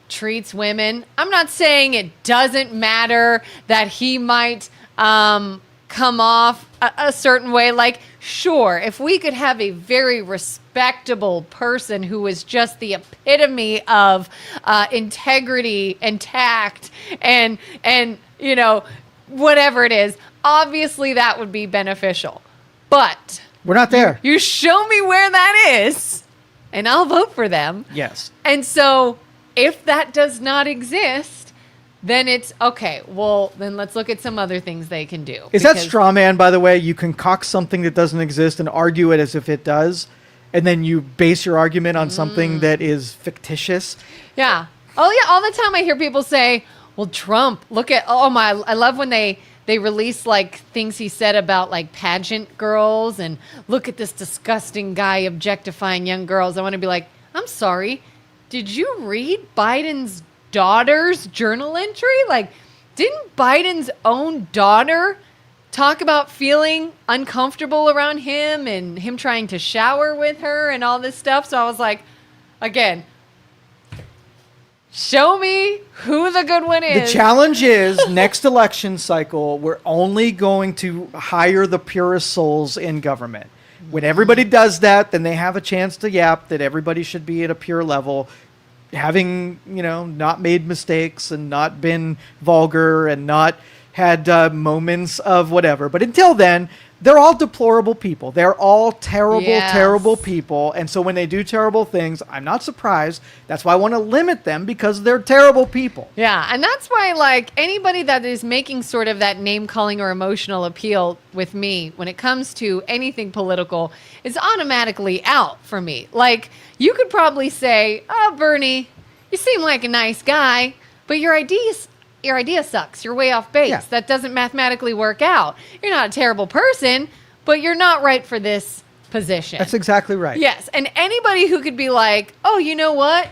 [SPEAKER 2] treats women. I'm not saying it doesn't matter that he might come off a certain way. Like, sure, if we could have a very respectable person who is just the epitome of integrity and tact and whatever it is, obviously that would be beneficial. But
[SPEAKER 1] we're not there.
[SPEAKER 2] You show me where that is, and I'll vote for them.
[SPEAKER 1] Yes.
[SPEAKER 2] And so if that does not exist, then it's okay. Well, then let's look at some other things they can do.
[SPEAKER 1] Is that straw man, by the way? You concoct something that doesn't exist and argue it as if it does, and then you base your argument on something that is fictitious.
[SPEAKER 2] Yeah. Oh, yeah. All the time I hear people say, well, Trump, I love when they release like things he said about like pageant girls and look at this disgusting guy objectifying young girls. I want to be like, I'm sorry. Did you read Biden's daughter's journal entry? Like, didn't Biden's own daughter talk about feeling uncomfortable around him and him trying to shower with her and all this stuff? So I was like, again, show me who the good one is.
[SPEAKER 1] The challenge is next election cycle, we're only going to hire the purest souls in government. When everybody does that, then they have a chance to yap that everybody should be at a pure level, having, not made mistakes and not been vulgar and not had moments of whatever. But until then, they're all deplorable people. They're all terrible people. And so when they do terrible things, I'm not surprised. That's why I want to limit them, because they're terrible people.
[SPEAKER 2] Yeah, and that's why, like, anybody that is making sort of that name-calling or emotional appeal with me when it comes to anything political is automatically out for me. Like, you could probably say, oh, Bernie, you seem like a nice guy, but your idea sucks. You're way off base. Yeah. That doesn't mathematically work out. You're not a terrible person, but you're not right for this position.
[SPEAKER 1] That's exactly right.
[SPEAKER 2] Yes. And anybody who could be like, oh, you know what?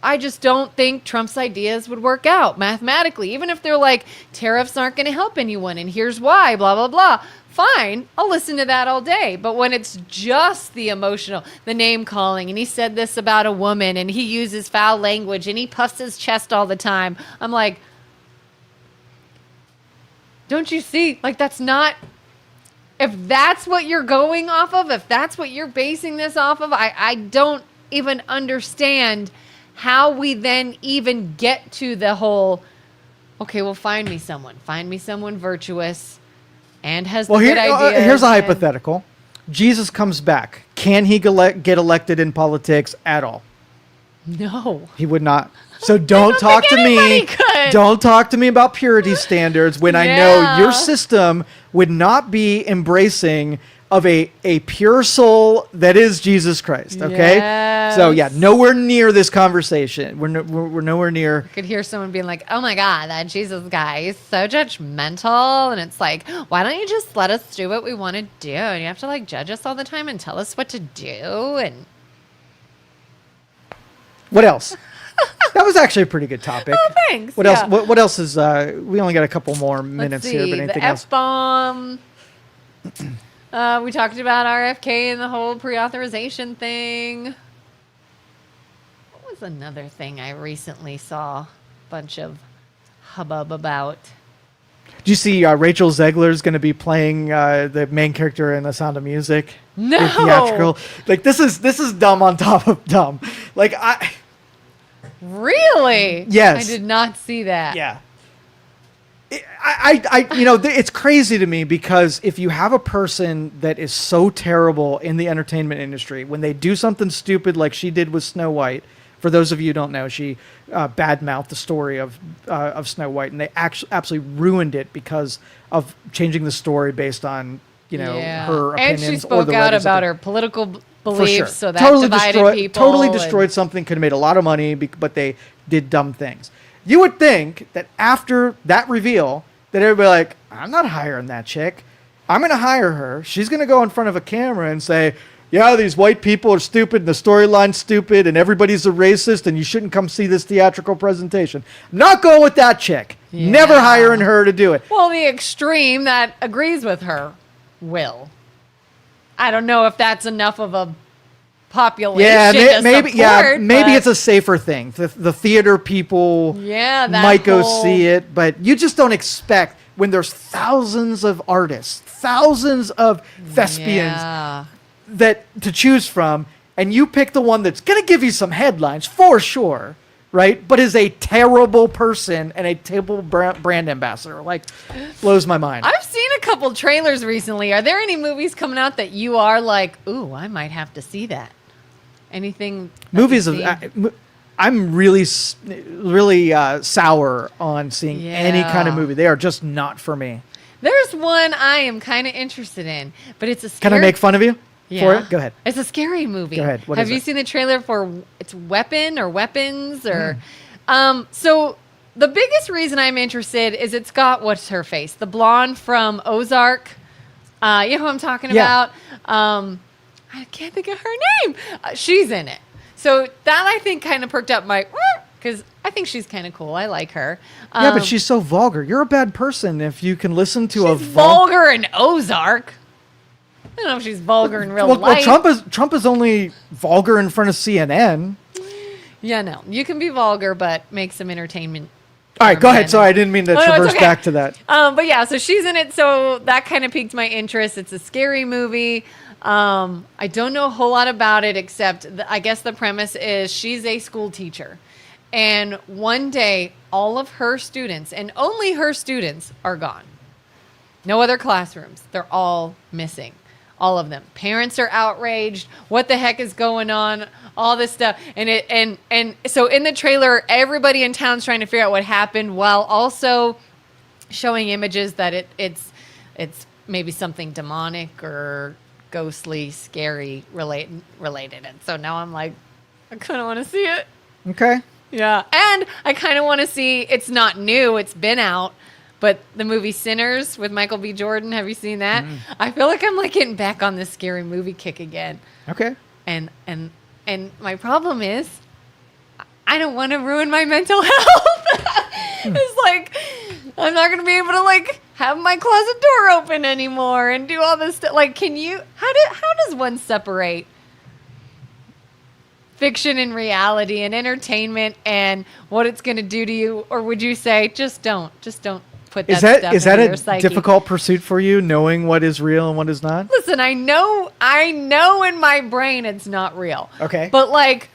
[SPEAKER 2] I just don't think Trump's ideas would work out mathematically. Even if they're like, tariffs aren't going to help anyone, and here's why, blah, blah, blah. Fine, I'll listen to that all day. But when it's just the emotional, the name calling, and he said this about a woman, and he uses foul language, and he puffs his chest all the time, I'm like, don't you see? Like, that's not... If that's what you're going off of, if that's what you're basing this off of, I don't even understand how we then even get to the whole, okay, well, find me someone virtuous and has the good ideas.
[SPEAKER 1] Here's a hypothetical. Jesus comes back. Can he get elected in politics at all?
[SPEAKER 2] No.
[SPEAKER 1] He would not. So don't talk to me. Don't talk to me about purity standards when I know your system would not be embracing of a pure soul that is Jesus Christ. Okay.
[SPEAKER 2] Yes.
[SPEAKER 1] So yeah, nowhere near this conversation. We're nowhere near.
[SPEAKER 2] I could hear someone being like, "Oh my God, that Jesus guy is so judgmental," and it's like, why don't you just let us do what we want to do? And you have to like judge us all the time and tell us what to do. And
[SPEAKER 1] what else? That was actually a pretty good topic.
[SPEAKER 2] Oh, thanks.
[SPEAKER 1] What else? What else is? We only got a couple more minutes here, but anything
[SPEAKER 2] the
[SPEAKER 1] else?
[SPEAKER 2] F-bomb. We talked about RFK and the whole pre-authorization thing. What was another thing I recently saw a bunch of hubbub about?
[SPEAKER 1] Do you see Rachel Zegler's going to be playing the main character in The Sound of Music?
[SPEAKER 2] No.
[SPEAKER 1] Theatrical. Like this is dumb on top of dumb. Like
[SPEAKER 2] Really?
[SPEAKER 1] Yes.
[SPEAKER 2] I did not see that.
[SPEAKER 1] Yeah. It's crazy to me because if you have a person that is so terrible in the entertainment industry, when they do something stupid like she did with Snow White, for those of you who don't know, she badmouthed the story of Snow White, and they actually absolutely ruined it because of changing the story based on her opinions.
[SPEAKER 2] And she spoke out about her political beliefs,
[SPEAKER 1] sure.
[SPEAKER 2] so that divided people.
[SPEAKER 1] Totally destroyed something. Could have made a lot of money, but they did dumb things. You would think that after that reveal, that everybody like, I'm not hiring that chick. I'm going to hire her. She's going to go in front of a camera and say, yeah, these white people are stupid and the storyline's stupid and everybody's a racist and you shouldn't come see this theatrical presentation. Not going with that chick.
[SPEAKER 2] Yeah.
[SPEAKER 1] Never hiring her to do it.
[SPEAKER 2] Well, the extreme that agrees with her will. I don't know if that's enough of a population to
[SPEAKER 1] maybe
[SPEAKER 2] support,
[SPEAKER 1] maybe it's a safer thing. The theater people might go see it, but you just don't expect when there's thousands of artists, thousands of thespians that to choose from, and you pick the one that's going to give you some headlines for sure, right? But is a terrible person and a terrible brand ambassador. Like, blows my mind.
[SPEAKER 2] I've seen a couple trailers recently. Are there any movies coming out that you are like, ooh, I might have to see that? Anything?
[SPEAKER 1] Movies I'm really sour on seeing any kind of movie. They are just not for me.
[SPEAKER 2] There's one I am kind of interested in, but it's a scary...
[SPEAKER 1] Can I make fun of you for it? Go ahead.
[SPEAKER 2] It's a scary movie.
[SPEAKER 1] Go ahead. What
[SPEAKER 2] have
[SPEAKER 1] is
[SPEAKER 2] you
[SPEAKER 1] it?
[SPEAKER 2] seen the trailer for it's Weapon or Weapons or so the biggest reason I'm interested is it's got what's her face? The blonde from Ozark. You know who I'm talking about? I can't think of her name. She's in it. So that I think kind of perked up my, because I think she's kind of cool. I like her.
[SPEAKER 1] Yeah, but she's so vulgar. You're a bad person if you can listen to
[SPEAKER 2] she's vulgar in Ozark. I don't know if she's vulgar in real life.
[SPEAKER 1] Well, Trump is only vulgar in front of CNN.
[SPEAKER 2] Yeah, no. You can be vulgar, but make some entertainment.
[SPEAKER 1] All right, go ahead. Sorry, I didn't mean to traverse back to that.
[SPEAKER 2] But yeah, so she's in it. So that kind of piqued my interest. It's a scary movie. I don't know a whole lot about it, except I guess the premise is she's a school teacher. And one day, all of her students, and only her students, are gone. No other classrooms. They're all missing. All of them. Parents are outraged. What the heck is going on? All this stuff. And so in the trailer, everybody in town's trying to figure out what happened while also showing images that it's maybe something demonic or ghostly, scary related. And so now I'm like, I kind of want to see it.
[SPEAKER 1] Okay.
[SPEAKER 2] Yeah. And I kind of want to see, it's not new. It's been out. But the movie Sinners with Michael B. Jordan, have you seen that? I feel like I'm like getting back on this scary movie kick again.
[SPEAKER 1] Okay.
[SPEAKER 2] And my problem is, I don't want to ruin my mental health. It's like, I'm not going to be able to like have my closet door open anymore and do all this stuff. Like, how does one separate fiction and reality and entertainment and what it's going to do to you? Or would you say, just don't put that stuff
[SPEAKER 1] is that
[SPEAKER 2] into your
[SPEAKER 1] a
[SPEAKER 2] psyche?
[SPEAKER 1] difficult pursuit for you, knowing what is real and what is not?
[SPEAKER 2] Listen, I know in my brain it's not real.
[SPEAKER 1] Okay.
[SPEAKER 2] But like,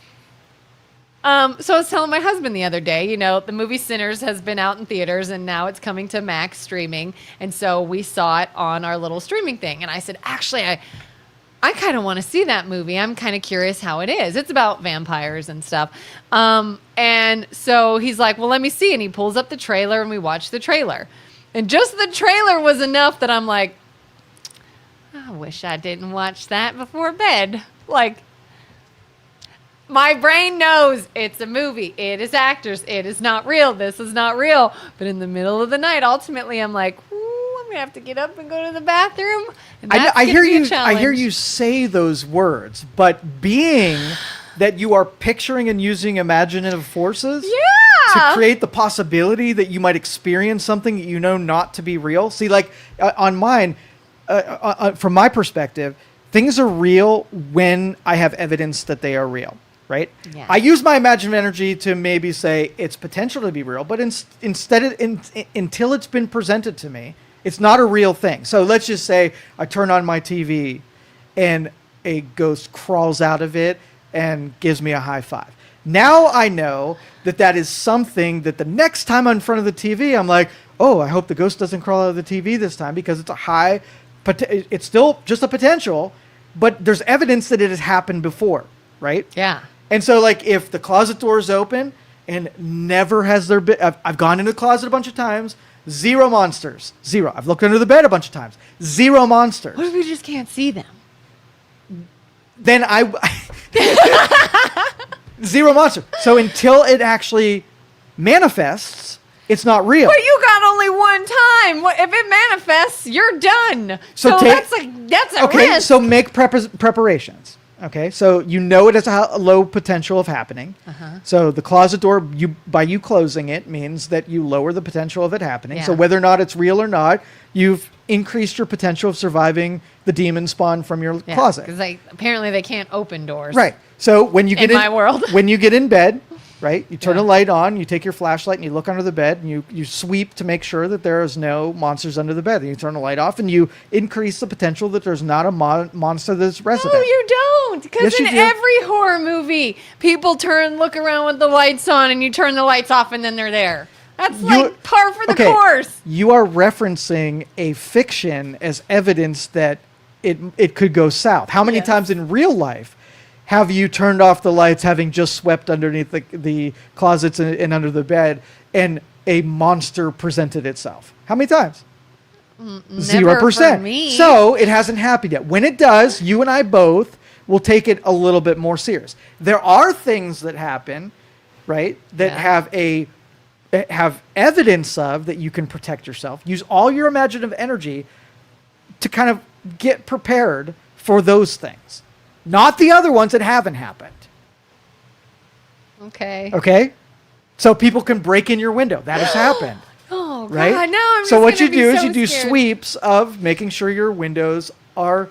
[SPEAKER 2] so I was telling my husband the other day, the movie Sinners has been out in theaters and now it's coming to Max streaming. And so we saw it on our little streaming thing. And I said, actually, I kind of want to see that movie. I'm kind of curious how it is. It's about vampires and stuff. And so he's like, well, let me see. And he pulls up the trailer and we watch the trailer. And just the trailer was enough that I'm like, I wish I didn't watch that before bed. Like, my brain knows it's a movie. It is actors. It is not real. This is not real. But in the middle of the night, ultimately, I'm like, I'm gonna have to get up and go to the bathroom. And
[SPEAKER 1] I hear you. I
[SPEAKER 2] challenge.
[SPEAKER 1] hear you say those words, but being that you are picturing and using imaginative forces to create the possibility that you might experience something that you know not to be real. See, like on mine, from my perspective, things are real when I have evidence that they are real. Right?
[SPEAKER 2] Yeah.
[SPEAKER 1] I use my imaginative energy to maybe say it's potential to be real, but until it's been presented to me, it's not a real thing. So let's just say I turn on my TV and a ghost crawls out of it and gives me a high five. Now I know that is something that the next time I'm in front of the TV, I'm like, oh, I hope the ghost doesn't crawl out of the TV this time, because it's still just a potential, but there's evidence that it has happened before, right?
[SPEAKER 2] Yeah.
[SPEAKER 1] And so, like, if the closet door is open and never has there been, I've gone into the closet a bunch of times, 0 monsters. 0. I've looked under the bed a bunch of times. 0 monsters.
[SPEAKER 2] What if we just can't see them?
[SPEAKER 1] Then 0 monsters. So until it actually manifests, it's not real.
[SPEAKER 2] But you got only one time. If it manifests, you're done. So that's a risk.
[SPEAKER 1] So make preparations. Okay, so you know it has a low potential of happening. Uh-huh. So the closet door, by you closing it, means that you lower the potential of it happening. Yeah. So whether or not it's real or not, you've increased your potential of surviving the demon spawn from your closet.
[SPEAKER 2] Because apparently they can't open doors.
[SPEAKER 1] Right. So when you get
[SPEAKER 2] in my world,
[SPEAKER 1] when you get in bed, right, you turn a light on, you take your flashlight and you look under the bed and you sweep to make sure that there is no monsters under the bed. And you turn the light off and you increase the potential that there's not a monster that's resident.
[SPEAKER 2] No, you don't. Because in every horror movie, people look around with the lights on and you turn the lights off and then they're there. That's like par for the course.
[SPEAKER 1] You are referencing a fiction as evidence that it could go south. How many times in real life have you turned off the lights, having just swept underneath the closets and under the bed, and a monster presented itself? How many times? 0%.
[SPEAKER 2] For me.
[SPEAKER 1] So it hasn't happened yet. When it does, you and I both will take it a little bit more serious. There are things that happen, right, that have evidence of that you can protect yourself. Use all your imaginative energy to kind of get prepared for those things. Not the other ones that haven't happened. Okay? So people can break in your window. That has happened.
[SPEAKER 2] Oh, God.
[SPEAKER 1] Right?
[SPEAKER 2] Now I'm
[SPEAKER 1] so what you do is you do
[SPEAKER 2] scared.
[SPEAKER 1] sweeps of making sure your windows are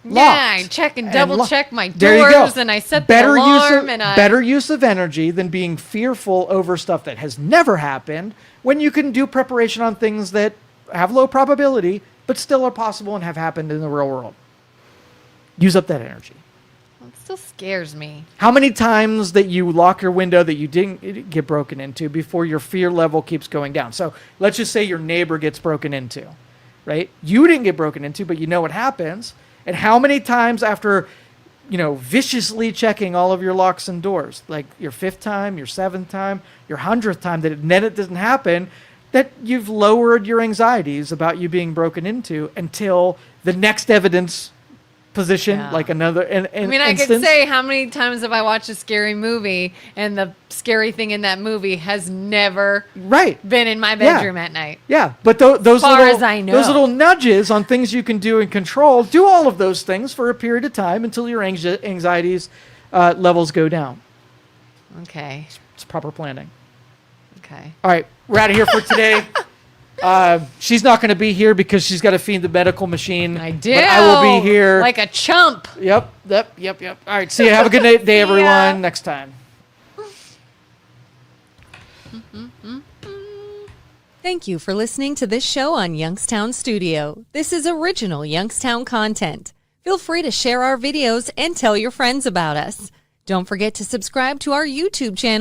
[SPEAKER 1] locked.
[SPEAKER 2] Yeah, I check and double check my
[SPEAKER 1] There you go.
[SPEAKER 2] doors and I set the alarm.
[SPEAKER 1] Better use of energy than being fearful over stuff that has never happened, when you can do preparation on things that have low probability but still are possible and have happened in the real world. Use up that energy.
[SPEAKER 2] It still scares me.
[SPEAKER 1] How many times that you lock your window that you didn't get broken into before your fear level keeps going down? So let's just say your neighbor gets broken into, right? You didn't get broken into, but you know what happens. And how many times after, viciously checking all of your locks and doors, like your 5th time, your 7th time, your 100th time, that it doesn't happen, that you've lowered your anxieties about you being broken into until the next evidence position, like another
[SPEAKER 2] I could say how many times have I watched a scary movie and the scary thing in that movie has never been in my bedroom at night.
[SPEAKER 1] Yeah, but those
[SPEAKER 2] those
[SPEAKER 1] little nudges on things you can do and control, do all of those things for a period of time until your anxieties levels go down.
[SPEAKER 2] Okay.
[SPEAKER 1] It's proper planning.
[SPEAKER 2] Okay.
[SPEAKER 1] All right, we're out of here for today. She's not going to be here because she's got to feed the medical machine.
[SPEAKER 2] I do.
[SPEAKER 1] But I will be here.
[SPEAKER 2] Like a chump.
[SPEAKER 1] Yep. All right, see you. Have a good day, everyone. Next time.
[SPEAKER 3] Thank you for listening to this show on Youngstown Studio. This is original Youngstown content. Feel free to share our videos and tell your friends about us. Don't forget to subscribe to our YouTube channel.